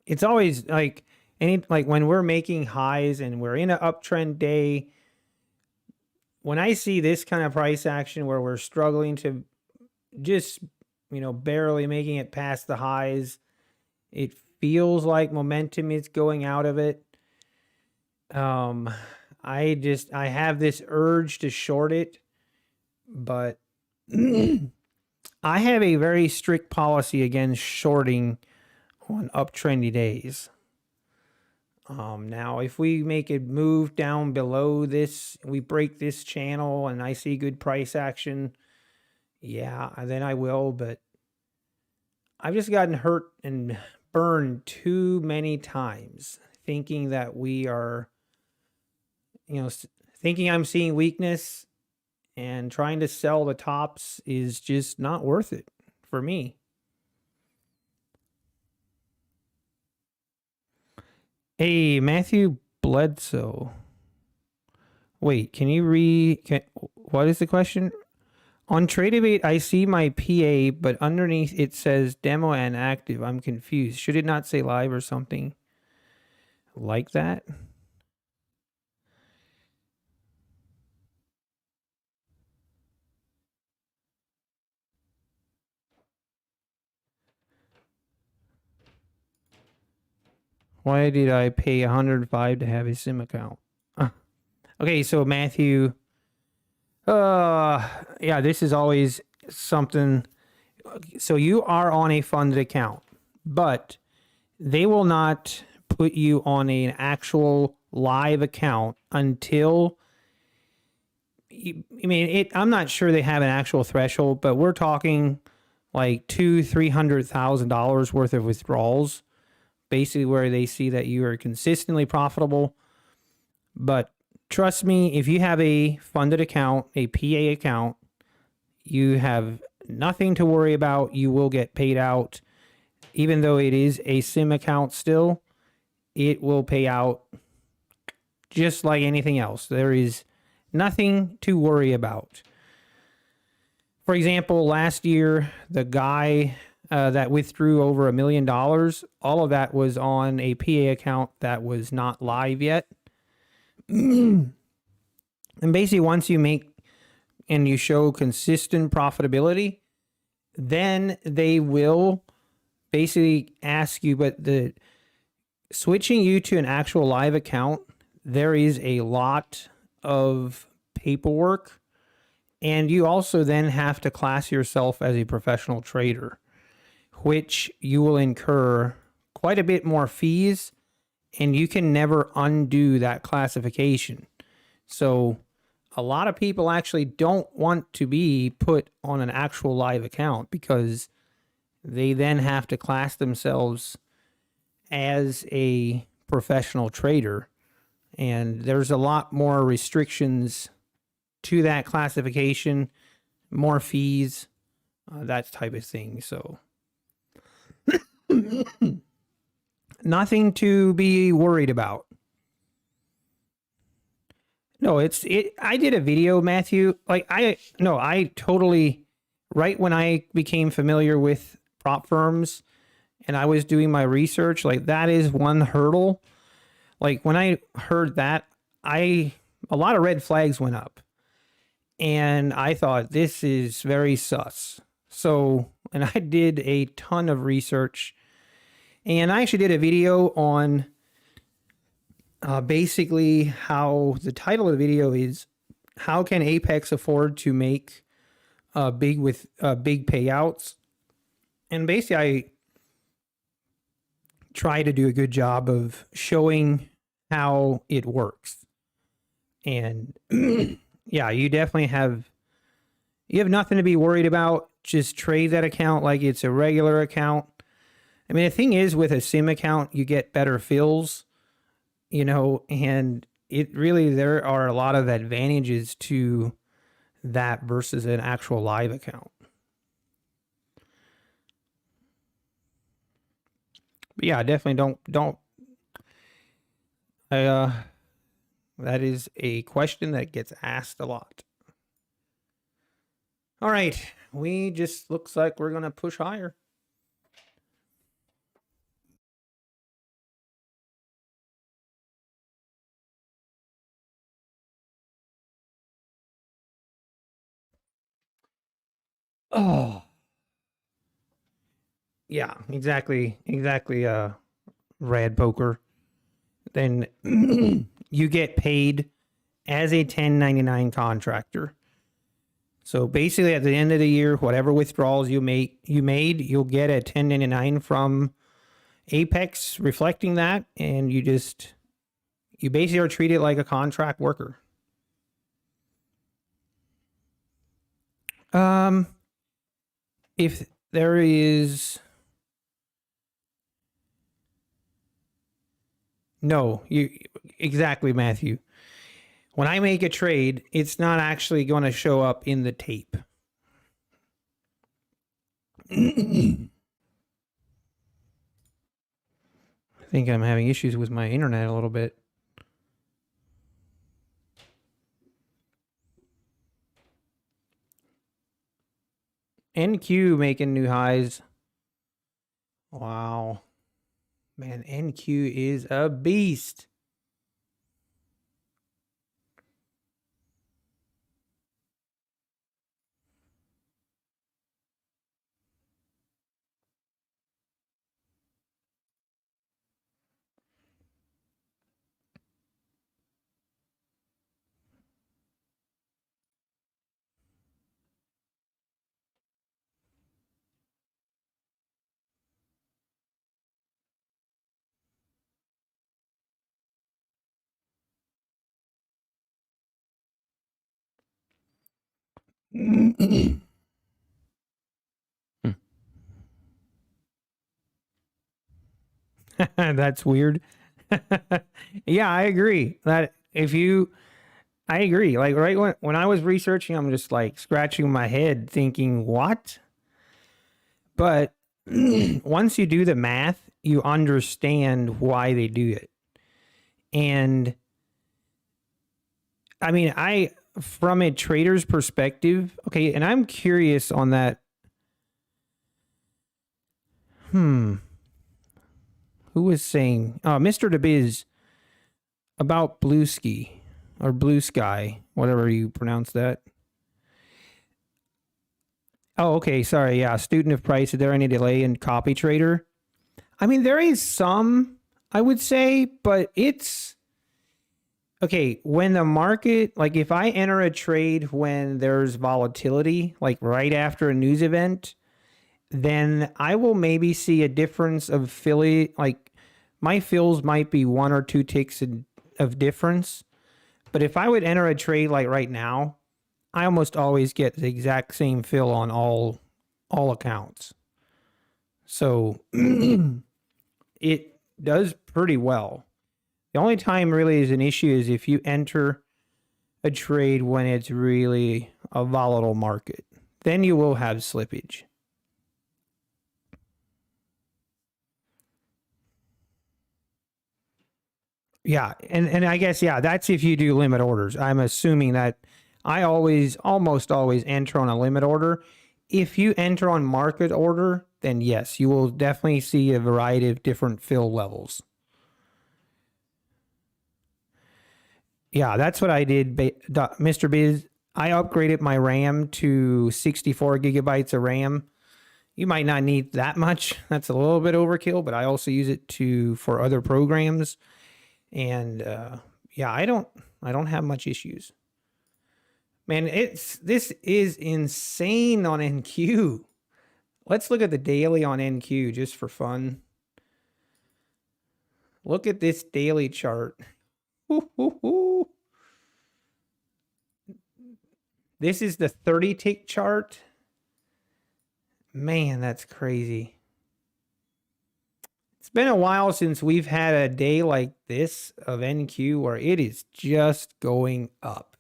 It's always like when we're making highs and we're in an uptrend day, when I see this kind of price action where we're struggling to just, barely making it past the highs, it feels like momentum is going out of it. I have this urge to short it, but I have a very strict policy against shorting on uptrendy days. Now, if we make a move down below this, we break this channel and I see good price action, yeah, then I will. But I've just gotten hurt and burned too many times thinking that we are, thinking I'm seeing weakness and trying to sell the tops is just not worth it for me. Hey, Matthew Bledsoe. Wait, can you what is the question? On Tradeovate, I see my PA, but underneath it says demo and active. I'm confused. Should it not say live or something like that? Why did I pay $105 to have a SIM account? Okay, so Matthew, yeah, this is always something. So you are on a funded account, but they will not put you on an actual live account until I'm not sure they have an actual threshold, but we're talking like $200,000-$300,000 worth of withdrawals, basically where they see that you are consistently profitable. But trust me, if you have a funded account, a PA account, you have nothing to worry about. You will get paid out. Even though it is a SIM account still, it will pay out just like anything else. There is nothing to worry about. For example, last year, the guy that withdrew over $1 million, all of that was on a PA account that was not live yet. And basically, once you make and you show consistent profitability, then they will basically ask you, but the switching you to an actual live account, there is a lot of paperwork, and you also then have to class yourself as a professional trader, which you will incur quite a bit more fees, and you can never undo that classification. So a lot of people actually don't want to be put on an actual live account because they then have to class themselves as a professional trader. And there's a lot more restrictions to that classification, more fees, that type of thing. So nothing to be worried about. No, I did a video, Matthew. I totally, right when I became familiar with prop firms and I was doing my research, like that is one hurdle. Like when I heard that, a lot of red flags went up and I thought this is very sus. So, and I did a ton of research and I actually did a video on basically how the title of the video is how can Apex afford to make big payouts? And basically I try to do a good job of showing how it works. And yeah, you have nothing to be worried about. Just trade that account like it's a regular account. I mean, the thing is with a SIM account, you get better fills, and there are a lot of advantages to that versus an actual live account. But yeah, definitely don't that is a question that gets asked a lot. All right, we just looks like we're going to push higher. Oh. Yeah, exactly. Rad poker. Then you get paid as a 1099 contractor. So basically at the end of the year, whatever withdrawals you made, you'll get a 1099 from Apex reflecting that, and you basically are treated like a contract worker. If there is no, exactly, Matthew. When I make a trade, it's not actually going to show up in the tape. I think I'm having issues with my internet a little bit. NQ making new highs. Wow. Man, NQ is a beast. That's weird. Yeah, I agree. That if you I agree. Like right when I was researching, I'm just like scratching my head thinking, what? But once you do the math, you understand why they do it. And I mean, from a trader's perspective, okay, and I'm curious on that. Who was saying, Mr. DeBiz about Blue Ski or Blue Sky, whatever you pronounce that. Oh, okay. Sorry. Yeah. Student of price. Is there any delay in copy trader? I mean, there is some, I would say, but it's okay. When the market, like if I enter a trade when there's volatility, like right after a news event, then I will maybe see a difference of Philly. Like my fills might be 1 or 2 ticks of difference. But if I would enter a trade like right now, I almost always get the exact same fill on all accounts. So it does pretty well. The only time really is an issue is if you enter a trade when it's really a volatile market. Then you will have slippage. Yeah, and I guess that's if you do limit orders. I'm assuming that I almost always enter on a limit order. If you enter on market order, then yes, you will definitely see a variety of different fill levels. Yeah, that's what I did, Mr. Biz. I upgraded my RAM to 64 gigabytes of RAM. You might not need that much. That's a little bit overkill, but I also use it for other programs. And yeah, I don't have much issues. Man, this is insane on NQ. Let's look at the daily on NQ just for fun. Look at this daily chart. This is the 30 tick chart. Man, that's crazy. It's been a while since we've had a day like this of NQ where it is just going up.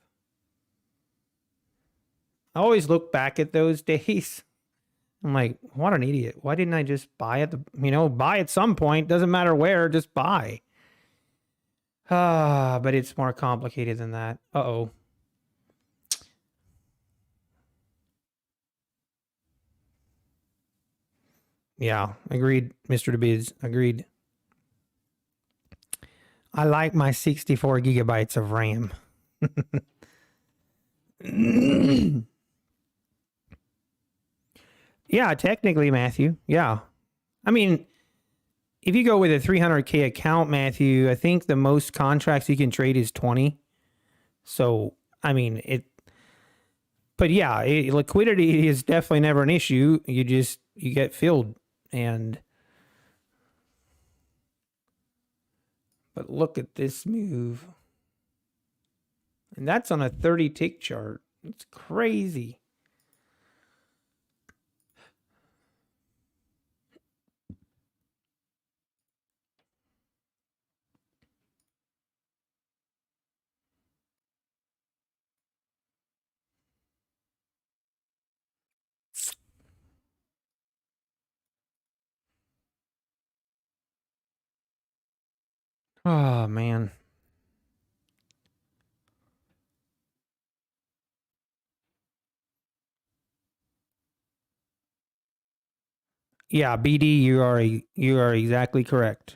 I always look back at those days. I'm like, what an idiot. Why didn't I just buy at buy at some point? Doesn't matter where, just buy. But it's more complicated than that. Uh-oh. Yeah, agreed, Mr. DeBiz. Agreed. I like my 64 gigabytes of RAM. Yeah, technically, Matthew. Yeah. I mean, if you go with a 300K account, Matthew, I think the most contracts you can trade is 20. So, I mean, but yeah, liquidity is definitely never an issue. You get filled. But look at this move. And that's on a 30 tick chart. It's crazy. Oh, man. Yeah, BD, you are exactly correct.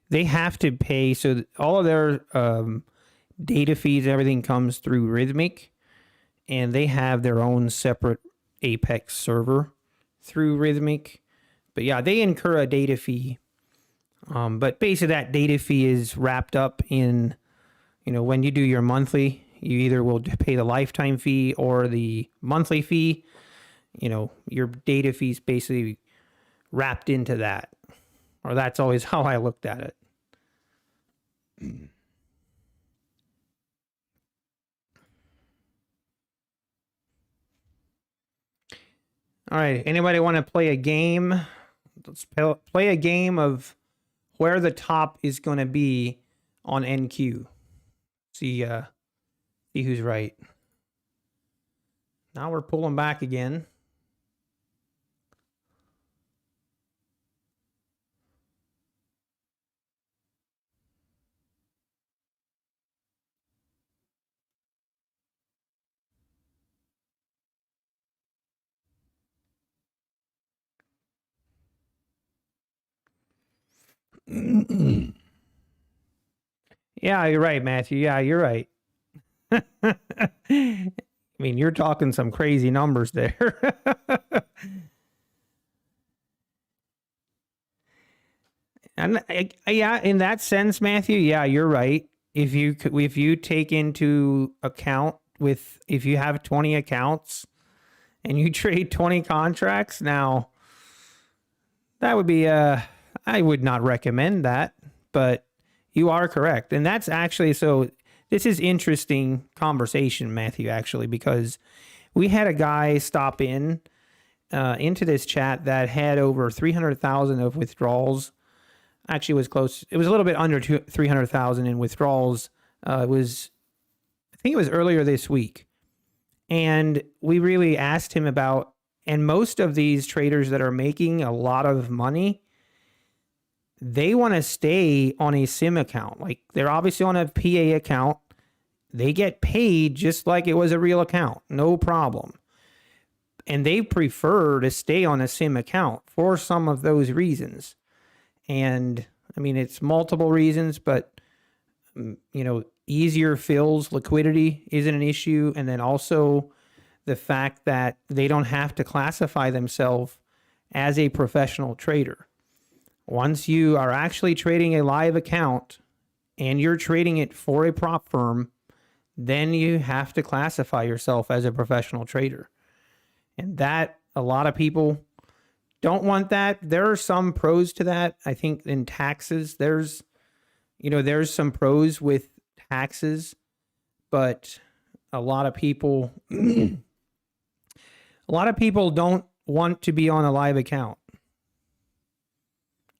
They have to pay, so all of their data feeds, everything comes through Rhythmic, and they have their own separate Apex server through Rhythmic. But yeah, they incur a data fee. But basically, that data fee is wrapped up in, when you do your monthly, you either will pay the lifetime fee or the monthly fee. Your data fee is basically wrapped into that, or that's always how I looked at it. All right. Anybody want to play a game? Let's play a game of where the top is going to be on NQ. See who's right. Now we're pulling back again. Yeah, you're right, Matthew. Yeah, you're right. I mean, you're talking some crazy numbers there. And yeah, in that sense, Matthew, yeah, you're right. If you take into account with if you have 20 accounts and you trade 20 contracts, now that would be I would not recommend that, but you are correct. And that's actually so this is interesting conversation, Matthew, actually, because we had a guy stop into this chat that had over 300,000 of withdrawals. Actually, it was close. It was a little bit under 300,000 in withdrawals. I think it was earlier this week. And we really asked him about, and most of these traders that are making a lot of money, they want to stay on a sim account. Like they're obviously on a PA account. They get paid just like it was a real account, no problem. And they prefer to stay on a sim account for some of those reasons. And I mean, it's multiple reasons, but easier fills, liquidity isn't an issue. And then also the fact that they don't have to classify themselves as a professional trader. Once you are actually trading a live account and you're trading it for a prop firm, then you have to classify yourself as a professional trader. And that a lot of people don't want that. There are some pros to that. I think in taxes, there's some pros with taxes, but a lot of people don't want to be on a live account.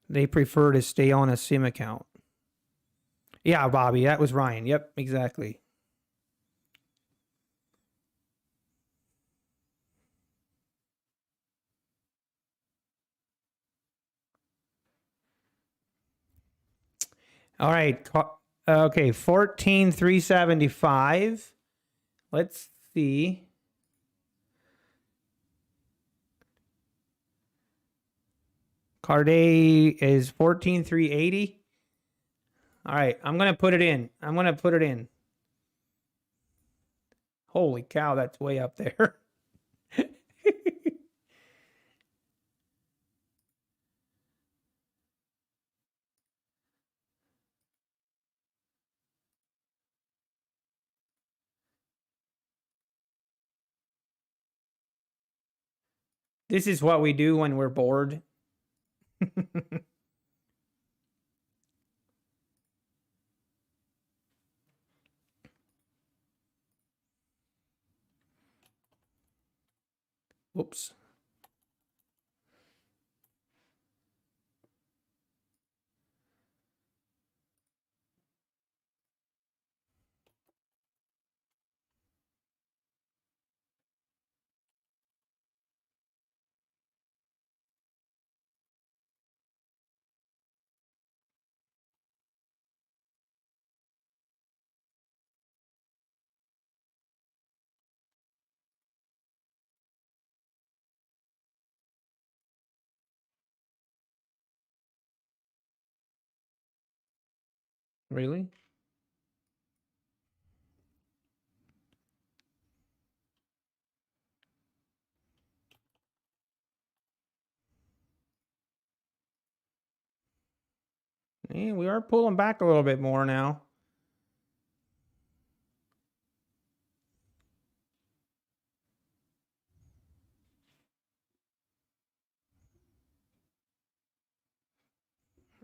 They prefer to stay on a sim account. Yeah, Bobby, that was Ryan. Yep, exactly. All right. Okay, 14,375. Let's see. Carday is 14,380. All right, I'm going to put it in. Holy cow, that's way up there. This is what we do when we're bored. Whoops. Really? Yeah, we are pulling back a little bit more now.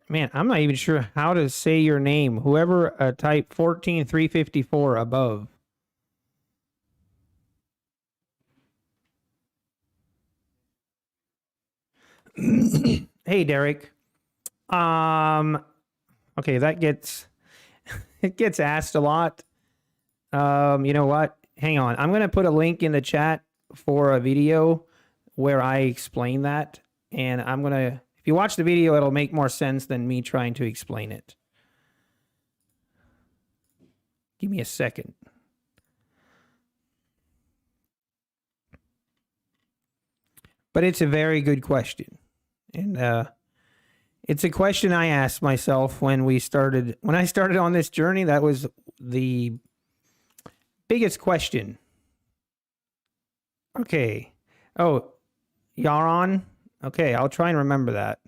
Man, I'm not even sure how to say your name. Whoever type 14354 above. Hey, Derek. Okay, that gets it gets asked a lot. You know what? Hang on. I'm gonna put a link in the chat for a video where I explain that, and I'm gonna. If you watch the video, it'll make more sense than me trying to explain it. Give me a second. But it's a very good question, and it's a question I asked myself when I started on this journey. That was the biggest question. Okay. Oh, Yaron. Okay, I'll try and remember that.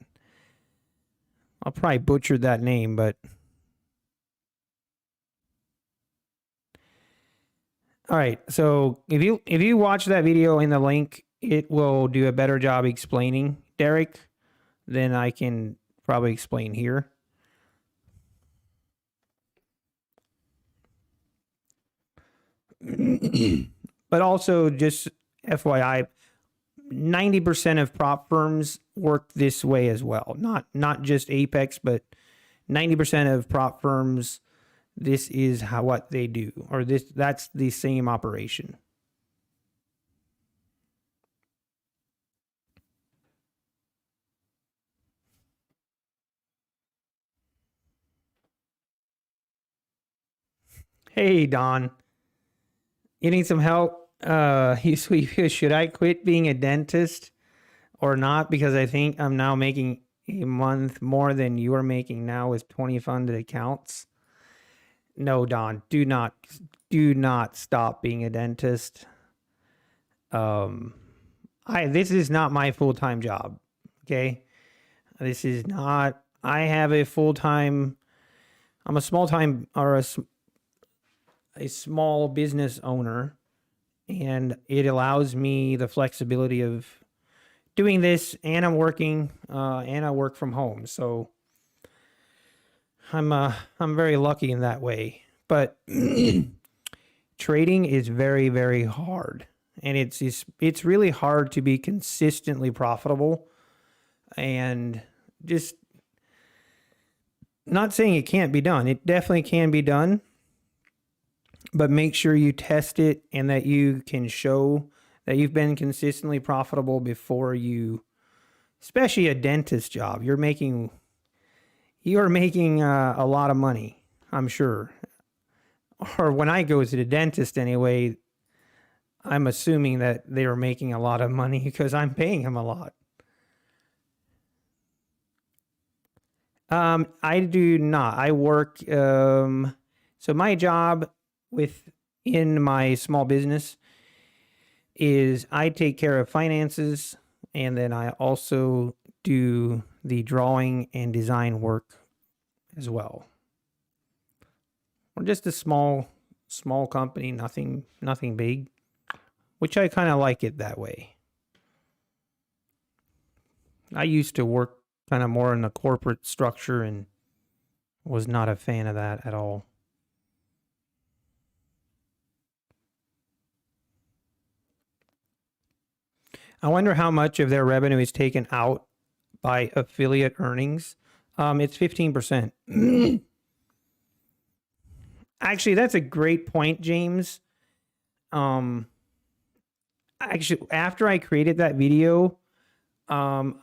I'll probably butcher that name, but all right. So if you watch that video in the link, it will do a better job explaining Derek than I can probably explain here. But also, just FYI, 90% of prop firms work this way as well. Not just Apex, but 90% of prop firms, this is what they do, or that's the same operation. Hey, Don. You need some help? Should I quit being a dentist or not? Because I think I'm now making a month more than you are making now with 20 funded accounts. No, Don, do not stop being a dentist. This is not my full-time job. Okay. This is not, I have a full-time, I'm a small-time or a small business owner, and it allows me the flexibility of doing this, and I'm working, and I work from home. So I'm very lucky in that way. But trading is very, very hard, and it's really hard to be consistently profitable. And just not saying it can't be done. It definitely can be done. But make sure you test it and that you can show that you've been consistently profitable before you, especially a dentist job. You're making a lot of money, I'm sure. Or when I go to the dentist anyway, I'm assuming that they are making a lot of money because I'm paying them a lot. I do not. I work. So my job within my small business is I take care of finances, and then I also do the drawing and design work as well. We're just a small company, nothing big, which I kind of like it that way. I used to work kind of more in the corporate structure and was not a fan of that at all. I wonder how much of their revenue is taken out by affiliate earnings. It's 15%. Actually, that's a great point, James. Actually, after I created that video, after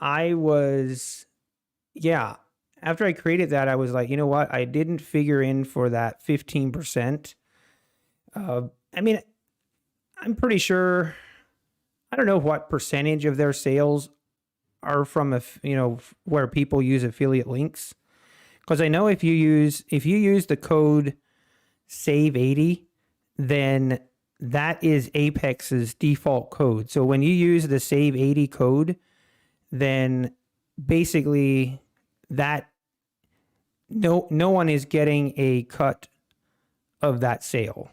I created that, I was like, you know what? I didn't figure in for that 15%. I mean, I'm pretty sure, I don't know what percentage of their sales are from, where people use affiliate links. Because I know if you use the code SAVE80, then that is Apex's default code. So when you use the SAVE80 code, then basically that no one is getting a cut of that sale.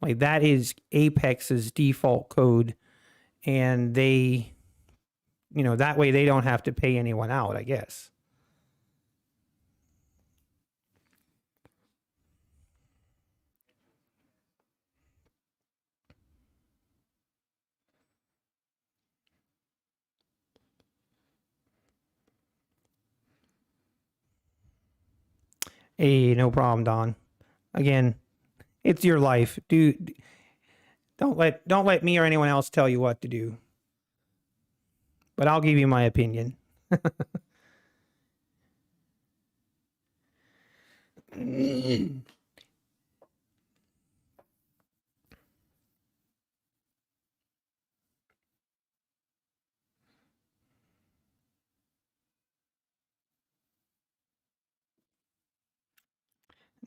Like that is Apex's default code, and they, that way they don't have to pay anyone out, I guess. Hey, no problem, Don. Again, it's your life. Don't let me or anyone else tell you what to do. But I'll give you my opinion.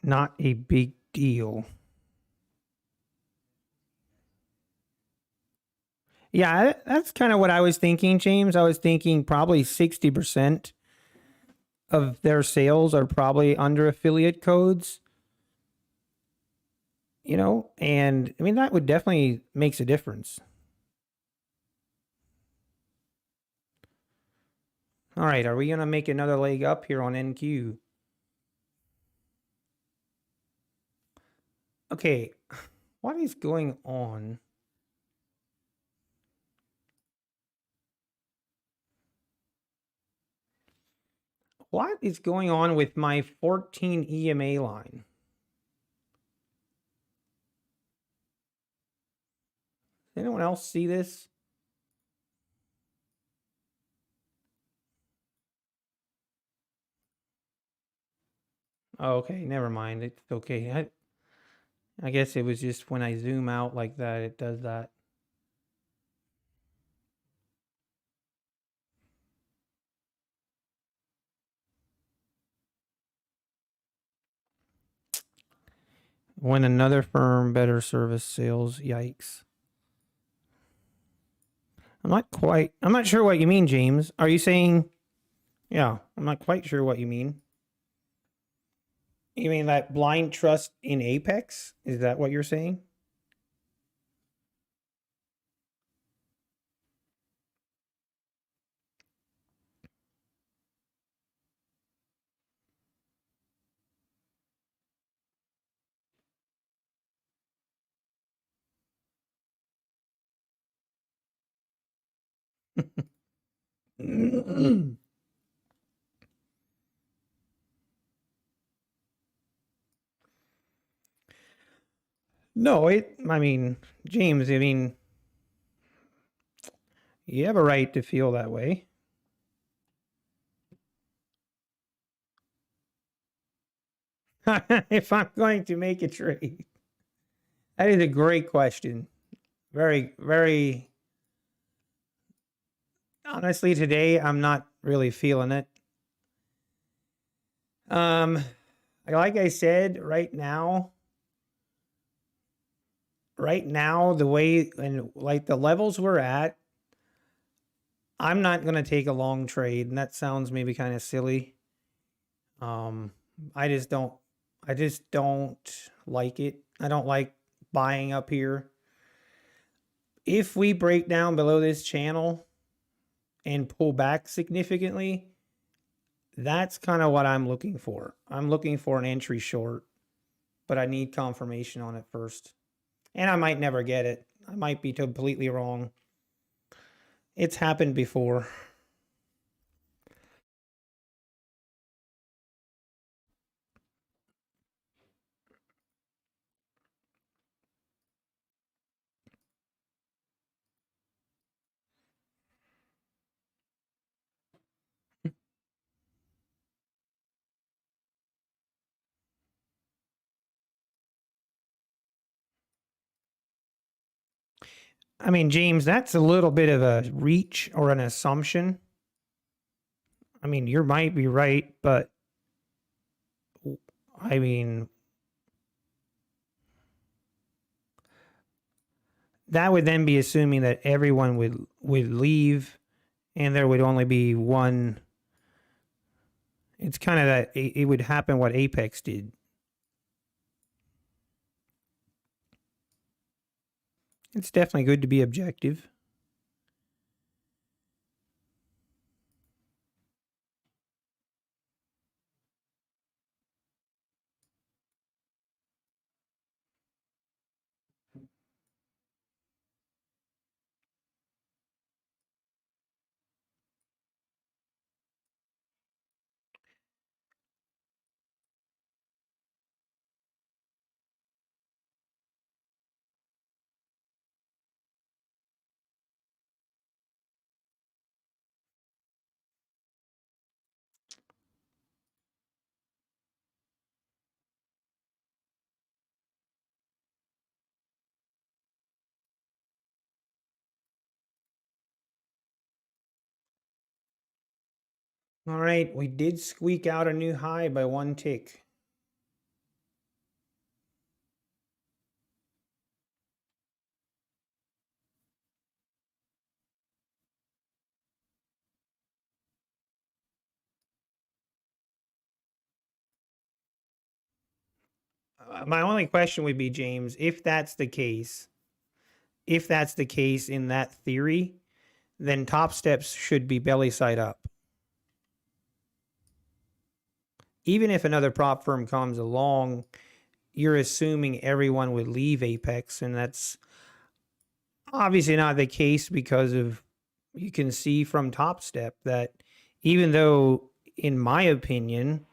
Not a big deal. Yeah, that's kind of what I was thinking, James. I was thinking probably 60% of their sales are probably under affiliate codes. And I mean, that would definitely makes a difference. All right, are we going to make another leg up here on NQ? Okay, what is going on? What is going on with my 14 EMA line? Anyone else see this? Oh, okay, never mind. It's okay. I guess it was just when I zoom out like that, it does that. When another firm better service sales, yikes. I'm not sure what you mean, James. Are you saying, yeah, I'm not quite sure what you mean. You mean that blind trust in Apex? Is that what you're saying? No, I mean, James, I mean, you have a right to feel that way. If I'm going to make a trade, that is a great question. Very, very honestly, today I'm not really feeling it. Like I said, right now, the way and like the levels we're at, I'm not gonna take a long trade, and that sounds maybe kind of silly. I just don't like it. I don't like buying up here. If we break down below this channel and pull back significantly, that's kind of what I'm looking for. I'm looking for an entry short, but I need confirmation on it first. And I might never get it. I might be completely wrong. It's happened before. I mean, James, that's a little bit of a reach or an assumption. I mean, you might be right, but I mean, that would then be assuming that everyone would leave and there would only be one. It's kind of that it would happen what Apex did. It's definitely good to be objective. All right, we did squeak out a new high by one tick. My only question would be, James, if that's the case in that theory, then top steps should be belly side up. Even if another prop firm comes along, you're assuming everyone would leave Apex, and that's obviously not the case because of you can see from Top Step that even though, in my opinion,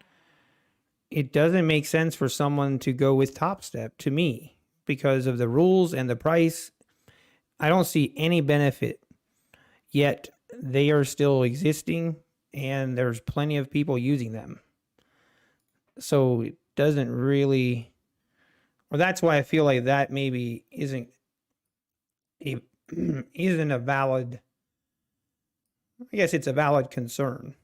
it doesn't make sense for someone to go with Top Step to me because of the rules and the price. I don't see any benefit, yet they are still existing and there's plenty of people using them. So it doesn't really, or that's why I feel like that maybe isn't a isn't a valid. I guess it's a valid concern.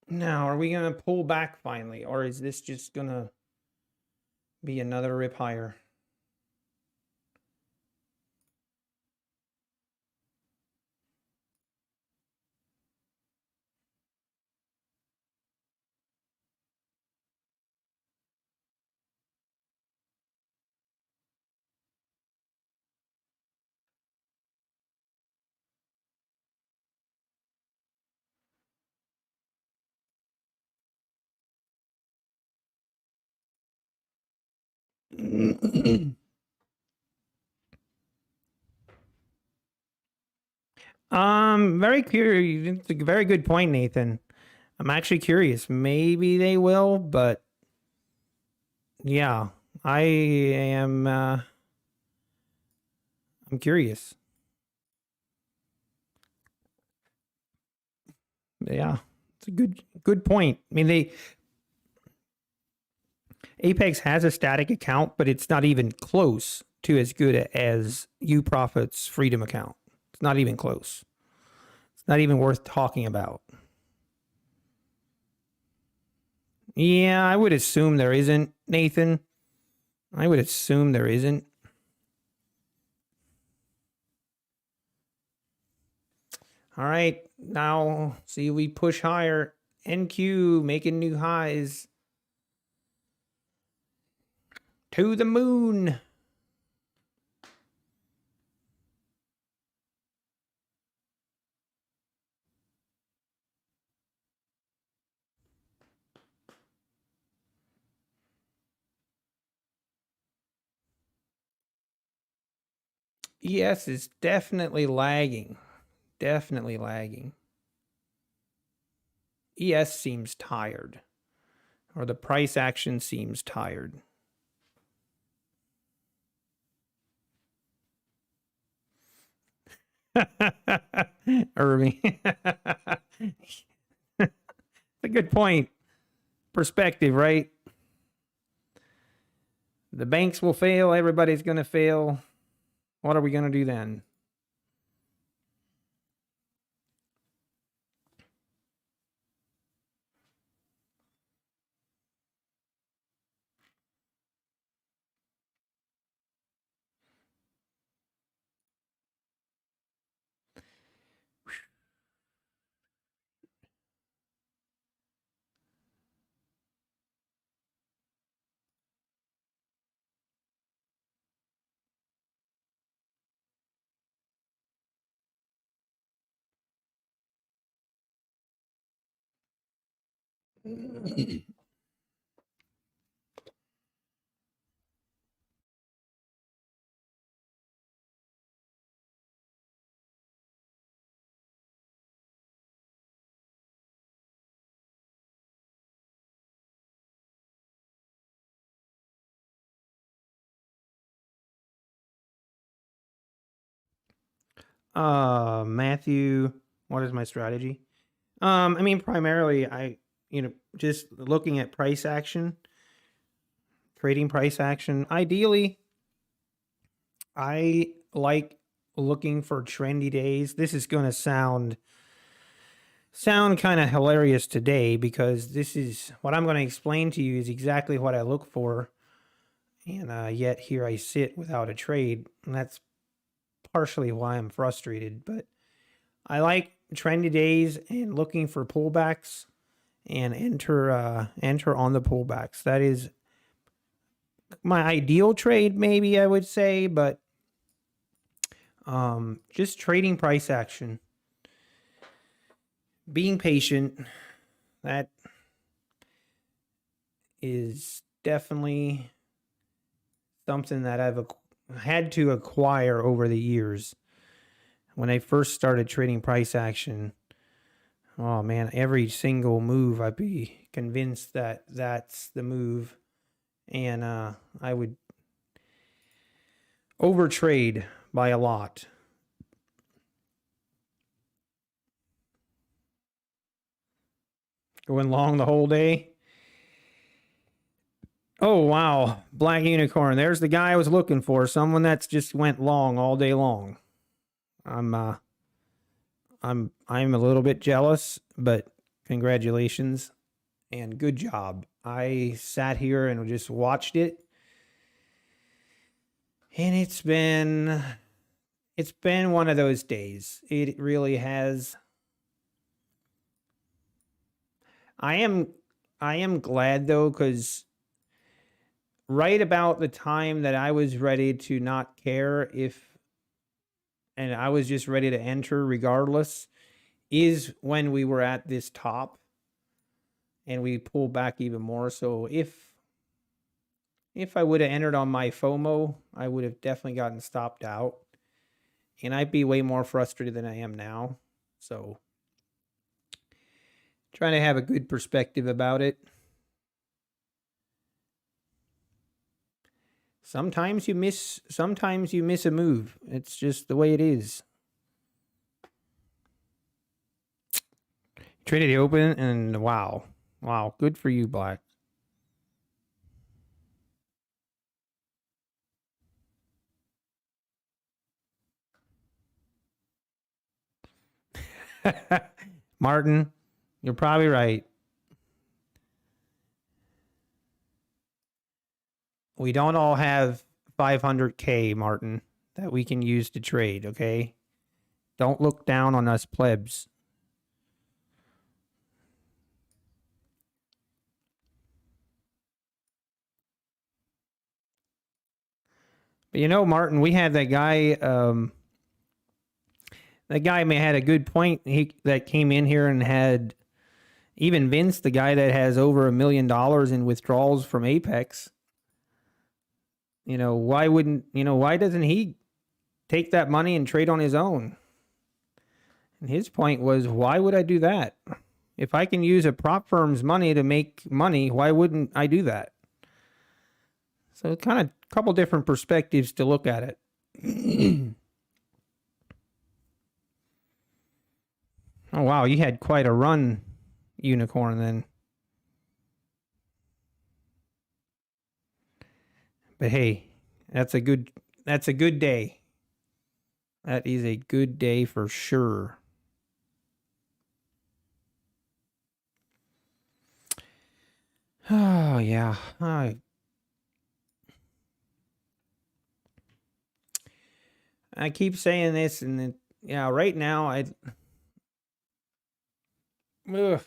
Now, are we going to pull back finally, or is this just going to be another rip higher? Very curious. It's a very good point, Nathan. I'm actually curious. Maybe they will, but yeah, I am. I'm curious. Yeah, it's a good point. I mean, Apex has a static account, but it's not even close to as good as UProfit's Freedom account. It's not even close. It's not even worth talking about. Yeah, I would assume there isn't, Nathan. I would assume there isn't. All right, now see we push higher. NQ making new highs. To the moon. ES is definitely lagging. Definitely lagging. ES seems tired, or the price action seems tired. Irving. a good point. Perspective, right? The banks will fail. Everybody's going to fail. What are we going to do then? Matthew, what is my strategy? I mean, primarily, just looking at price action, trading price action. Ideally, I like looking for trendy days. This is going to sound kind of hilarious today because this is what I'm going to explain to you is exactly what I look for. And yet here I sit without a trade. And that's partially why I'm frustrated. But I like trendy days and looking for pullbacks and enter on the pullbacks. That is my ideal trade, maybe I would say, but just trading price action, being patient, that is definitely something that I've had to acquire over the years. When I first started trading price action, oh man, every single move I'd be convinced that that's the move, and I would overtrade by a lot. Going long the whole day. Oh wow, black unicorn. There's the guy I was looking for. Someone that's just went long all day long. I'm a little bit jealous, but congratulations and good job. I sat here and just watched it, and it's been one of those days. It really has. I am glad though, because right about the time that I was ready to not care and I was just ready to enter regardless, is when we were at this top and we pulled back even more. So if I would have entered on my FOMO, I would have definitely gotten stopped out, and I'd be way more frustrated than I am now. So trying to have a good perspective about it. Sometimes you miss a move. It's just the way it is. Traded open, and wow, good for you, Black. Martin, you're probably right. We don't all have 500K, Martin, that we can use to trade, okay? Don't look down on us plebs. But you know, Martin, we had that guy. That guy may had a good point. That came in here and had even Vince, the guy that has over $1 million in withdrawals from Apex. Why doesn't he take that money and trade on his own? And his point was, why would I do that? If I can use a prop firm's money to make money, why wouldn't I do that? So kind of a couple different perspectives to look at it. Oh, wow. You had quite a run unicorn then. But hey, that's a good day. That is a good day for sure. Oh yeah. I keep saying this, and yeah, right now ugh.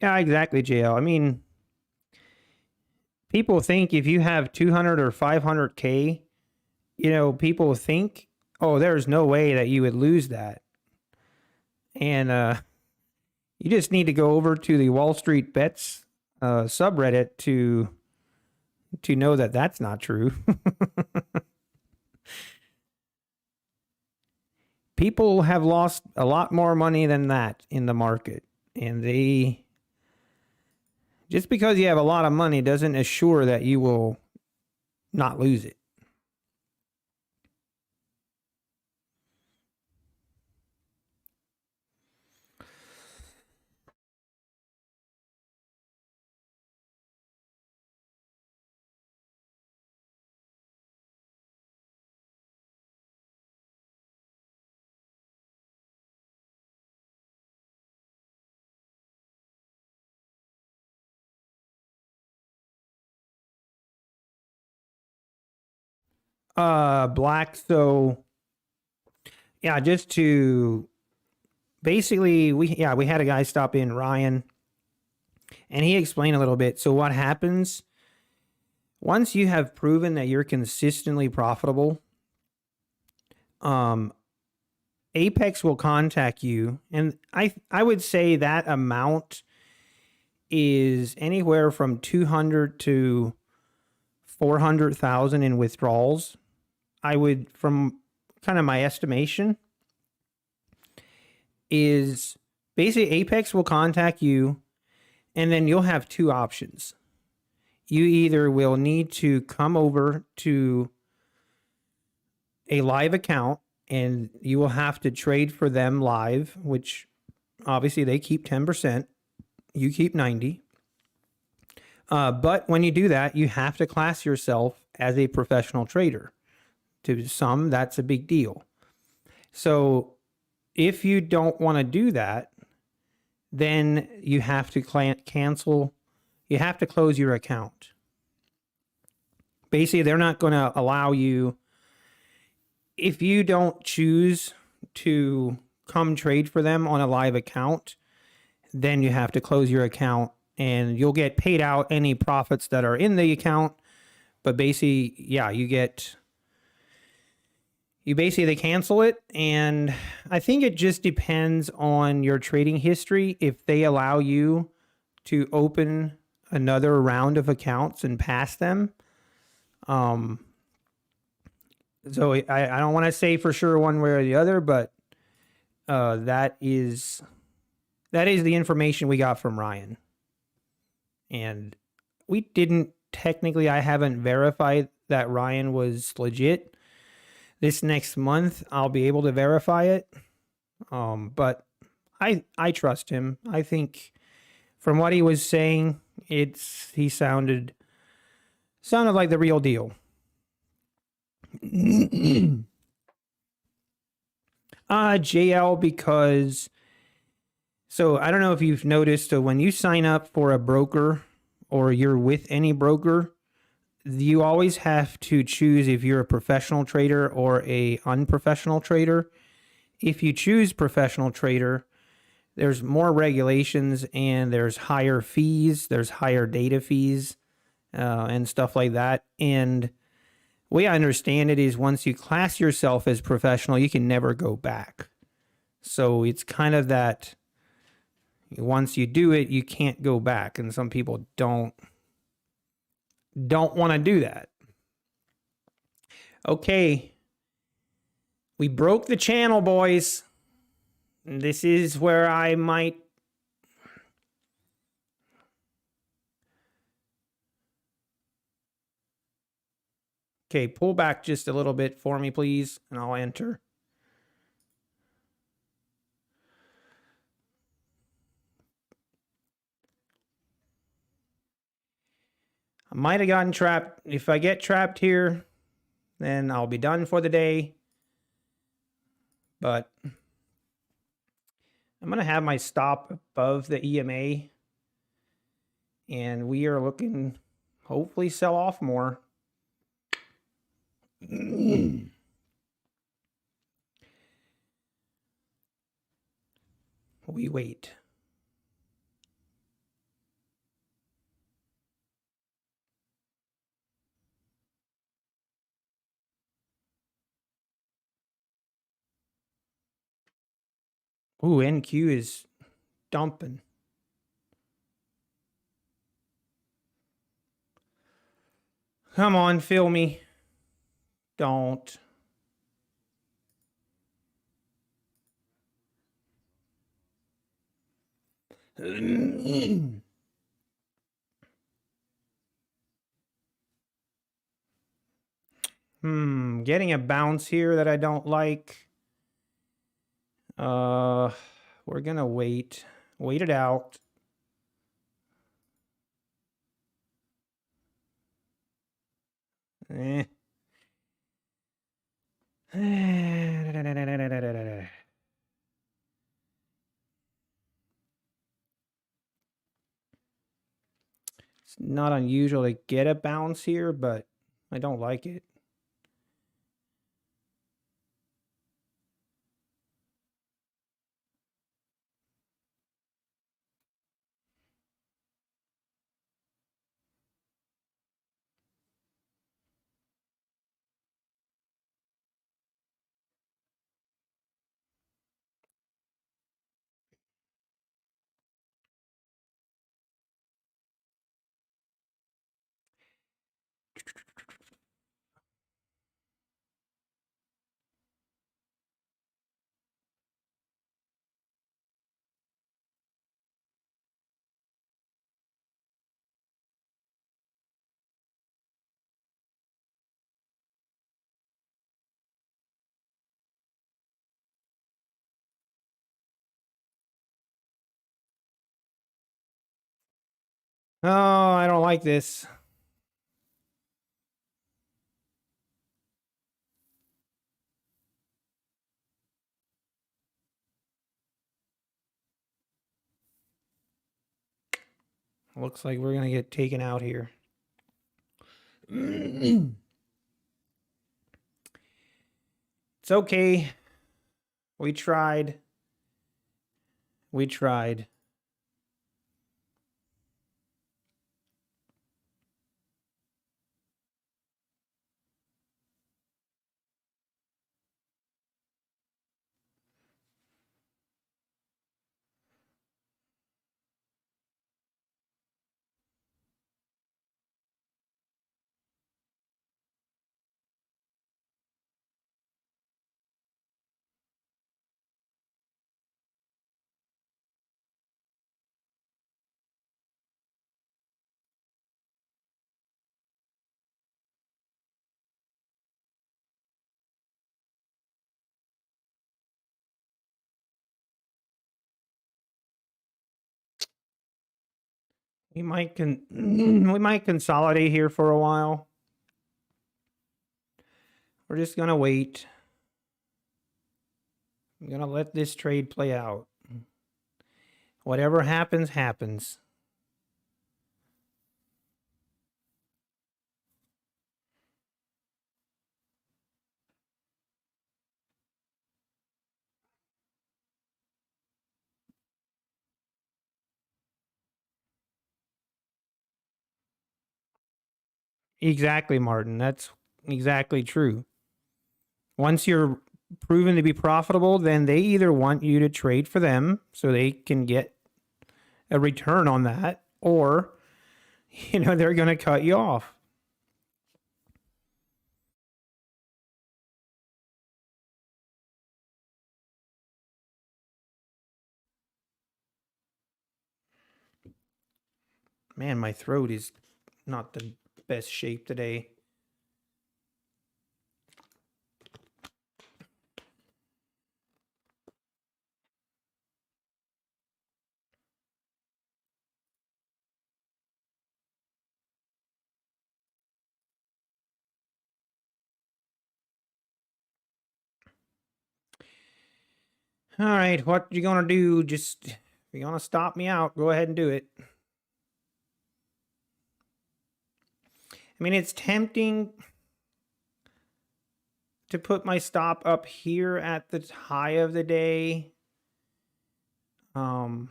Yeah, exactly, JL. I mean, people think if you have 200 or 500K, people think, oh, there's no way that you would lose that. And you just need to go over to the Wall Street Bets subreddit to know that that's not true. People have lost a lot more money than that in the market. And just because you have a lot of money doesn't assure that you will not lose it. Black. So yeah, just to basically, we had a guy stop in, Ryan, and he explained a little bit. So what happens once you have proven that you're consistently profitable, Apex will contact you, and I would say that amount is anywhere from 200 to 400,000 in withdrawals. I would, from kind of my estimation, is basically Apex will contact you, and then you'll have two options. You either will need to come over to a live account and you will have to trade for them live, which obviously they keep 10%, you keep 90. But when you do that, you have to class yourself as a professional trader. To some, that's a big deal. So if you don't want to do that, then you have to cancel. You have to close your account. Basically, they're not going to allow you. If you don't choose to come trade for them on a live account, then you have to close your account, and you'll get paid out any profits that are in the account. But basically, yeah, they cancel it. And I think it just depends on your trading history. If they allow you to open another round of accounts and pass them. So I don't want to say for sure one way or the other, but that is the information we got from Ryan. And we didn't technically, I haven't verified that Ryan was legit. This next month, I'll be able to verify it. But I trust him. I think from what he was saying, he sounded like the real deal. JL, because so I don't know if you've noticed, so when you sign up for a broker or you're with any broker, you always have to choose if you're a professional trader or a unprofessional trader. If you choose professional trader, there's more regulations and there's higher fees, there's higher data fees, and stuff like that. And The way I understand it is once you class yourself as professional, you can never go back. So it's kind of that once you do it, you can't go back. And some people don't want to do that. Okay. We broke the channel, boys. This is where I might... Okay, pull back just a little bit for me, please, and I'll enter. I might have gotten trapped. If I get trapped here, then I'll be done for the day. But I'm going to have my stop above the EMA. And we are looking, hopefully, sell off more. We wait. Ooh, NQ is dumping. Come on, fill me. Don't. Getting a bounce here that I don't like. We're gonna wait it out. It's not unusual to get a bounce here, but I don't like it. Oh, I don't like this. Looks like we're gonna get taken out here. It's okay. We tried. We tried. We might consolidate here for a while. We're just gonna wait. I'm gonna let this trade play out. Whatever happens, happens. Exactly, Martin. That's exactly true. Once you're proven to be profitable, then they either want you to trade for them so they can get a return on that, or, they're going to cut you off. Man, my throat is not the best shape today. All right, what you gonna do? Just, if you're gonna stop me out, go ahead and do it. I mean, it's tempting to put my stop up here at the high of the day. But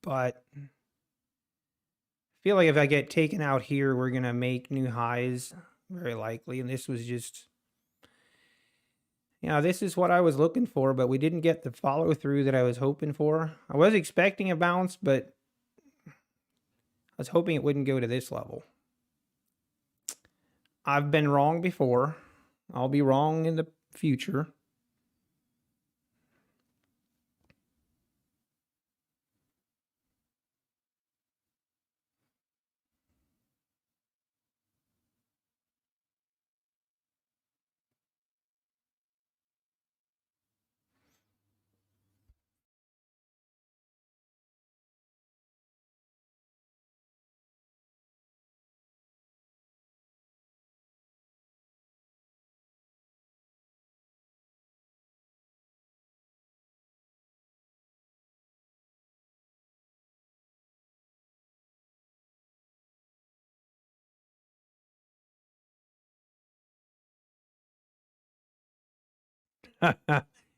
I feel like if I get taken out here, we're gonna make new highs, very likely. And this was just, this is what I was looking for, but we didn't get the follow through that I was hoping for. I was expecting a bounce, but I was hoping it wouldn't go to this level. I've been wrong before. I'll be wrong in the future.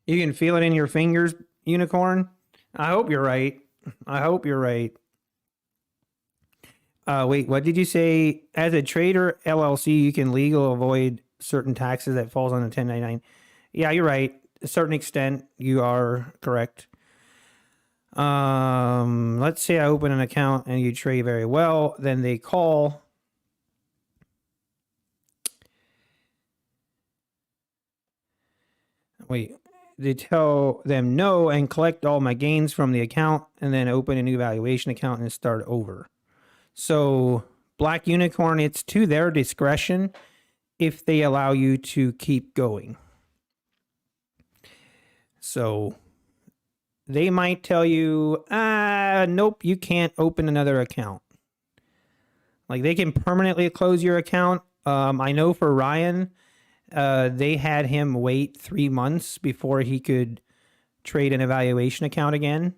You can feel it in your fingers, unicorn. I hope you're right. I hope you're right. Wait, what did you say? As a trader LLC, you can legally avoid certain taxes that falls on the 1099. Yeah, you're right. To a certain extent, you are correct. Let's say I open an account and you trade very well, then they call. Wait, they tell them no and collect all my gains from the account and then open a new valuation account and start over. So Black Unicorn, it's to their discretion if they allow you to keep going. So they might tell you, nope, you can't open another account. Like, they can permanently close your account. I know for Ryan, they had him wait 3 months before he could trade an evaluation account again.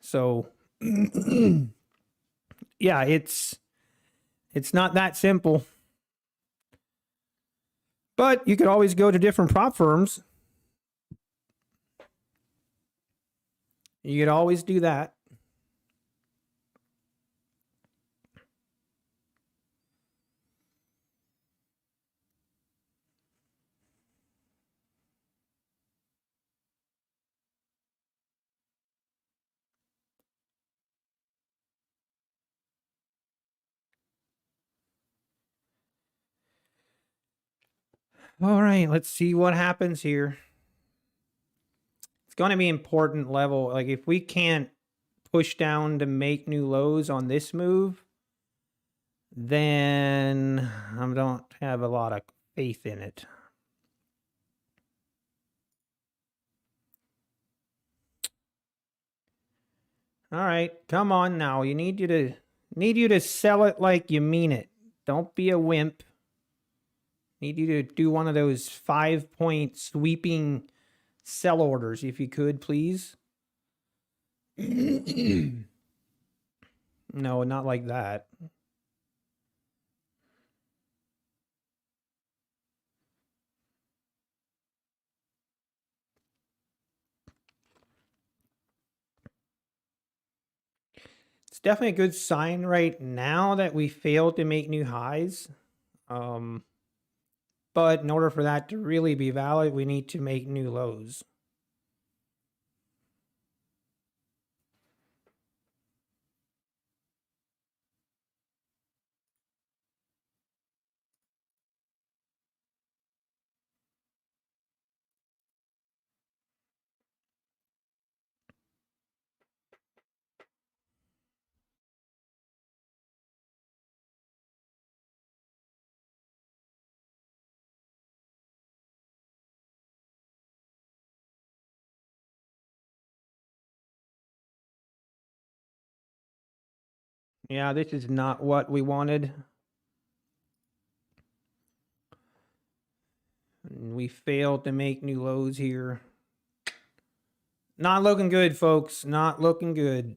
So yeah, it's not that simple. But you could always go to different prop firms. You could always do that. All right, let's see what happens here. It's going to be important level. Like, if we can't push down to make new lows on this move, then I don't have a lot of faith in it. All right, come on now. Need you to sell it like you mean it. Don't be a wimp. Need you to do one of those 5-point sweeping sell orders, if you could, please. No, not like that. It's definitely a good sign right now that we failed to make new highs. But in order for that to really be valid, we need to make new lows. Yeah, this is not what we wanted. We failed to make new lows here. Not looking good, folks. Not looking good.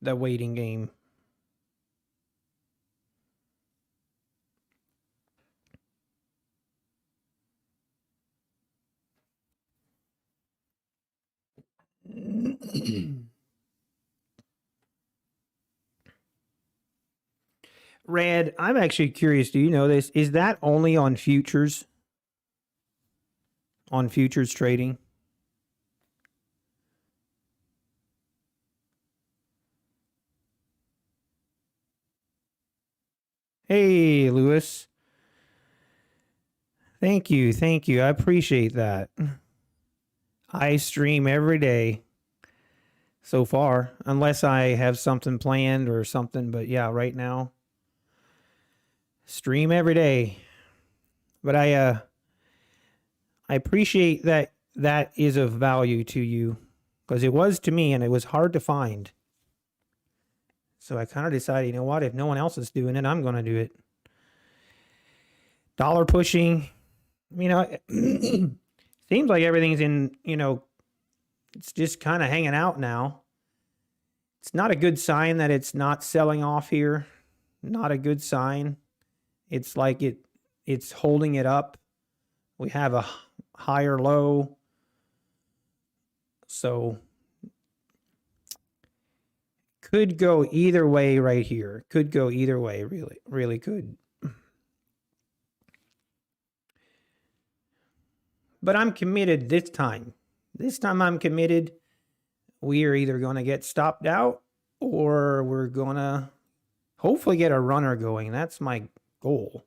The waiting game. Red, I'm actually curious. Do you know this? Is that only on futures? On futures trading? Hey, Lewis. Thank you. Thank you. I appreciate that. I stream every day so far, unless I have something planned or something. But yeah, right now, stream every day. But I appreciate that that is of value to you, because it was to me and it was hard to find. So I kind of decided, you know what, if no one else is doing it, I'm going to do it. Dollar pushing, you know, seems like everything's in, you know, it's just kind of hanging out now. It's not a good sign that it's not selling off here. Not a good sign. It's like it's holding it up. We have a higher low. So could go either way right here. Could go either way, really, really could. But I'm committed this time. This time I'm committed. We are either going to get stopped out or we're going to hopefully get a runner going. That's my goal.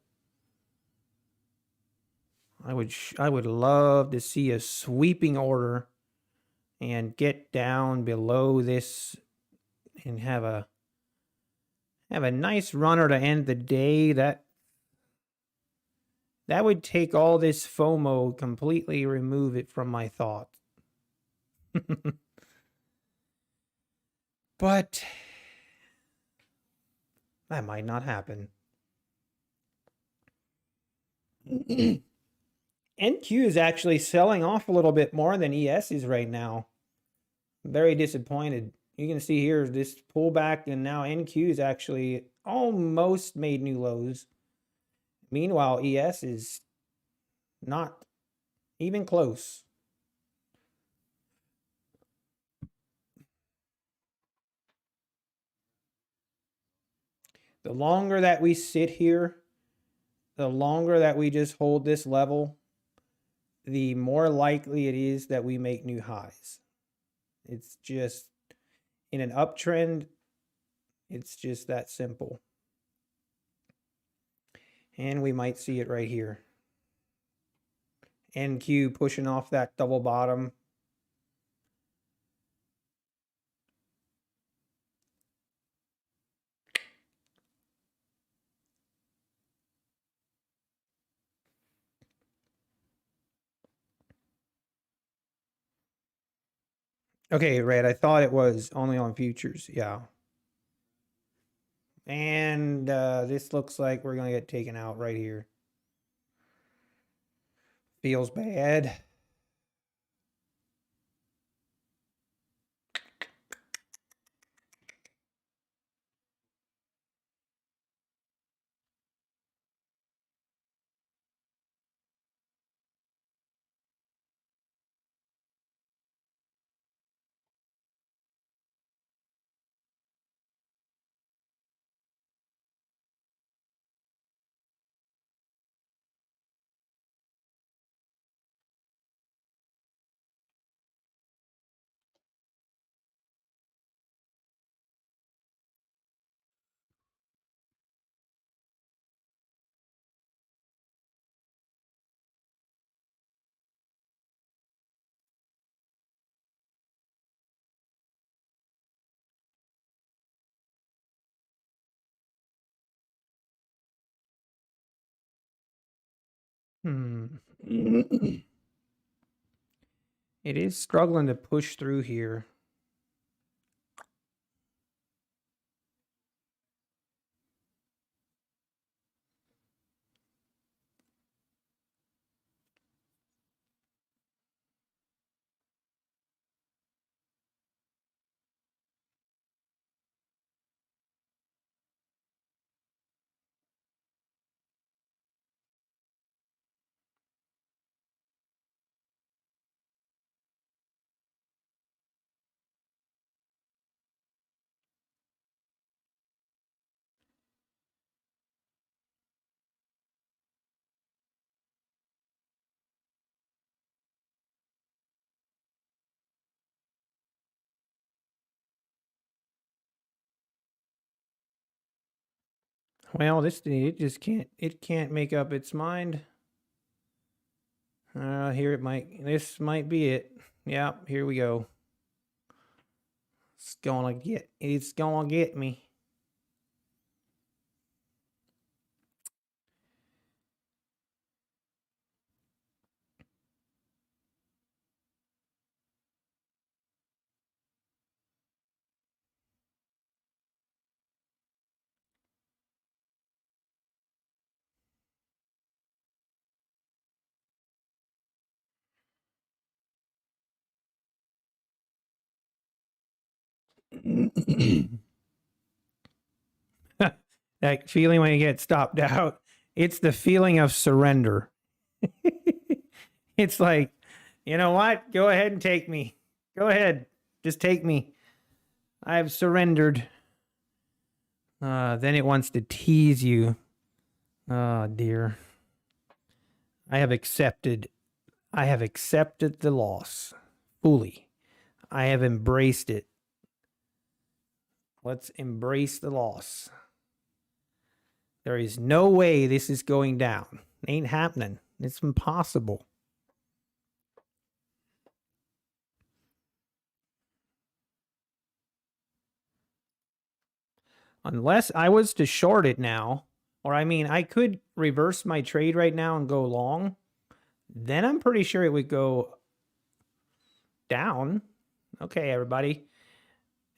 I would love to see a sweeping order and get down below this and have a nice runner to end the day. That would take all this FOMO, completely remove it from my thought. But that might not happen. NQ is actually selling off a little bit more than ES is right now. Very disappointed. You can see here this pullback, and now NQ is actually almost made new lows. Meanwhile, ES is not even close. The longer that we sit here, the longer that we just hold this level, the more likely it is that we make new highs. It's just in an uptrend, it's just that simple. And we might see it right here. NQ pushing off that double bottom. Okay, Red, I thought it was only on futures. Yeah. And this looks like we're going to get taken out right here. Feels bad. It is struggling to push through here. Well, it just can't make up its mind. This might be it. Yeah, here we go. It's gonna get me. That feeling when you get stopped out, it's the feeling of surrender. It's like, you know what? Go ahead and take me. Go ahead. Just take me. I've surrendered. Then it wants to tease you. Oh, dear. I have accepted the loss fully. I have embraced it. Let's embrace the loss. There is no way this is going down. It ain't happening. It's impossible. Unless I was to short it now, or I mean, I could reverse my trade right now and go long. Then I'm pretty sure it would go down. Okay, everybody.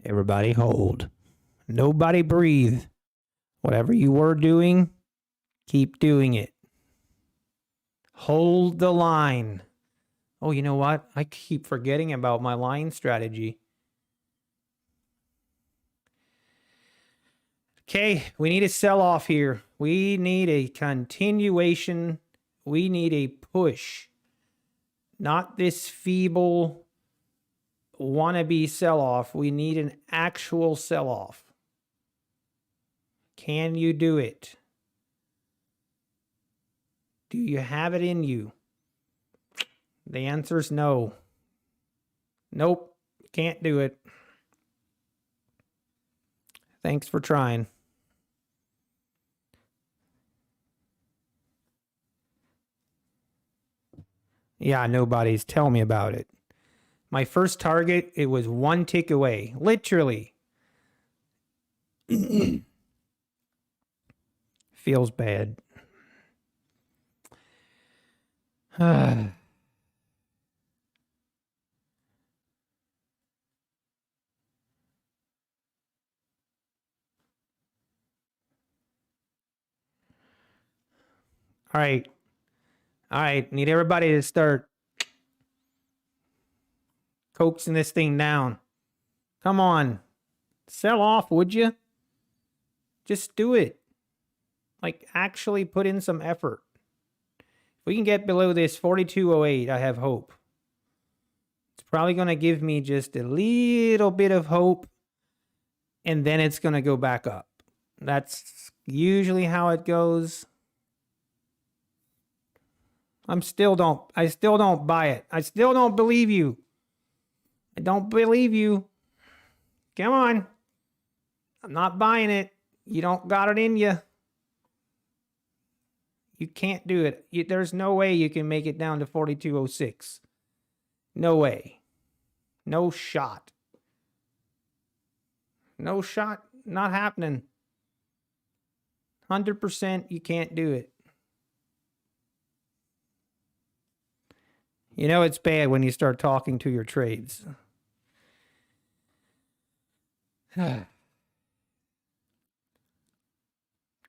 Everybody hold. Nobody breathe. Whatever you were doing, keep doing it. Hold the line. Oh, you know what? I keep forgetting about my line strategy. Okay, we need a sell-off here. We need a continuation. We need a push. Not this feeble wannabe sell-off. We need an actual sell-off. Can you do it? Do you have it in you? The answer is no. Nope, can't do it. Thanks for trying. Yeah, nobody's telling me about it. My first target, it was one tick away. Literally. Feels bad. All right. All right. Need everybody to start coaxing this thing down. Come on. Sell off, would you? Just do it. Like, actually put in some effort. If we can get below this 4208, I have hope. It's probably going to give me just a little bit of hope, and then it's going to go back up. That's usually how it goes. I still don't buy it. I still don't believe you. I don't believe you. Come on. I'm not buying it. You don't got it in you. You can't do it. There's no way you can make it down to 4206. No way. No shot. No shot. Not happening. 100% you can't do it. You know it's bad when you start talking to your trades. Come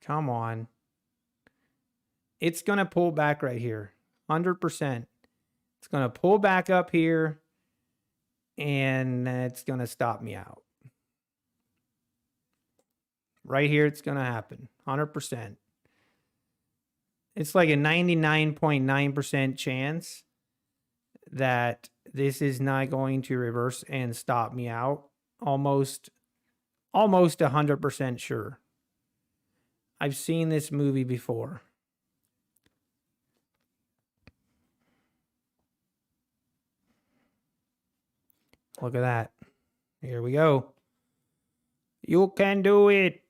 on. It's going to pull back right here. 100%. It's going to pull back up here. And it's going to stop me out. Right here, it's going to happen. 100%. It's like a 99.9% chance that this is not going to reverse and stop me out. Almost 100% sure. I've seen this movie before. Look at that. Here we go. You can do it.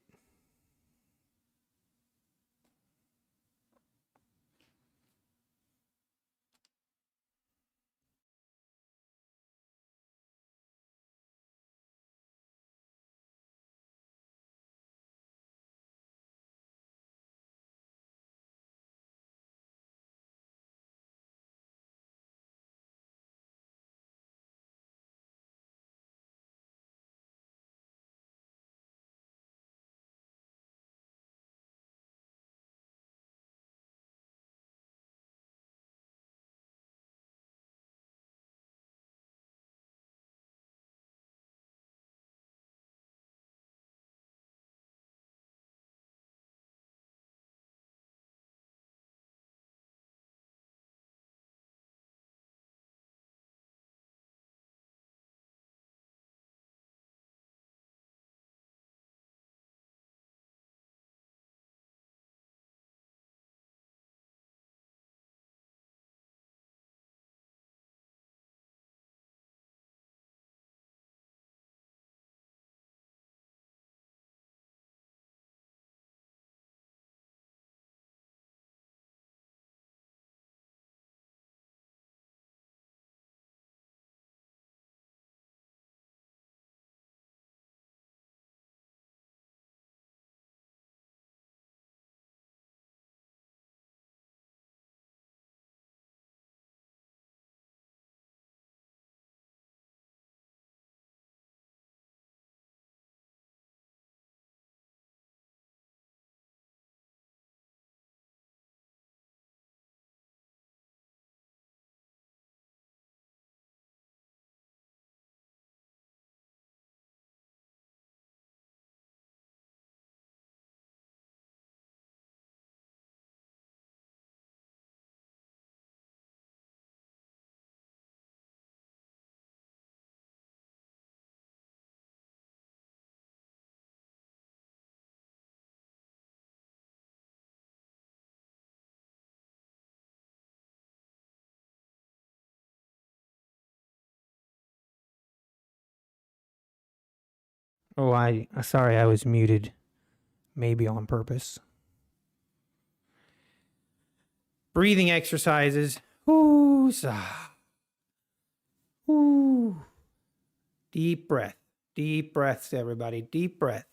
Oh, sorry, I was muted. Maybe on purpose. Breathing exercises. Ooh, ooh. Deep breath. Deep breaths, everybody. Deep breath.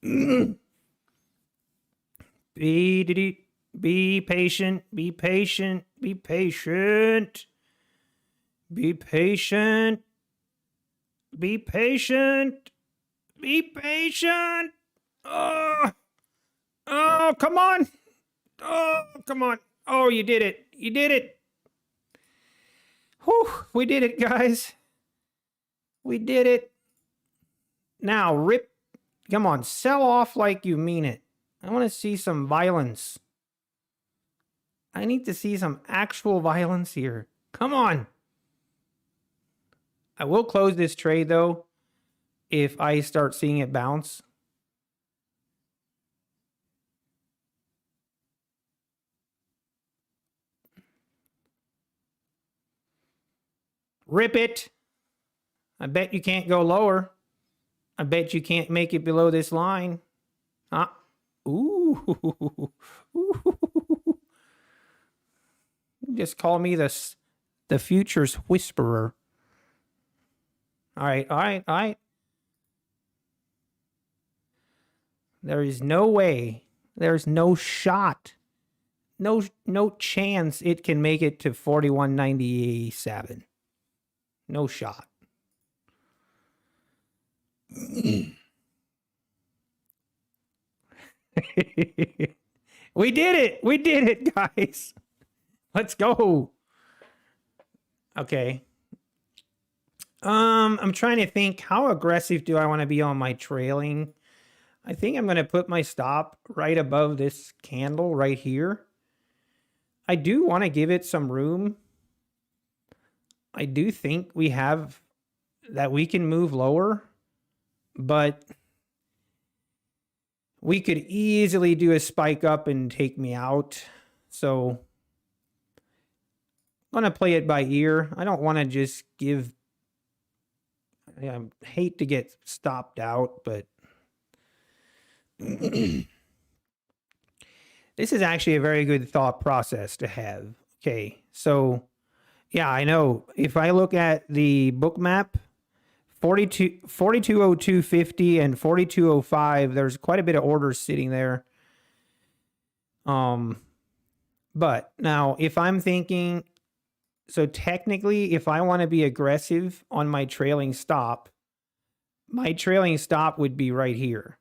Be patient. Be patient. Be patient. Be patient. Be patient. Be patient. Oh, come on. Oh, come on. Oh, you did it. You did it. Whew, we did it, guys. We did it. Now, rip. Come on, sell off like you mean it. I want to see some violence. I need to see some actual violence here. Come on. I will close this trade, though, if I start seeing it bounce. Rip it. I bet you can't go lower. I bet you can't make it below this line. Ooh. Just call me the futures whisperer. All right. There is no way. There's no shot. no chance it can make it to 41.97. No shot. We did it. We did it, guys. Let's go. Okay. I'm trying to think, how aggressive do I want to be on my trailing? I think I'm going to put my stop right above this candle right here. I do want to give it some room. I do think we have that we can move lower, but we could easily do a spike up and take me out. So I'm going to play it by ear. I don't want to just give... I hate to get stopped out, but this is actually a very good thought process to have. Okay, so yeah, I know. If I look at the Bookmap, 4202.50 and 4205, there's quite a bit of orders sitting there. But now if I'm thinking, so technically if I want to be aggressive on my trailing stop would be right here.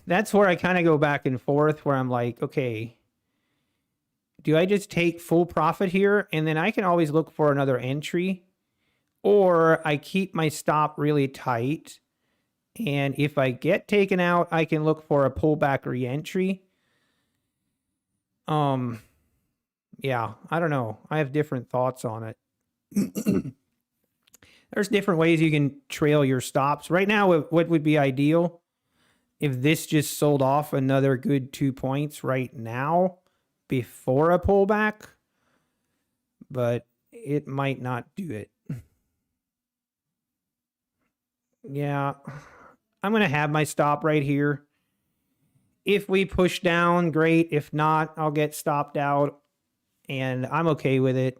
That's where I kind of go back and forth, where I'm like, okay, do I just take full profit here? And then I can always look for another entry, or I keep my stop really tight. And if I get taken out, I can look for a pullback re-entry. Yeah, I don't know. I have different thoughts on it. There's different ways you can trail your stops. Right now, what would be ideal if this just sold off another good 2 points right now before a pullback, but it might not do it. Yeah, I'm going to have my stop right here. If we push down, great. If not, I'll get stopped out, and I'm okay with it.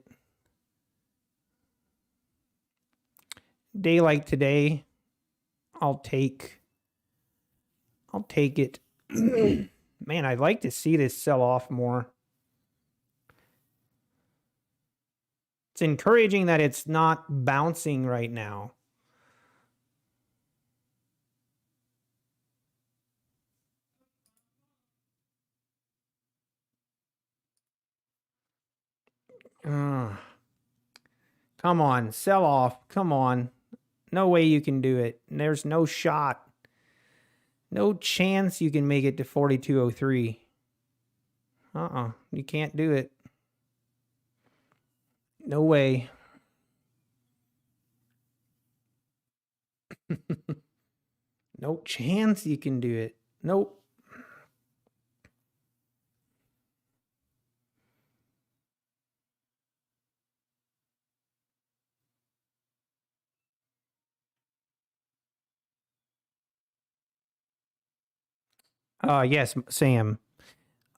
Day like today, I'll take it. Man, I'd like to see this sell off more. It's encouraging that it's not bouncing right now. Come on, sell off. Come on. No way you can do it. There's no shot. No chance you can make it to 4203. You can't do it. No way. No chance you can do it. Nope. Yes, Sam.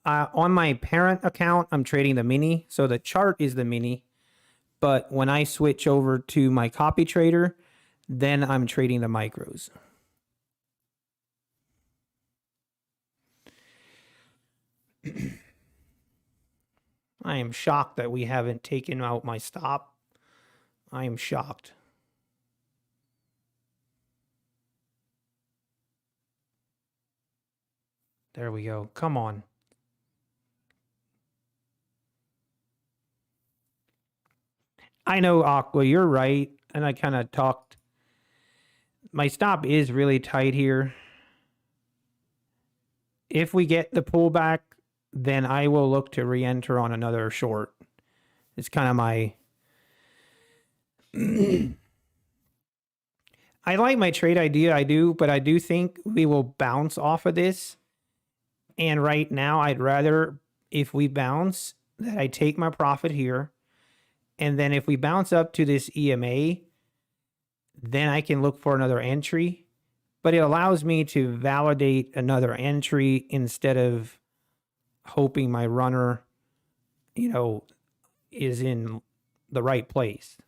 On my parent account, I'm trading the mini, so the chart is the mini. But when I switch over to my copy trader, then I'm trading the micros. I am shocked that we haven't taken out my stop. I am shocked. There we go. Come on. I know, Aqua, you're right. And I kind of talked. My stop is really tight here. If we get the pullback, then I will look to re-enter on another short. It's kind of my... I like my trade idea, I do, but I do think we will bounce off of this. And right now, I'd rather, if we bounce, that I take my profit here. And then if we bounce up to this EMA, then I can look for another entry. But it allows me to validate another entry instead of hoping my runner, you know, is in the right place.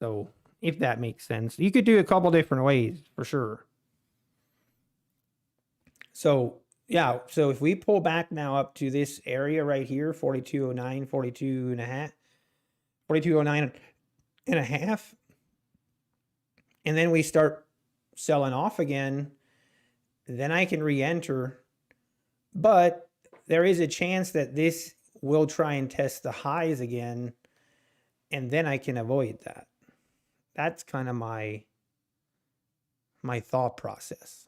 So if that makes sense, you could do a couple different ways for sure. So yeah, so if we pull back now up to this area right here, 4209, 42 and a half, 4209 and a half, and then we start selling off again, then I can re-enter. But there is a chance that this will try and test the highs again, and then I can avoid that. That's kind of my thought process.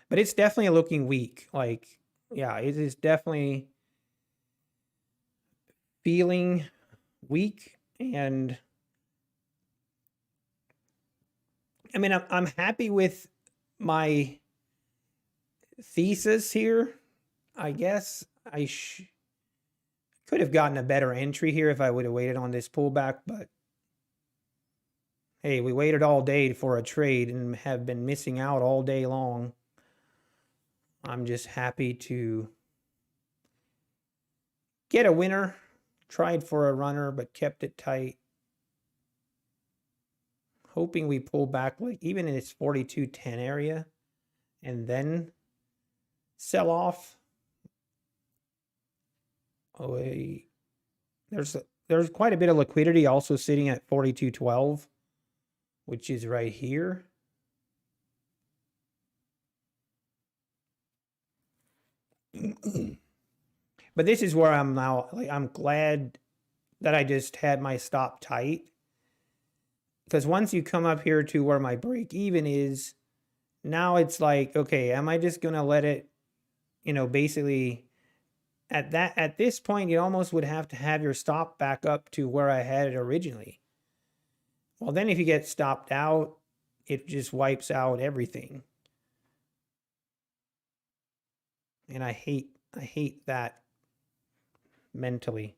But it's definitely looking weak. Like, yeah, it is definitely feeling weak. And I mean, I'm happy with my thesis here. I guess I could have gotten a better entry here if I would have waited on this pullback, but hey, we waited all day for a trade and have been missing out all day long. I'm just happy to get a winner. Tried for a runner, but kept it tight. Hoping we pull back like even in this 42.10 area and then sell off. Oh, there's quite a bit of liquidity also sitting at 42.12, which is right here. But this is where I'm now, like, I'm glad that I just had my stop tight. Because once you come up here to where my break even is, now it's like, okay, am I just going to let it, you know, basically at this point, you almost would have to have your stop back up to where I had it originally. Well, then if you get stopped out, it just wipes out everything. And I hate that mentally.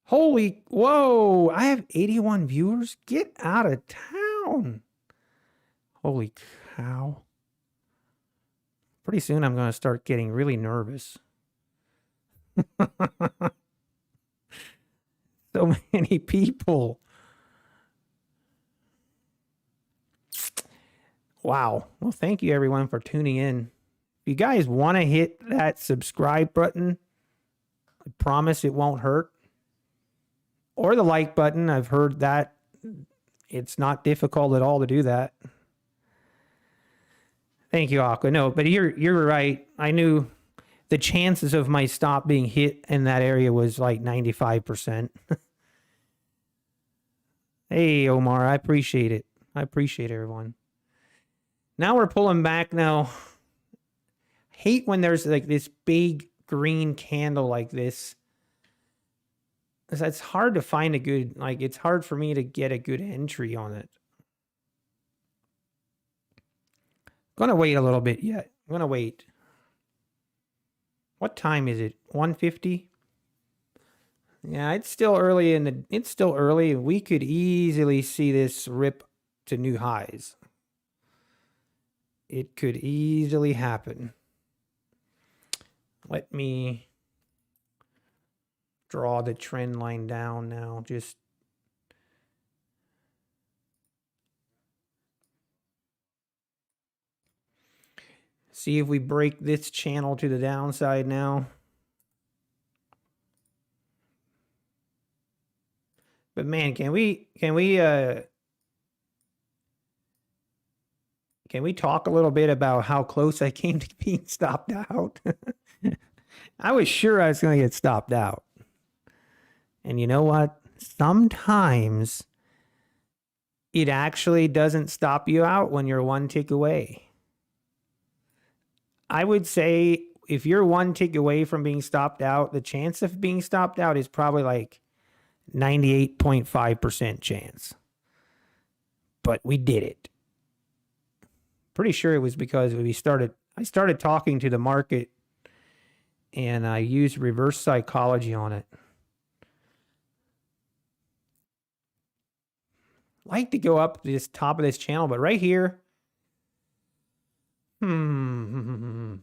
Holy, whoa, I have 81 viewers. Get out of town. Holy cow. Pretty soon I'm going to start getting really nervous. So many people. Wow. Well, thank you everyone for tuning in. If you guys want to hit that subscribe button, I promise it won't hurt. Or the like button. I've heard that it's not difficult at all to do that. Thank you, Aqua. No, but you're right. I knew the chances of my stop being hit in that area was like 95%. Hey, Omar, I appreciate it. I appreciate everyone. Now we're pulling back now. Hate when there's like this big green candle like this. It's hard to find a good, like, it's hard for me to get a good entry on it. I'm gonna wait a little bit yet. I'm gonna wait. What time is it? 1:50? Yeah, it's still early it's still early. We could easily see this rip to new highs. It could easily happen. Let me draw the trend line down now. Just see if we break this channel to the downside now. But man, can we talk a little bit about how close I came to being stopped out? I was sure I was going to get stopped out. And you know what? Sometimes it actually doesn't stop you out when you're one tick away. I would say if you're one tick away from being stopped out, the chance of being stopped out is probably like 98.5% chance. But we did it. Pretty sure it was because I started talking to the market and I used reverse psychology on it. Like to go up to this top of this channel, but right here, man.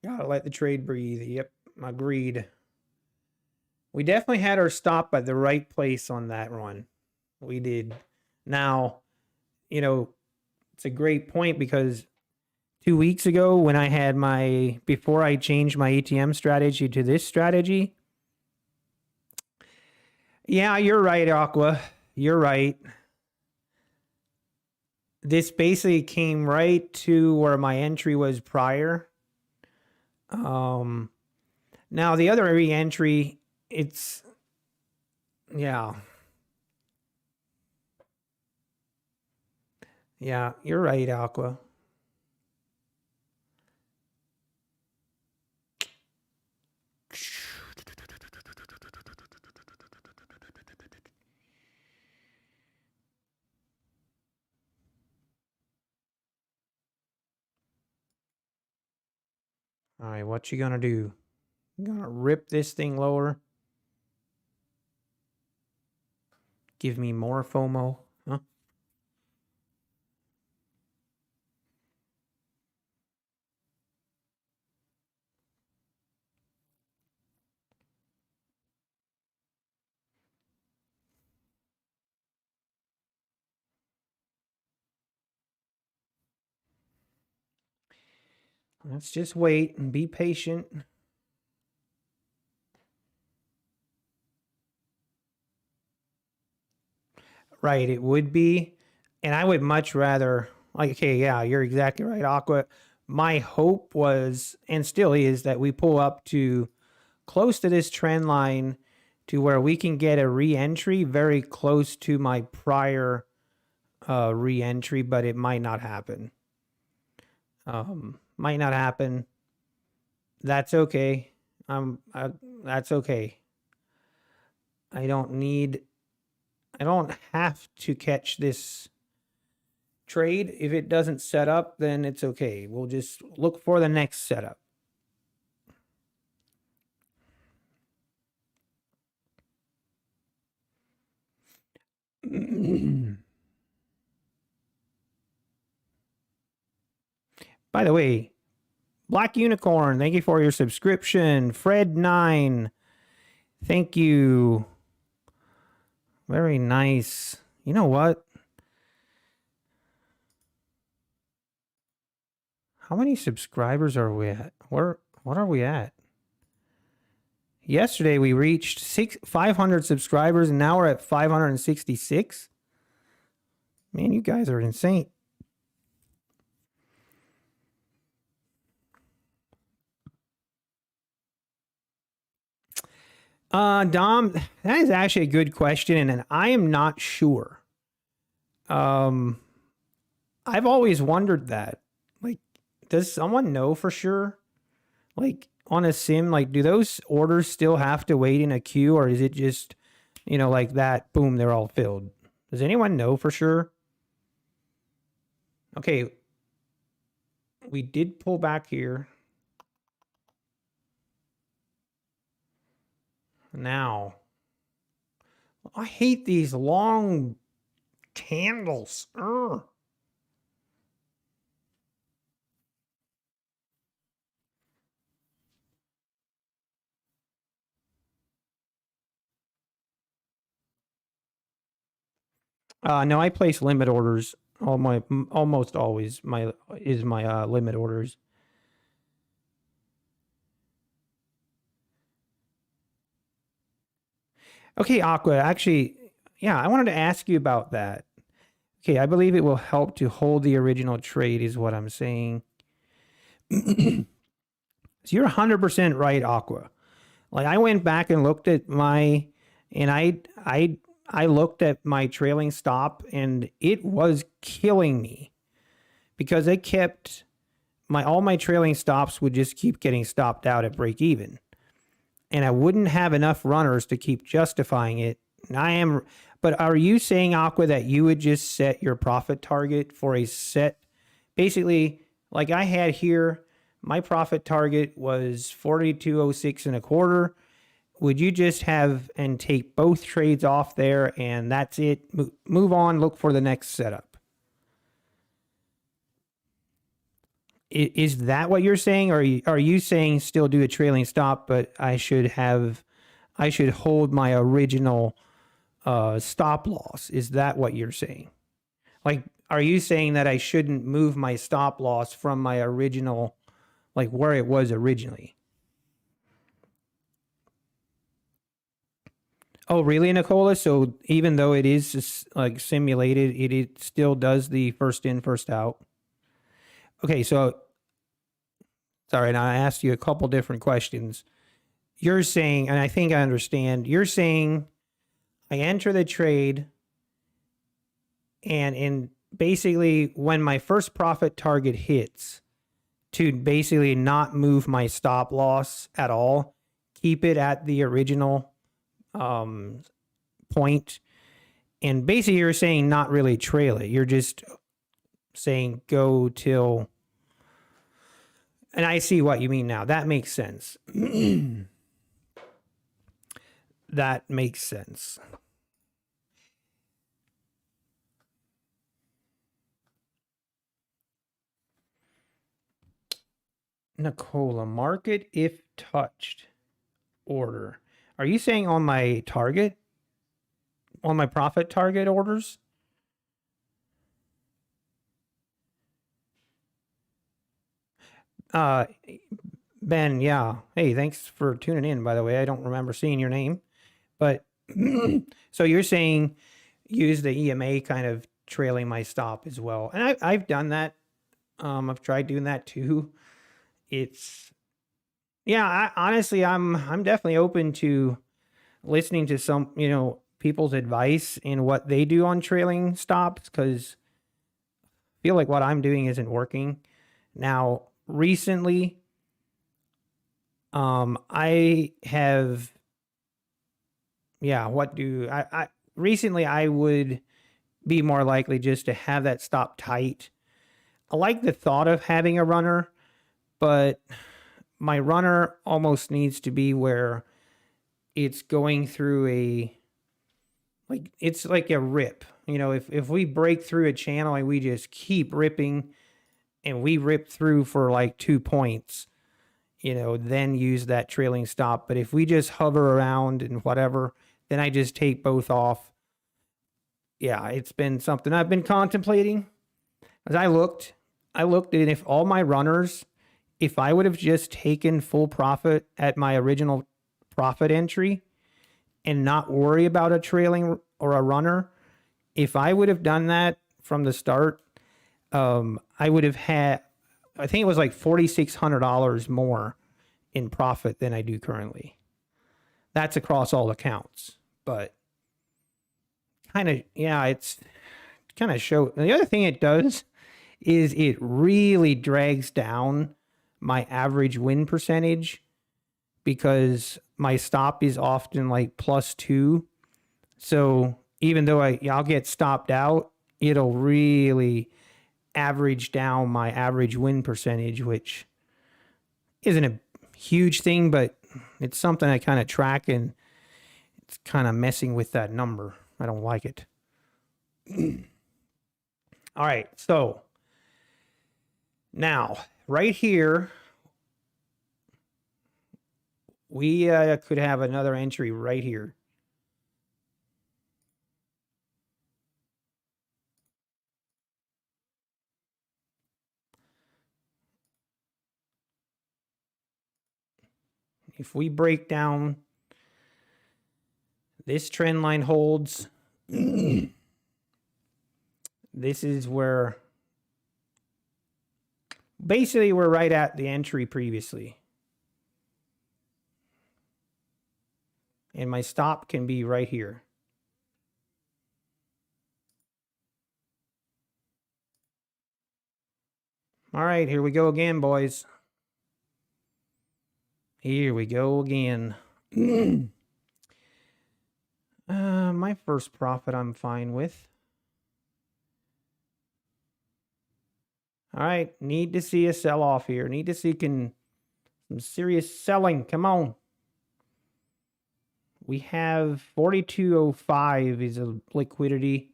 Gotta let the trade breathe. Yep, agreed. We definitely had our stop at the right place on that one. We did. Now, you know, it's a great point because 2 weeks ago when I had before I changed my ATM strategy to this strategy. Yeah, you're right, Aqua. You're right. This basically came right to where my entry was prior. Now the other re-entry, yeah. Yeah, you're right, Aqua. All right, what you gonna do? You gonna rip this thing lower? Give me more FOMO? Huh? Let's just wait and be patient. Right, it would be. And I would much rather, like, okay, yeah, you're exactly right, Aqua. My hope was, and still is, that we pull up to close to this trend line to where we can get a re-entry very close to my prior re-entry, but it might not happen. Might not happen. That's okay. That's okay. I don't have to catch this trade. If it doesn't set up, then it's okay. We'll just look for the next setup. By the way, Black Unicorn, thank you for your subscription. Fred9, thank you. Very nice. You know what? How many subscribers are we at? What are we at? Yesterday we reached 500 subscribers and now we're at 566. Man, you guys are insane. Dom, that is actually a good question, and I am not sure. I've always wondered that. Like, does someone know for sure? Like, on a sim, like, do those orders still have to wait in a queue, or is it just, like that, boom, they're all filled? Does anyone know for sure? Okay. We did pull back here. Now, I hate these long candles. Ugh. No, I place limit orders. Almost always my limit orders. Okay, Aqua. Actually, yeah, I wanted to ask you about that. Okay, I believe it will help to hold the original trade, is what I'm saying. So you're 100% right, Aqua. Like, I went back and looked at I looked at my trailing stop, and it was killing me because it kept all my trailing stops would just keep getting stopped out at break even, and I wouldn't have enough runners to keep justifying it. But are you saying, Aqua, that you would just set your profit target for a set? Basically, like I had here, my profit target was 42.06 and a quarter. Would you just have and take both trades off there and that's it? Move on, look for the next setup. Is that what you're saying? Or are you saying still do a trailing stop, but I should hold my original stop loss? Is that what you're saying? Like, are you saying that I shouldn't move my stop loss from my original, like where it was originally? Oh, really, Nicola? So even though it is just like simulated, it still does the first in, first out. Okay, so sorry, now I asked you a couple different questions. You're saying, and I think I understand, you're saying I enter the trade, and in basically when my first profit target hits, to basically not move my stop loss at all, keep it at the original point, and basically you're saying not really trail it. You're just saying go till, and I see what you mean now. That makes sense. That makes sense. Nicola, market if touched order. Are you saying on my target? On my profit target orders? Ben, yeah. Hey, thanks for tuning in, by the way. I don't remember seeing your name. But so you're saying use the EMA kind of trailing my stop as well. And I've done that. I've tried doing that too. It's, yeah, honestly, I'm definitely open to listening to some, people's advice in what they do on trailing stops, because I feel like what I'm doing isn't working. Now, recently, I have, yeah, what do I recently I would be more likely just to have that stop tight. I like the thought of having a runner, but my runner almost needs to be where it's going through it's like a rip. If we break through a channel and we just keep ripping and we rip through for like 2 points, then use that trailing stop. But if we just hover around and whatever, then I just take both off. Yeah, it's been something I've been contemplating. As I looked at if all my runners, if I would have just taken full profit at my original profit entry and not worry about a trailing or a runner, if I would have done that from the start, I would have had, I think it was like $4,600 more in profit than I do currently. That's across all accounts, but kind of, yeah, it's kind of show. The other thing it does is it really drags down my average win percentage, because my stop is often like +2. So even though I'll get stopped out, it'll really average down my average win percentage, which isn't a huge thing, but it's something I kind of track, and it's kind of messing with that number. I don't like it. All right, so now right here, we could have another entry right here. If we break down, this trend line holds. This is where basically we're right at the entry previously. And my stop can be right here. All right, here we go again, boys. Here we go again. My first profit I'm fine with. All right, need to see a sell-off here. Need to see some serious selling. Come on. We have 42.05 is a liquidity.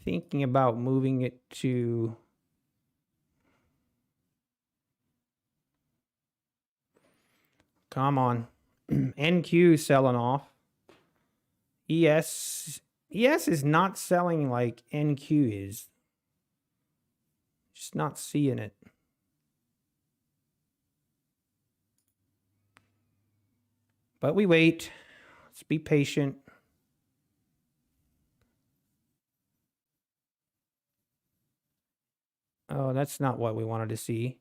Thinking about moving it to Come on. NQ selling off. ES is not selling like NQ is. Just not seeing it. But we wait. Let's be patient. Oh, that's not what we wanted to see.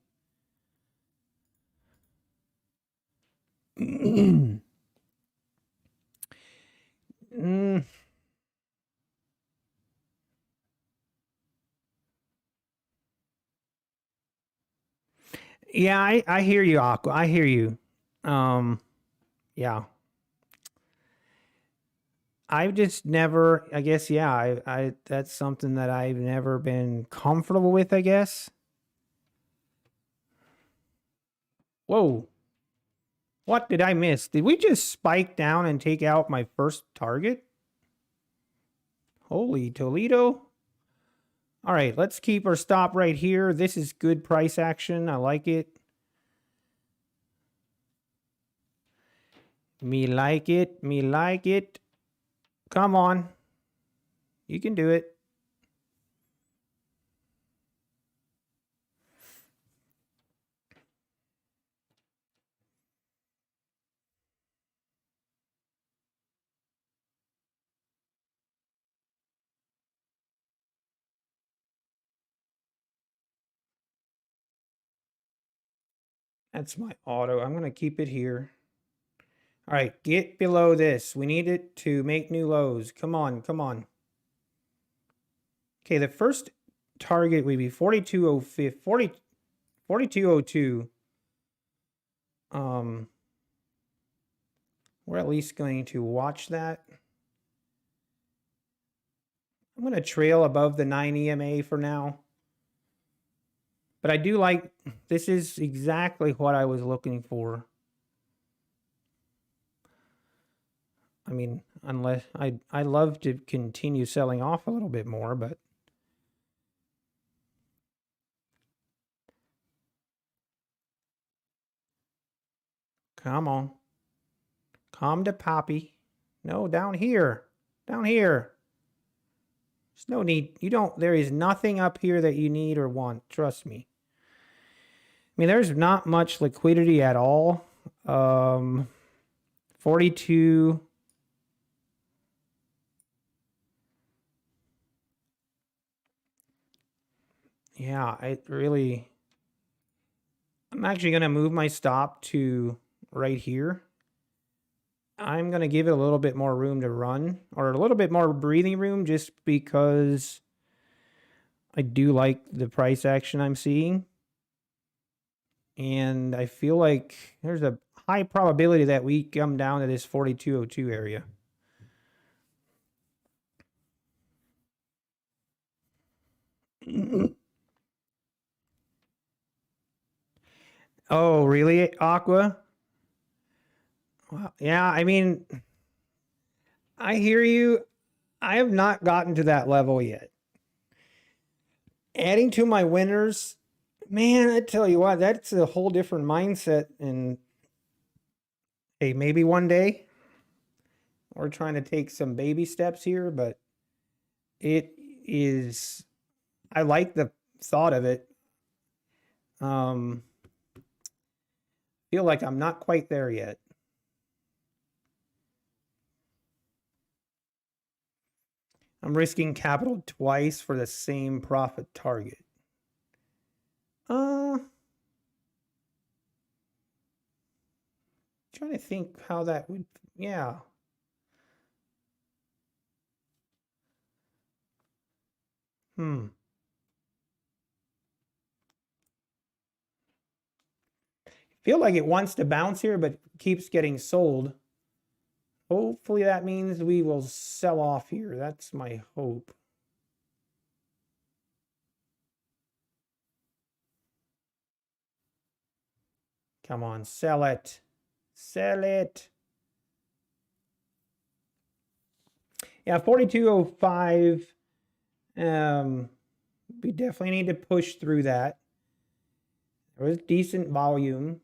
Yeah, I hear you, Aqua. I hear you. Yeah. I've just never, I guess, yeah, I that's something that I've never been comfortable with, I guess. Whoa. What did I miss? Did we just spike down and take out my first target? Holy Toledo. All right, let's keep our stop right here. This is good price action. I like it. Me like it. Me like it. Come on. You can do it. That's my auto. I'm going to keep it here. All right, get below this. We need it to make new lows. Come on, come on. Okay, the first target would be 4202. We're at least going to watch that. I'm going to trail above the 9 EMA for now. But I do like, this is exactly what I was looking for. I mean, unless I love to continue selling off a little bit more, but come on. Come to Poppy. No, down here. Down here. There's no need. There is nothing up here that you need or want. Trust me. I mean, there's not much liquidity at all. 42. Yeah, I'm actually going to move my stop to right here. I'm going to give it a little bit more room to run, or a little bit more breathing room, just because I do like the price action I'm seeing. And I feel like there's a high probability that we come down to this 4202 area. Oh, really, Aqua? Well, yeah, I mean, I hear you. I have not gotten to that level yet. Adding to my winners, man, I tell you what, that's a whole different mindset. And hey, maybe one day we're trying to take some baby steps here, but it is, I like the thought of it. Feel like I'm not quite there yet. I'm risking capital twice for the same profit target. Trying to think how that would, yeah. Feel like it wants to bounce here, but keeps getting sold. Hopefully that means we will sell off here. That's my hope. Come on, sell it. Sell it. Yeah, 4205. We definitely need to push through that. There was decent volume.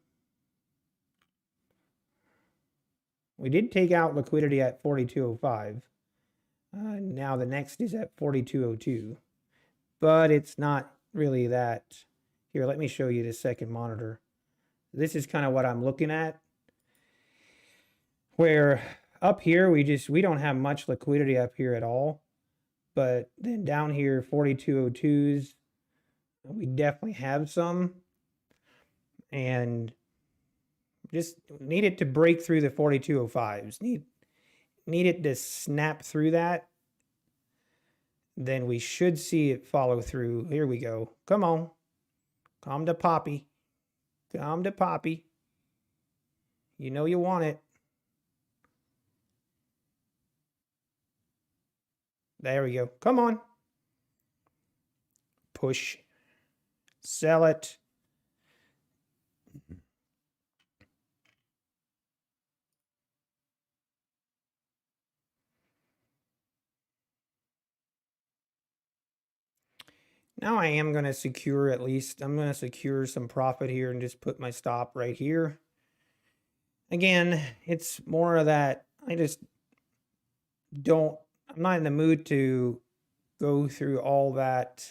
We did take out liquidity at 42.05. Now the next is at 42.02. But it's not really that. Here, let me show you the second monitor. This is kind of what I'm looking at. Where up here, we don't have much liquidity up here at all. But then down here, 42.02s, we definitely have some. And just need it to break through the 42.05s. Need it to snap through that. Then we should see it follow through. Here we go. Come on. Come to Poppy. Come to Poppy. You know you want it. There we go. Come on. Push. Sell it. Now I am going to secure at least, I'm going to secure some profit here and just put my stop right here. Again, it's more of that, I'm not in the mood to go through all that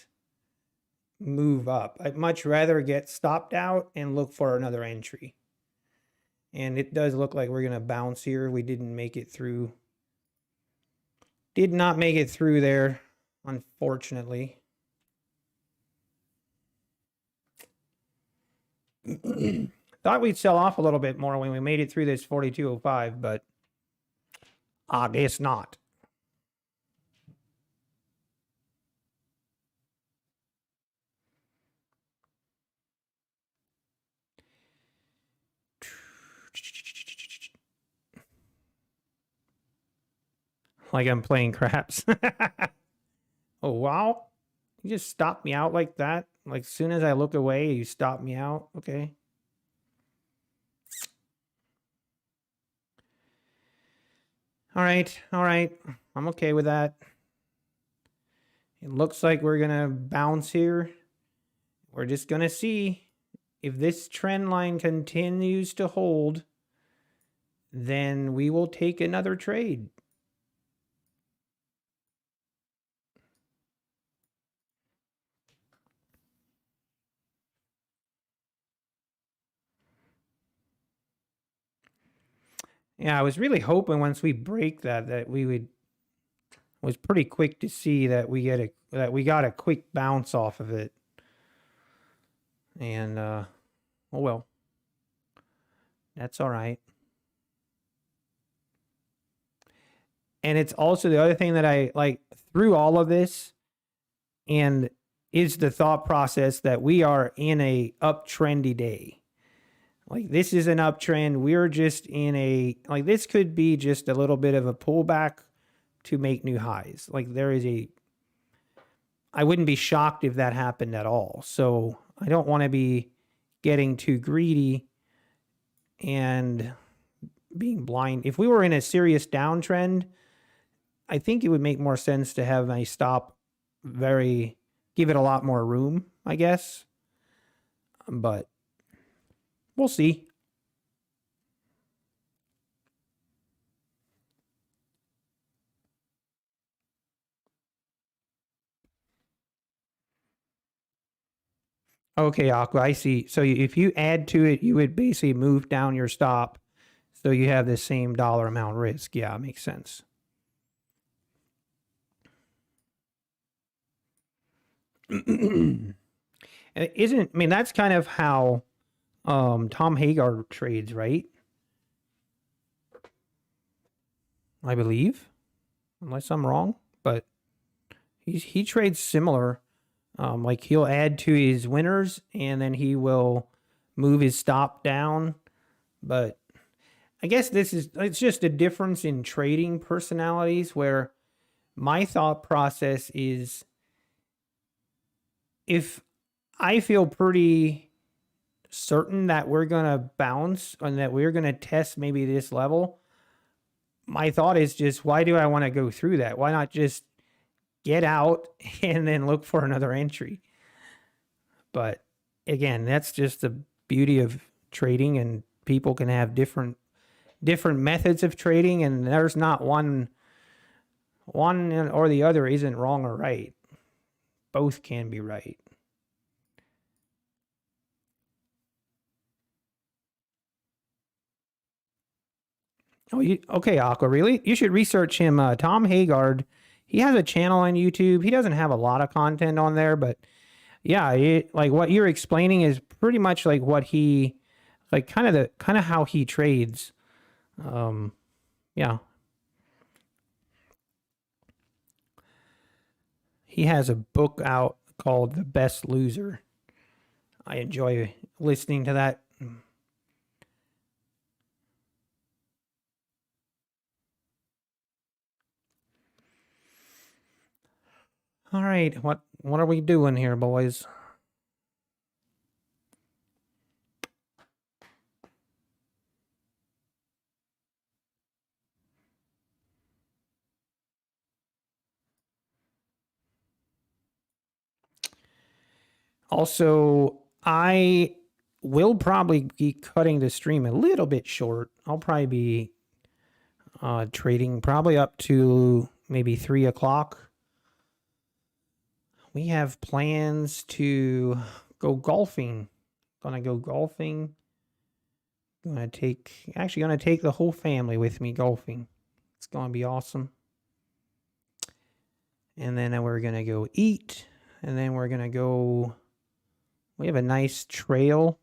move up. I'd much rather get stopped out and look for another entry. And it does look like we're going to bounce here. We didn't make it through. Did not make it through there, unfortunately. Thought we'd sell off a little bit more when we made it through this 42.05, but I guess not. Like I'm playing craps. Oh, wow. You just stopped me out like that? Like, as soon as I look away, you stop me out? Okay. All right. All right. I'm okay with that. It looks like we're going to bounce here. We're just going to see if this trend line continues to hold, then we will take another trade. Yeah, I was really hoping once we break that we would. Was pretty quick to see that we got a quick bounce off of it. And oh well. That's all right. And it's also the other thing that I like through all of this, and is the thought process that we are in a uptrendy day. Like, this is an uptrend. We're just in a, like, this could be just a little bit of a pullback to make new highs. Like, I wouldn't be shocked if that happened at all. So I don't want to be getting too greedy and being blind. If we were in a serious downtrend, I think it would make more sense to have my stop give it a lot more room, I guess. But we'll see. Okay, Aqua, I see. So if you add to it, you would basically move down your stop so you have the same dollar amount risk. Yeah, it makes sense. I mean, that's kind of how Tom Hagar trades, right? I believe, unless I'm wrong, but he trades similar. Like, he'll add to his winners and then he will move his stop down. But I guess it's just a difference in trading personalities, where my thought process is, if I feel pretty certain that we're going to bounce and that we're going to test maybe this level, my thought is just, why do I want to go through that? Why not just get out and then look for another entry? But again, that's just the beauty of trading, and people can have different different methods of trading, and there's not one or the other isn't wrong or right. Both can be right. Oh, okay, Aqua, really? You should research him. Tom Haggard, he has a channel on YouTube. He doesn't have a lot of content on there, but yeah, like what you're explaining is pretty much like what he, like kind of how he trades. Yeah. He has a book out called The Best Loser. I enjoy listening to that. All right, what are we doing here, boys? Also, I will probably be cutting the stream a little bit short. I'll probably be trading probably up to maybe 3 o'clock. We have plans to go golfing. Gonna go golfing. Gonna take the whole family with me golfing. It's gonna be awesome. And then we're gonna go eat. And then we're gonna go. We have a nice trail.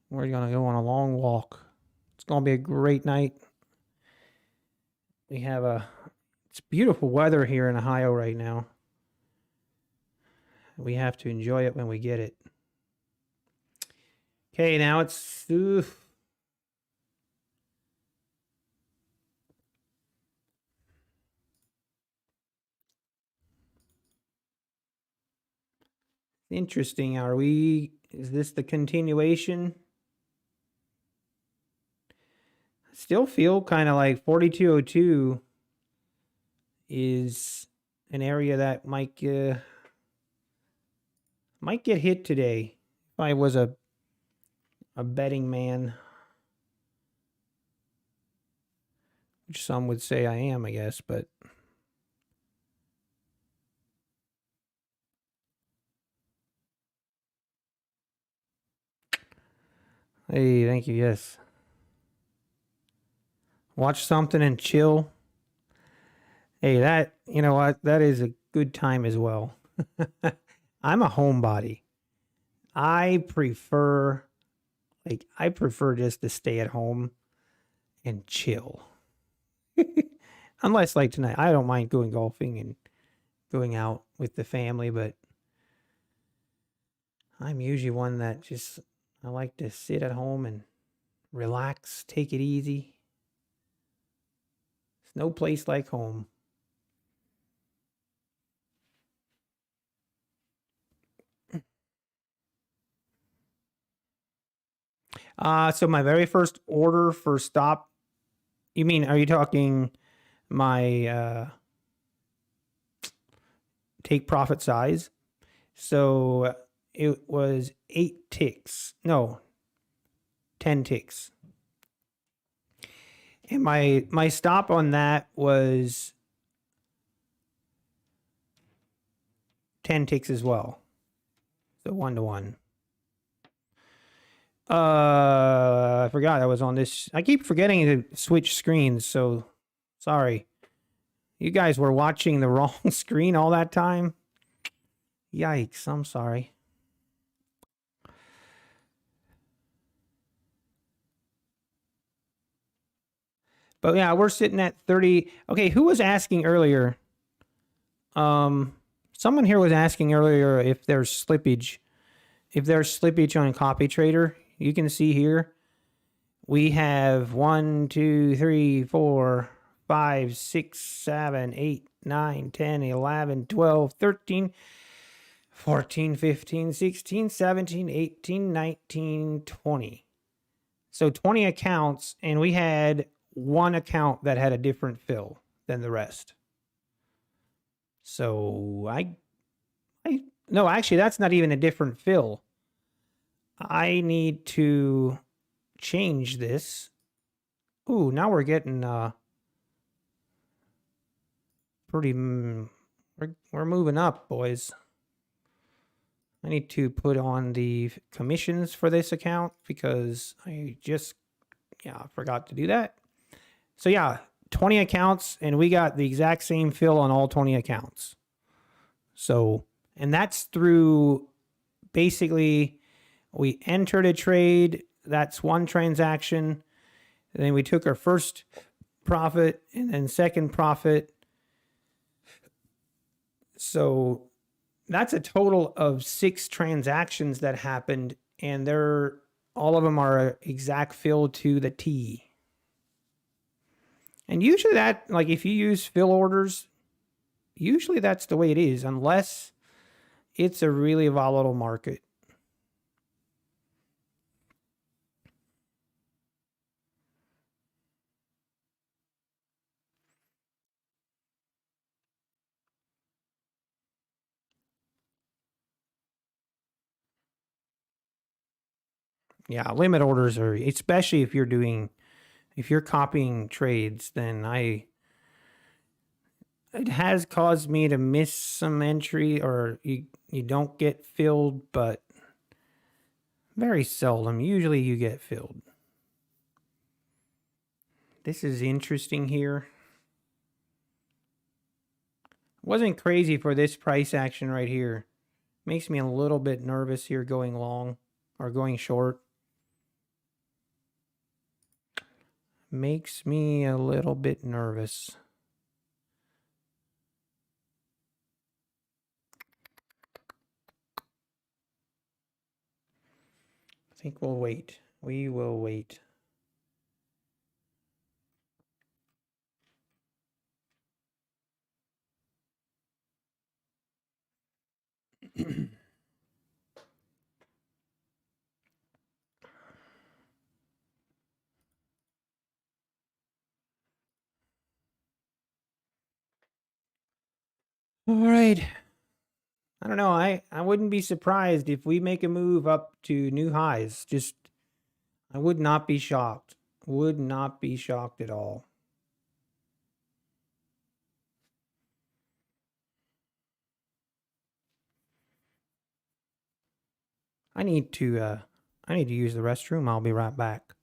We're gonna go on a long walk. It's gonna be a great night. It's beautiful weather here in Ohio right now. We have to enjoy it when we get it. Okay, now it's interesting. Is this the continuation? Still feel kind of like 4202 is an area that might get hit today. If I was a betting man, which some would say I am, I guess, but hey, thank you. Yes. Watch something and chill. Hey, you know what? That is a good time as well. I'm a homebody. I prefer just to stay at home and chill. Unless like tonight, I don't mind going golfing and going out with the family, but I'm usually one that I like to sit at home and relax, take it easy. There's no place like home. So my very first order for stop, are you talking my take profit size? So it was 8 ticks. No, 10 ticks. And my stop on that was 10 ticks as well. So 1-to-1. I forgot I was on this. I keep forgetting to switch screens, so sorry. You guys were watching the wrong screen all that time? Yikes, I'm sorry. But yeah, we're sitting at 30. Okay, who was asking earlier? Someone here was asking earlier if there's slippage. If there's slippage on Copy Trader, you can see here. We have 1, 2, 3, 4, 5, 6, 7, 8, 9, 10, 11, 12, 13, 14, 15, 16, 17, 18, 19, 20. So 20 accounts, and we had one account that had a different fill than the rest. So no, actually, that's not even a different fill. I need to change this. Ooh, now we're getting pretty. We're moving up, boys. I need to put on the commissions for this account because I just forgot to do that. So yeah, 20 accounts, and we got the exact same fill on all 20 accounts. So, and that's through basically we entered a trade. That's one transaction. And then we took our first profit and then second profit. So that's a total of 6 transactions that happened, and they're all of them are exact fill to the T. And usually that, like if you use fill orders, usually that's the way it is, unless it's a really volatile market. Yeah, limit orders are, especially if you're copying trades, then it has caused me to miss some entry, or you don't get filled, but very seldom. Usually you get filled. This is interesting here. Wasn't crazy for this price action right here. Makes me a little bit nervous here going long or going short. Makes me a little bit nervous. I think we'll wait. We will wait. All right. I don't know. I wouldn't be surprised if we make a move up to new highs. Just, I would not be shocked. Would not be shocked at all. I need to use the restroom. I'll be right back.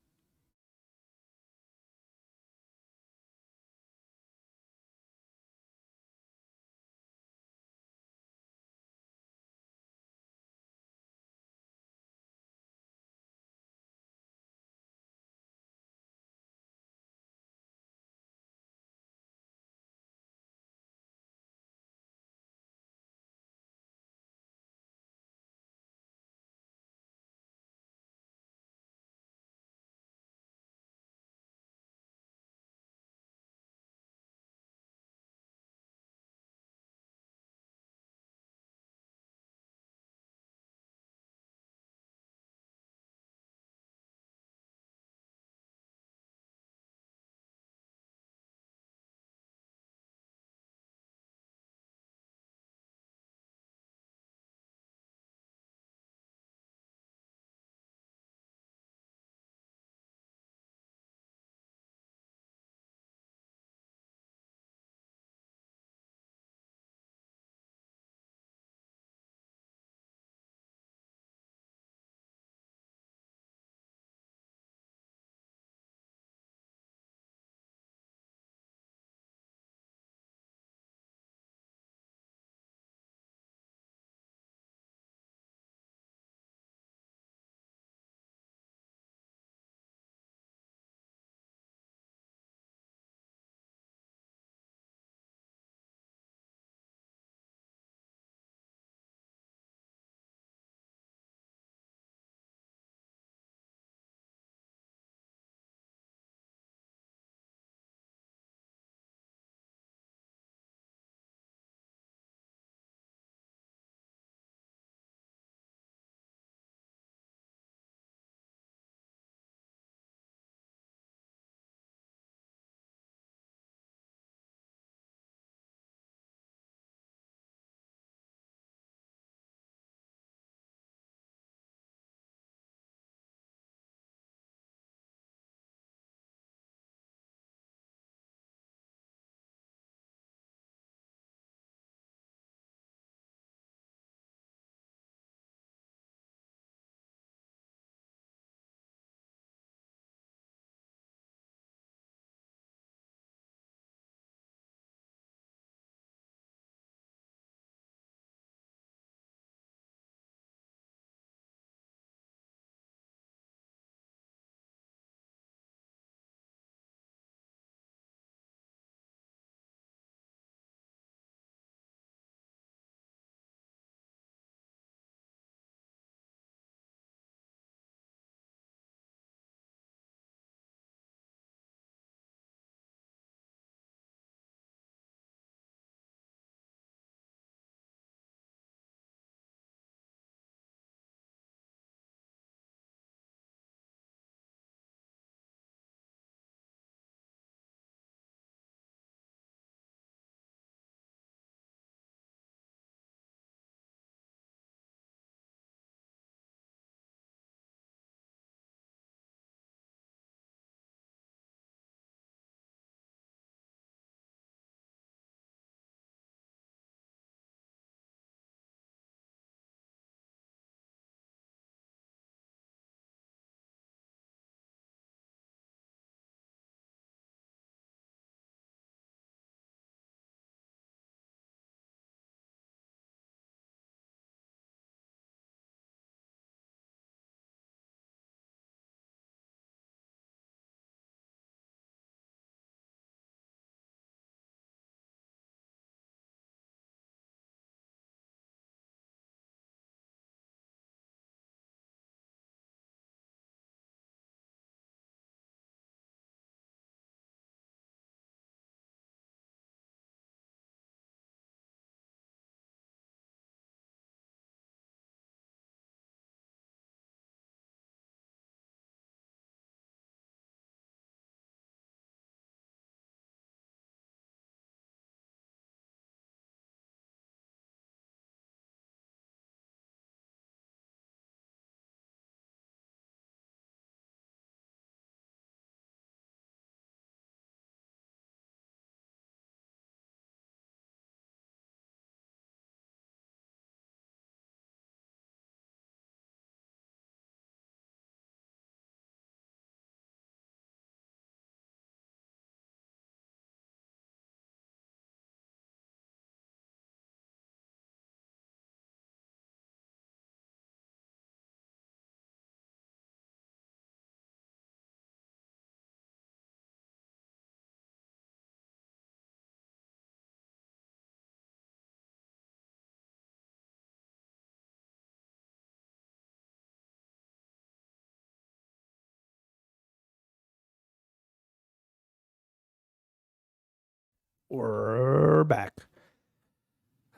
We're back.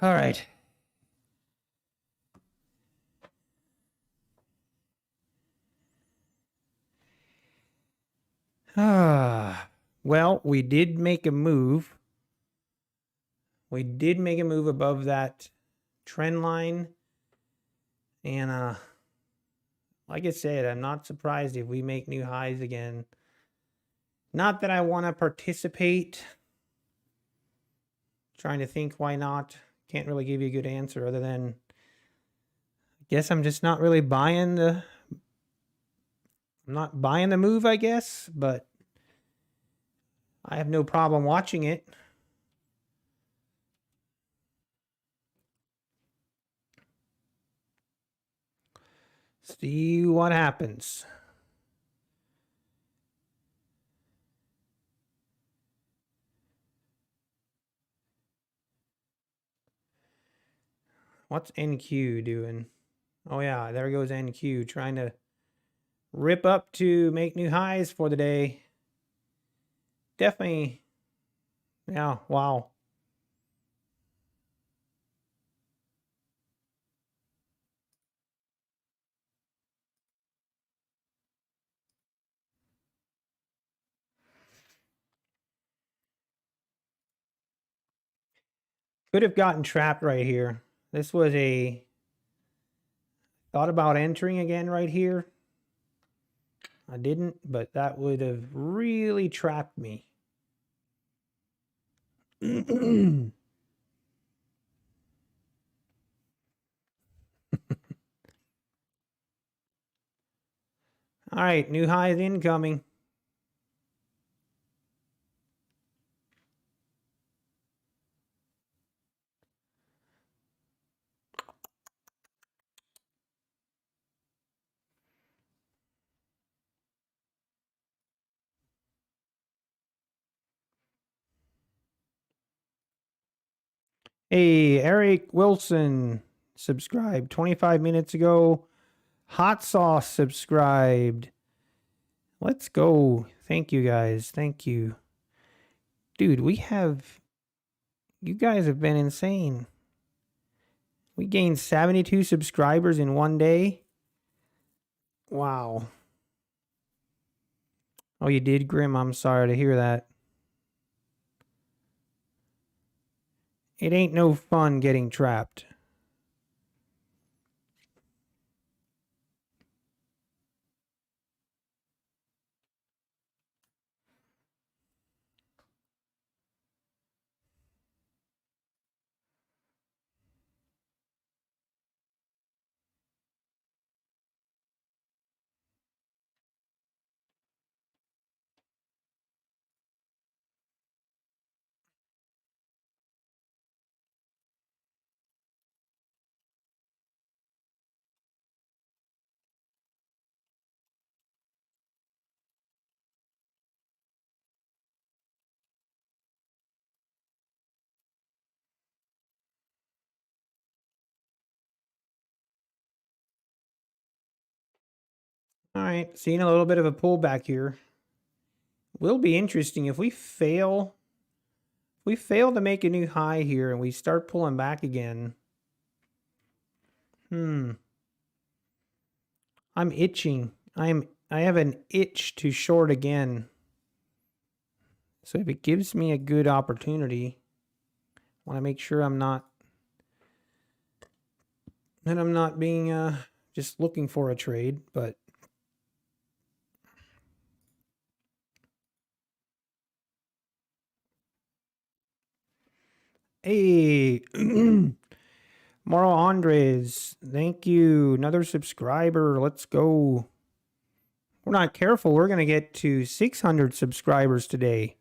All right. Well, we did make a move. We did make a move above that trend line. And like I said, I'm not surprised if we make new highs again. Not that I want to participate. Trying to think why not. Can't really give you a good answer other than I guess I'm just not really buying the move, I guess, but I have no problem watching it. See what happens. What's NQ doing? Oh yeah, there goes NQ trying to rip up to make new highs for the day. Definitely. Yeah, wow. Could have gotten trapped right here. This was a thought about entering again right here. I didn't, but that would have really trapped me. All right, new highs incoming. Hey, Eric Wilson subscribed 25 minutes ago. Hot Sauce subscribed. Let's go. Thank you guys. Thank you. Dude, you guys have been insane. We gained 72 subscribers in one day. Wow. Oh, you did, Grim? I'm sorry to hear that. It ain't no fun getting trapped. All right, seeing a little bit of a pullback here. Will be interesting if we fail. If we fail to make a new high here and we start pulling back again. I'm itching. I have an itch to short again. So if it gives me a good opportunity, I want to make sure I'm not being just looking for a trade, but hey, Maro Andres, thank you. Another subscriber. Let's go. We're not careful. We're going to get to 600 subscribers today.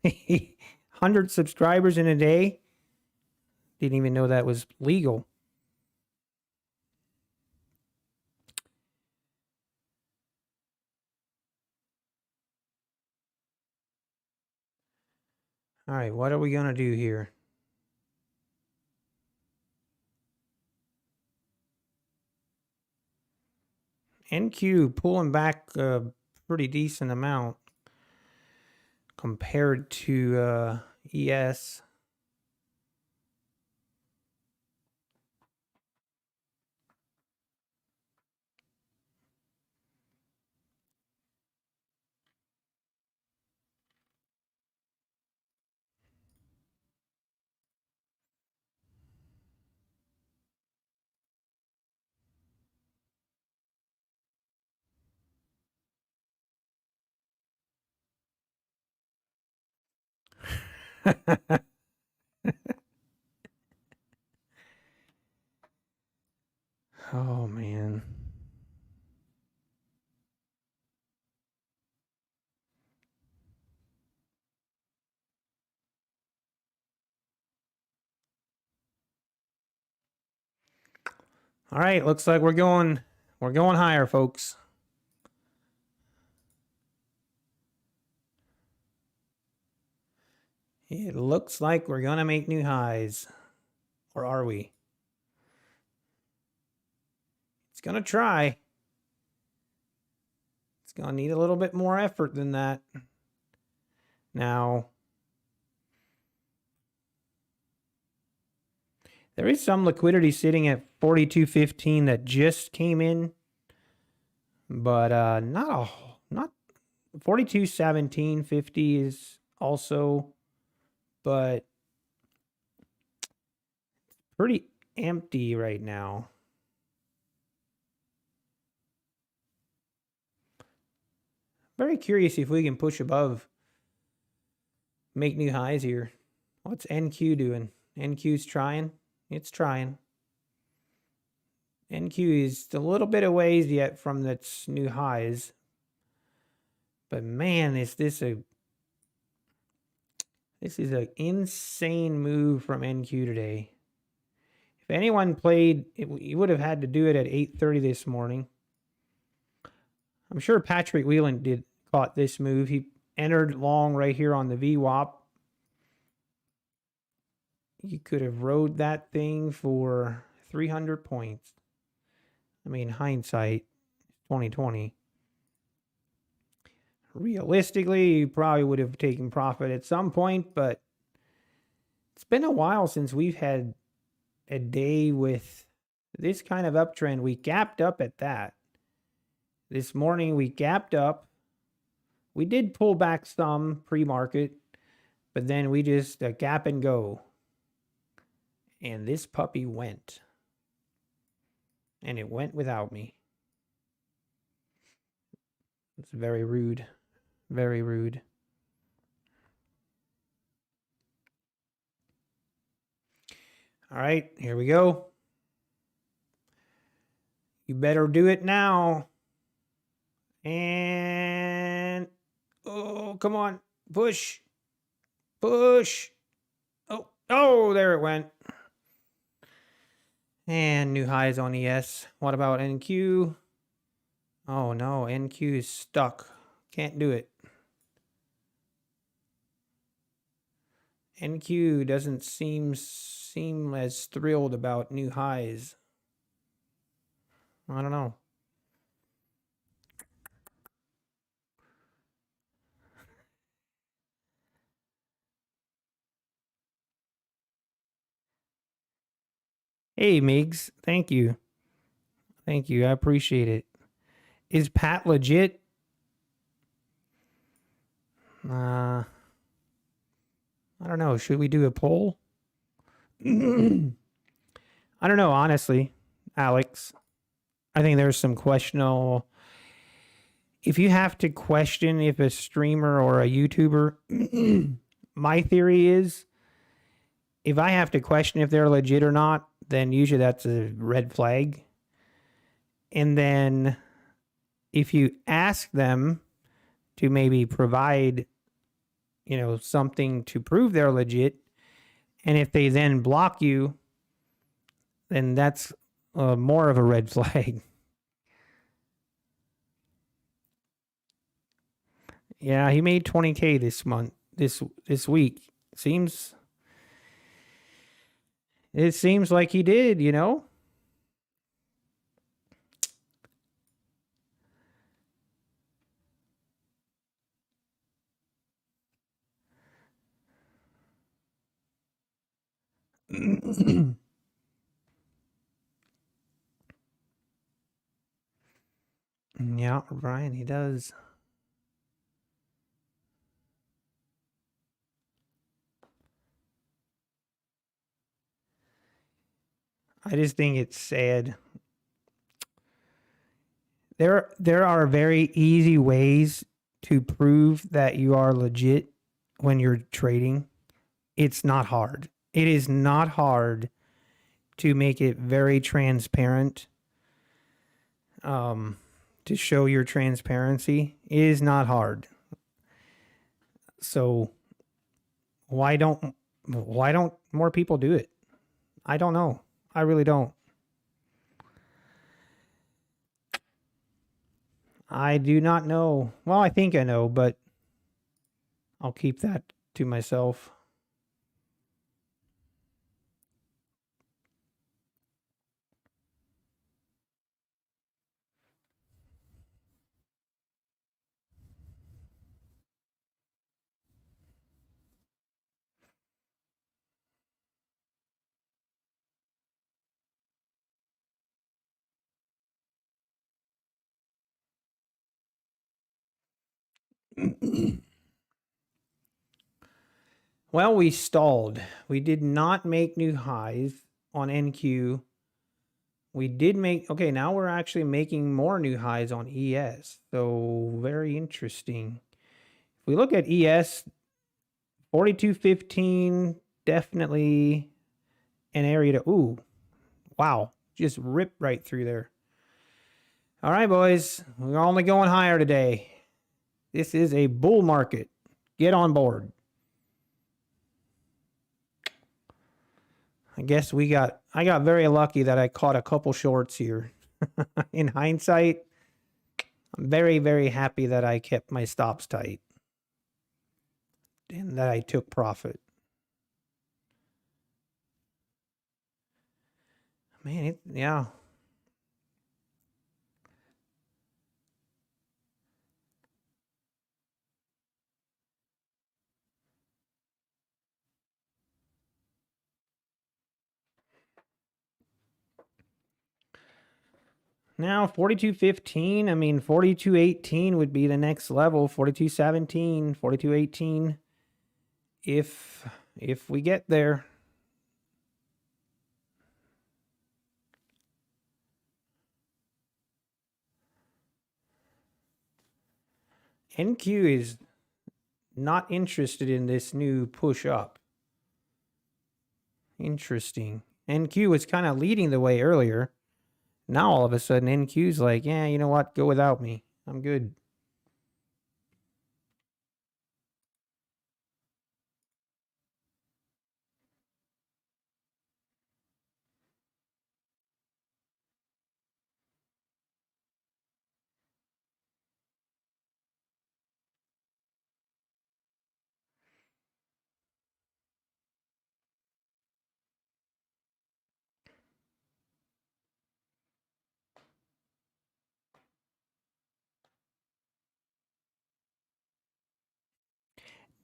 100 subscribers in a day. Didn't even know that was legal. All right, what are we going to do here? NQ pulling back a pretty decent amount compared to ES. Oh, man. All right, looks like we're going higher, folks. It looks like we're going to make new highs. Or are we? It's going to try. It's going to need a little bit more effort than that. Now, there is some liquidity sitting at 42.15 that just came in, but not 42.17.50 is also, but pretty empty right now. Very curious if we can push above, make new highs here. What's NQ doing? NQ's trying. It's trying. NQ is a little bit of ways yet from its new highs. But man, is this is an insane move from NQ today. If anyone played, you would have had to do it at 8:30 this morning. I'm sure Patrick Whelan caught this move. He entered long right here on the VWAP. You could have rode that thing for 300 points. I mean, hindsight, 2020. Realistically, you probably would have taken profit at some point, but it's been a while since we've had a day with this kind of uptrend. We gapped up at that. This morning we gapped up. We did pull back some pre-market, but then we just gap and go. And this puppy went. And it went without me. It's very rude. Very rude. All right, here we go. You better do it now. And, oh, come on. Push. Push. Oh, there it went. And new highs on ES. What about NQ? Oh no, NQ is stuck. Can't do it. NQ doesn't seem as thrilled about new highs. I don't know. Hey, Migs. Thank you. Thank you. I appreciate it. Is Pat legit? I don't know. Should we do a poll? I don't know, honestly, Alex. I think there's some questionable. If you have to question if a streamer or a YouTuber, my theory is if I have to question if they're legit or not, then usually that's a red flag. And then if you ask them to maybe provide, something to prove they're legit, and if they then block you, then that's more of a red flag. Yeah, he made 20K this month, this week. It seems like he did, Yeah, Brian, he does. I just think it's sad. There are very easy ways to prove that you are legit when you're trading. It's not hard. It is not hard to make it very transparent. To show your transparency it is not hard. So why don't more people do it? I don't know. I really don't. I do not know. Well, I think I know, but I'll keep that to myself. Well, we stalled. We did not make new highs on NQ. We did make, okay, now we're actually making more new highs on ES. So very interesting. If we look at ES, 42.15, definitely an area to, ooh, wow, just ripped right through there. All right, boys, we're only going higher today. This is a bull market. Get on board. I guess I got very lucky that I caught a couple shorts here. In hindsight, I'm very, very happy that I kept my stops tight and that I took profit. Man, yeah. Now 42.15, I mean 42.18 would be the next level, 42.17, 42.18 if we get there. NQ is not interested in this new push up. Interesting. NQ was kind of leading the way earlier. Now all of a sudden NQ's like, yeah, you know what? Go without me. I'm good.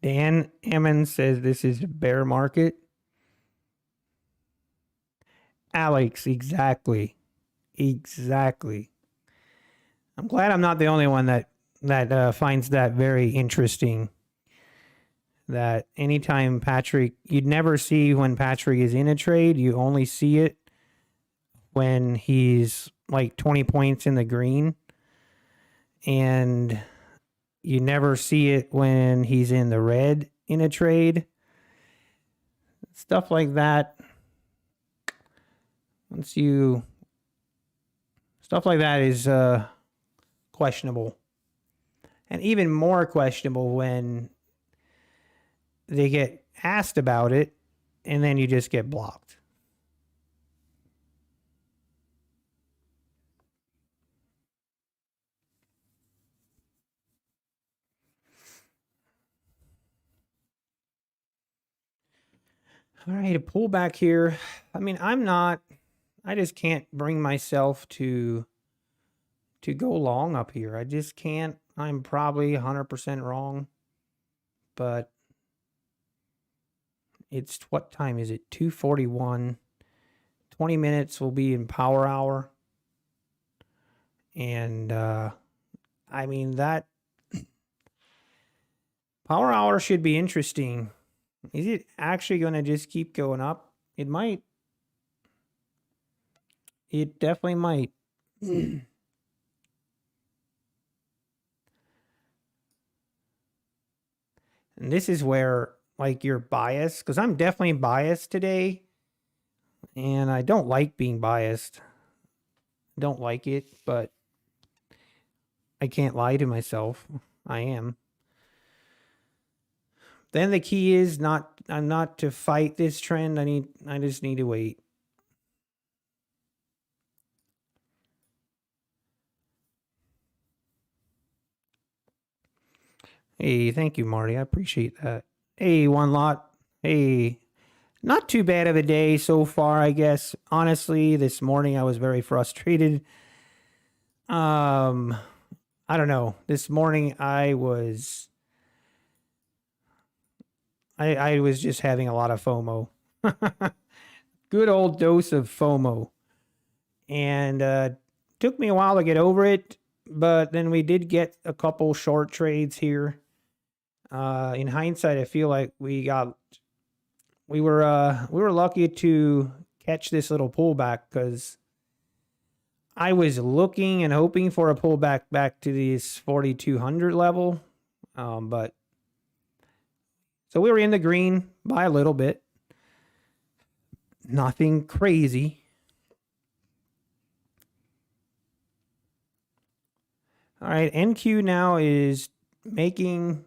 Dan Emmons says this is a bear market. Alex, exactly. Exactly. I'm glad I'm not the only one that finds that very interesting. That anytime Patrick, you'd never see when Patrick is in a trade. You only see it when he's like 20 points in the green. And you never see it when he's in the red in a trade. Stuff like that. Stuff like that is questionable. And even more questionable when they get asked about it and then you just get blocked. All right, a pullback here. I mean, I just can't bring myself to go long up here. I just can't. I'm probably 100% wrong. But It's what time is it? 2:41. 20 minutes will be in power hour. And I mean, that power hour should be interesting. Is it actually going to just keep going up? It might. It definitely might. And this is where, like, you're biased, because I'm definitely biased today. And I don't like being biased. Don't like it, but I can't lie to myself. I am. Then the key is I'm not to fight this trend. I just need to wait. Hey, thank you, Marty. I appreciate that. Hey, one lot. Hey, not too bad of a day so far, I guess. Honestly, this morning I was very frustrated. I don't know. This morning I was just having a lot of FOMO. Good old dose of FOMO. And took me a while to get over it, but then we did get a couple short trades here. In hindsight, I feel like we were lucky to catch this little pullback, because I was looking and hoping for a pullback back to this 4,200 level. But so we were in the green by a little bit. Nothing crazy. All right, NQ now is making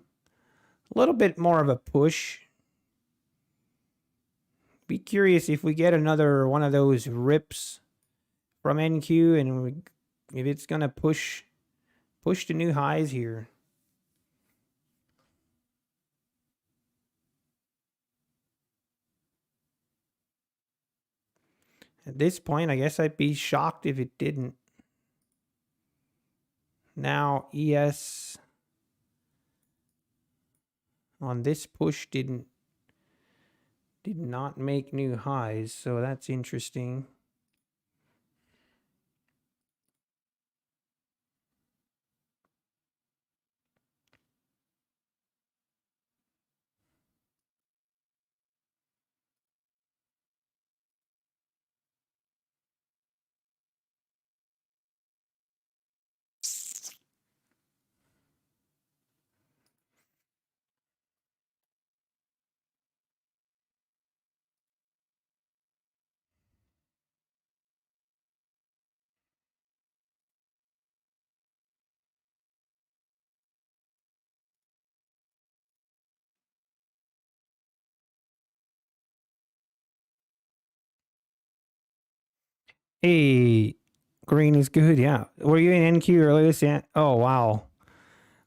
a little bit more of a push. Be curious if we get another one of those rips from NQ, and if it's going to push to new highs here. At this point, I guess I'd be shocked if it didn't. Now, ES on this push did not make new highs, so that's interesting. Hey, green is good. Yeah. Were you in NQ earlier? Yeah. Oh, wow.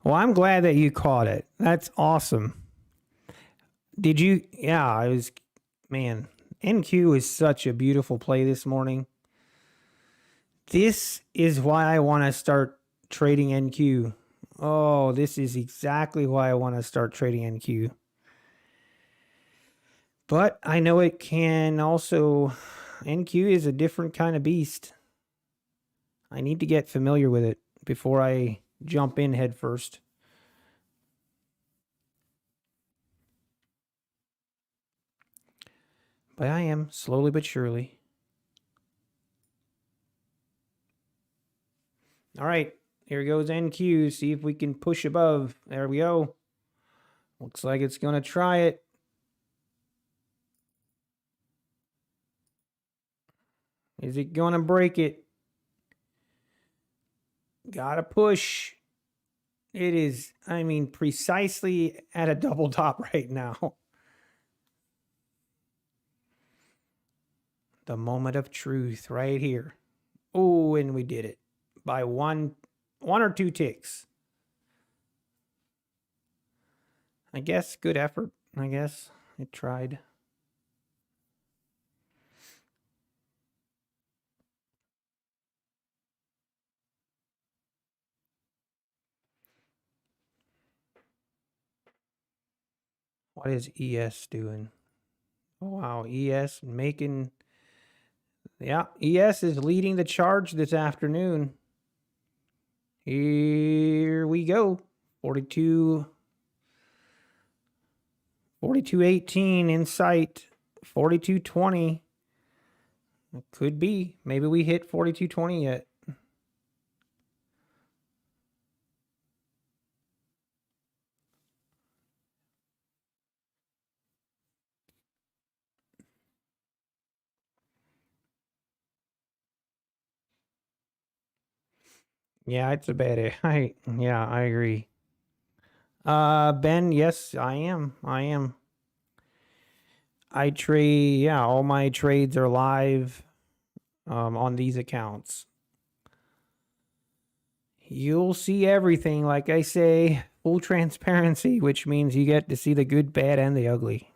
Well, I'm glad that you caught it. That's awesome. Did you? Yeah, I was, man, NQ is such a beautiful play this morning. This is why I want to start trading NQ. Oh, this is exactly why I want to start trading NQ. But I know it can also, NQ is a different kind of beast. I need to get familiar with it before I jump in head first. But I am, slowly but surely. All right, here goes NQ. See if we can push above. There we go. Looks like it's going to try it. Is it going to break it? Gotta push. It is, I mean, precisely at a double top right now. The moment of truth right here. Oh, and we did it by one or two ticks. I guess good effort. I guess it tried. What is ES doing? Oh, wow. ES making, yeah, ES is leading the charge this afternoon. Here we go. 42.18 in sight. 42.20. It could be. Maybe we hit 42.20 yet. Yeah, it's a bad yeah, I agree. Ben, yes, I am. I trade, yeah, all my trades are live on these accounts. You'll see everything, like I say, full transparency, which means you get to see the good, bad, and the ugly.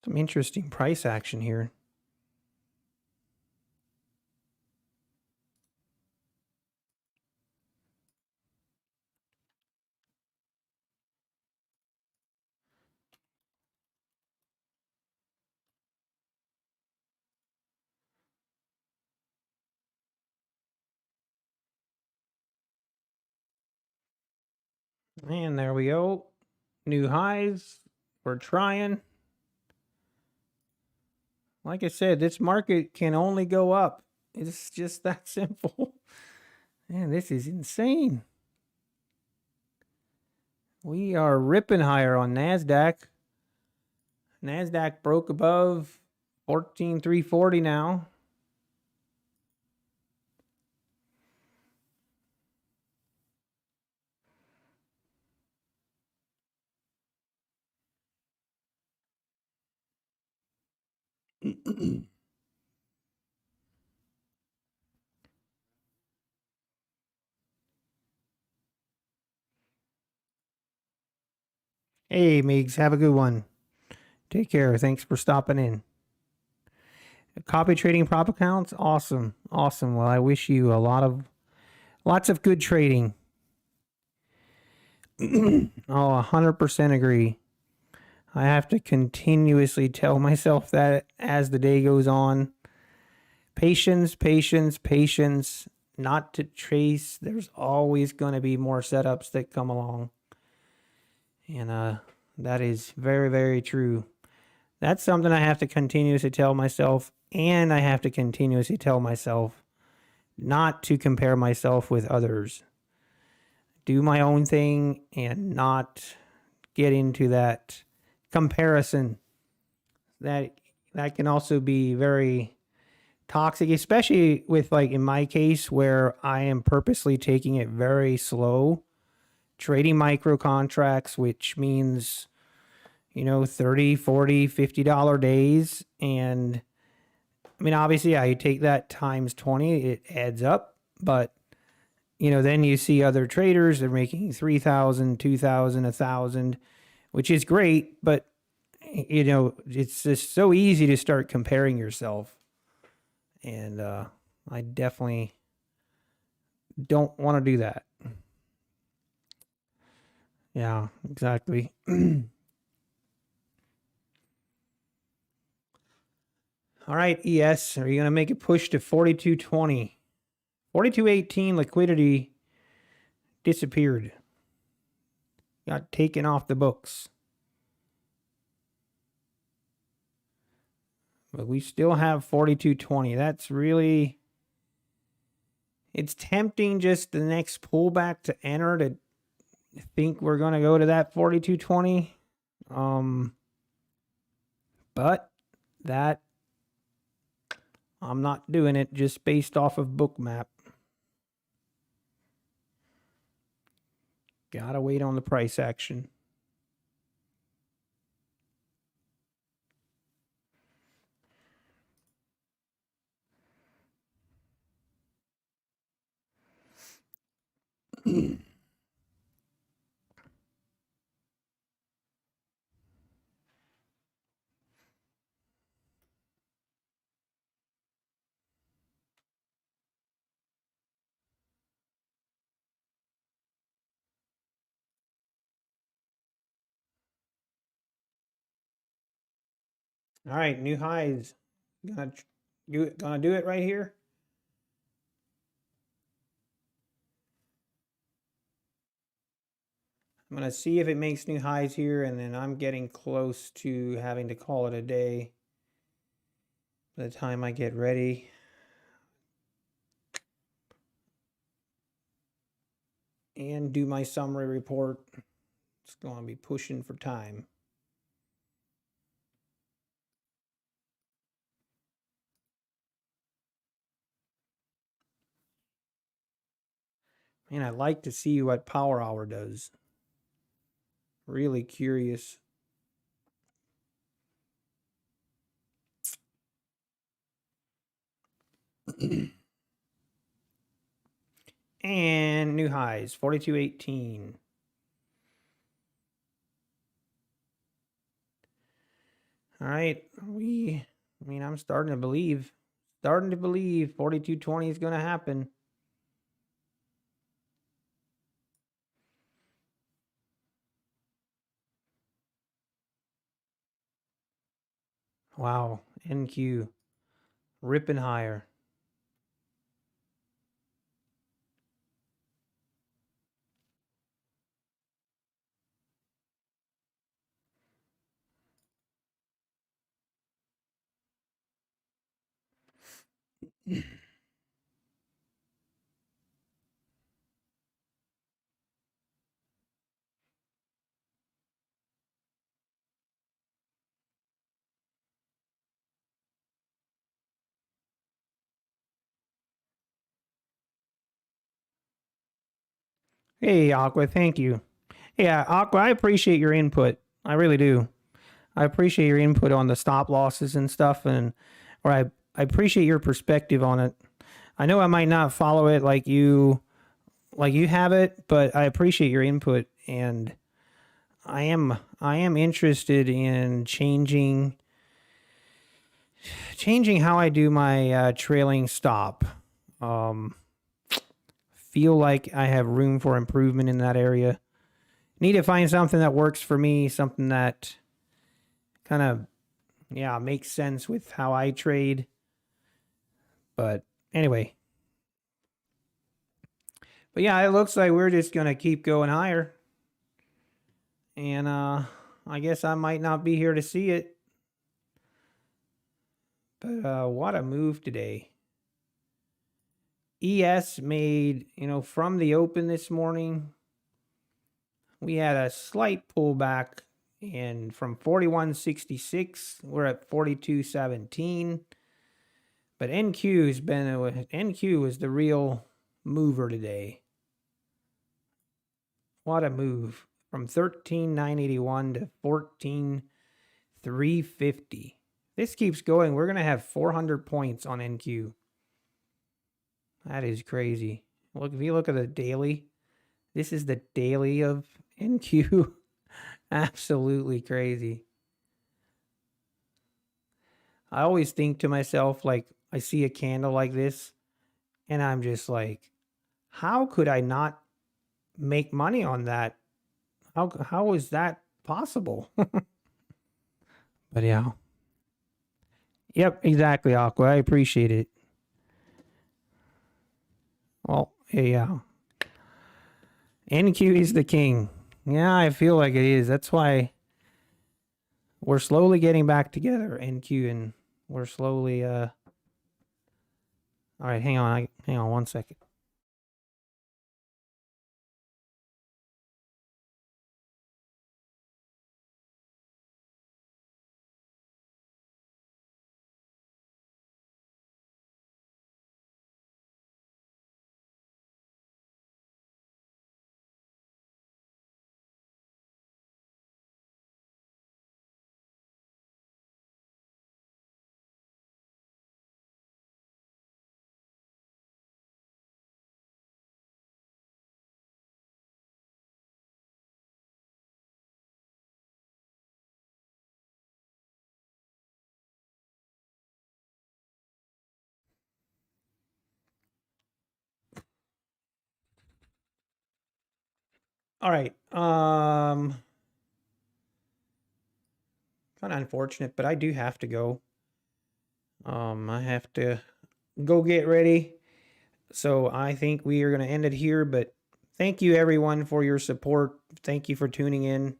Some interesting price action here. And there we go. New highs. We're trying. Like I said, this market can only go up. It's just that simple. Man, this is insane. We are ripping higher on NASDAQ. NASDAQ broke above 14,340 now. Hey, Migs, have a good one. Take care. Thanks for stopping in. Copy trading prop accounts, awesome. Well, I wish you lots of good trading. Oh, 100% agree. I have to continuously tell myself that as the day goes on. Patience, not to trace. There's always going to be more setups that come along. And that is very, very true. That's something I have to continuously tell myself, and I have to continuously tell myself not to compare myself with others. Do my own thing and not get into that comparison. That can also be very toxic, especially with, like, in my case where I am purposely taking it very slow, trading micro contracts, which means, you know, $30, $40, $50 days. And I mean, obviously I take that times 20, it adds up, but you know, then you see other traders, they're making 3,000, 2,000, 1,000, which is great, but you know, it's just so easy to start comparing yourself. And I definitely don't want to do that. Yeah, exactly. All right, ES, are you going to make it push to 42.20? 42.18 liquidity disappeared. Got taken off the books. But we still have 42.20. That's really, it's tempting just the next pullback to enter to think we're going to go to that 42.20. But that, I'm not doing it just based off of Bookmap. Gotta wait on the price action. All right, new highs. Gonna do it right here. I'm gonna see if it makes new highs here, and then I'm getting close to having to call it a day by the time I get ready. And do my summary report. It's gonna be pushing for time. Man, I'd like to see what Power Hour does. Really curious. And new highs, 42.18. All right, I'm starting to believe 42.20 is going to happen. Wow, NQ ripping higher. Hey, Aqua, thank you. Yeah, Aqua, I appreciate your input. I really do. I appreciate your input on the stop losses and stuff, or I appreciate your perspective on it. I know I might not follow it like you have it, but I appreciate your input, and I am interested in changing how I do my trailing stop. Um, feel like I have room for improvement in that area. Need to find something that works for me, something that kind of makes sense with how I trade. But anyway, but yeah, it looks like we're just gonna keep going higher, and I guess I might not be here to see it. But what a move today. ES made, from the open this morning, we had a slight pullback, and from 41.66 we're at 42.17. But NQ was the real mover today. What a move, from 13.981 to 14.350. This keeps going, we're going to have 400 points on NQ. That is crazy. Look, if you look at the daily, this is the daily of NQ. Absolutely crazy. I always think to myself, like, I see a candle like this, and I'm just like, how could I not make money on that? How is that possible? But yeah. Yep, exactly, Aqua. I appreciate it. Well, hey, NQ is the king. Yeah, I feel like it is. That's why we're slowly getting back together, NQ, and we're slowly all right, hang on 1 second. All right. Kind of unfortunate, but I do have to go. I have to go get ready. So I think we are going to end it here, but thank you everyone for your support. Thank you for tuning in.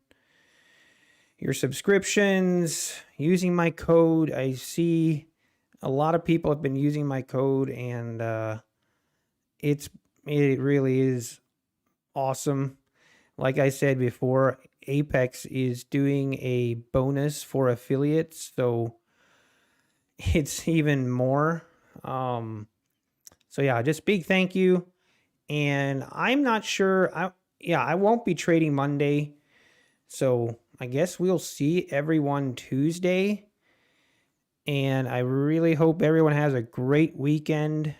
Your subscriptions, using my code. I see a lot of people have been using my code, and it really is awesome. Like I said before, Apex is doing a bonus for affiliates, so it's even more. So yeah, just big thank you. And I'm not sure. I won't be trading Monday, so I guess we'll see everyone Tuesday. And I really hope everyone has a great weekend.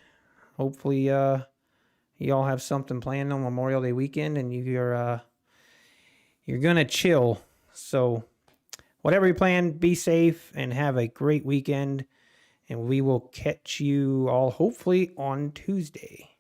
Hopefully, you all have something planned on Memorial Day weekend, and you're gonna chill. So, whatever you plan, be safe and have a great weekend. And we will catch you all hopefully on Tuesday.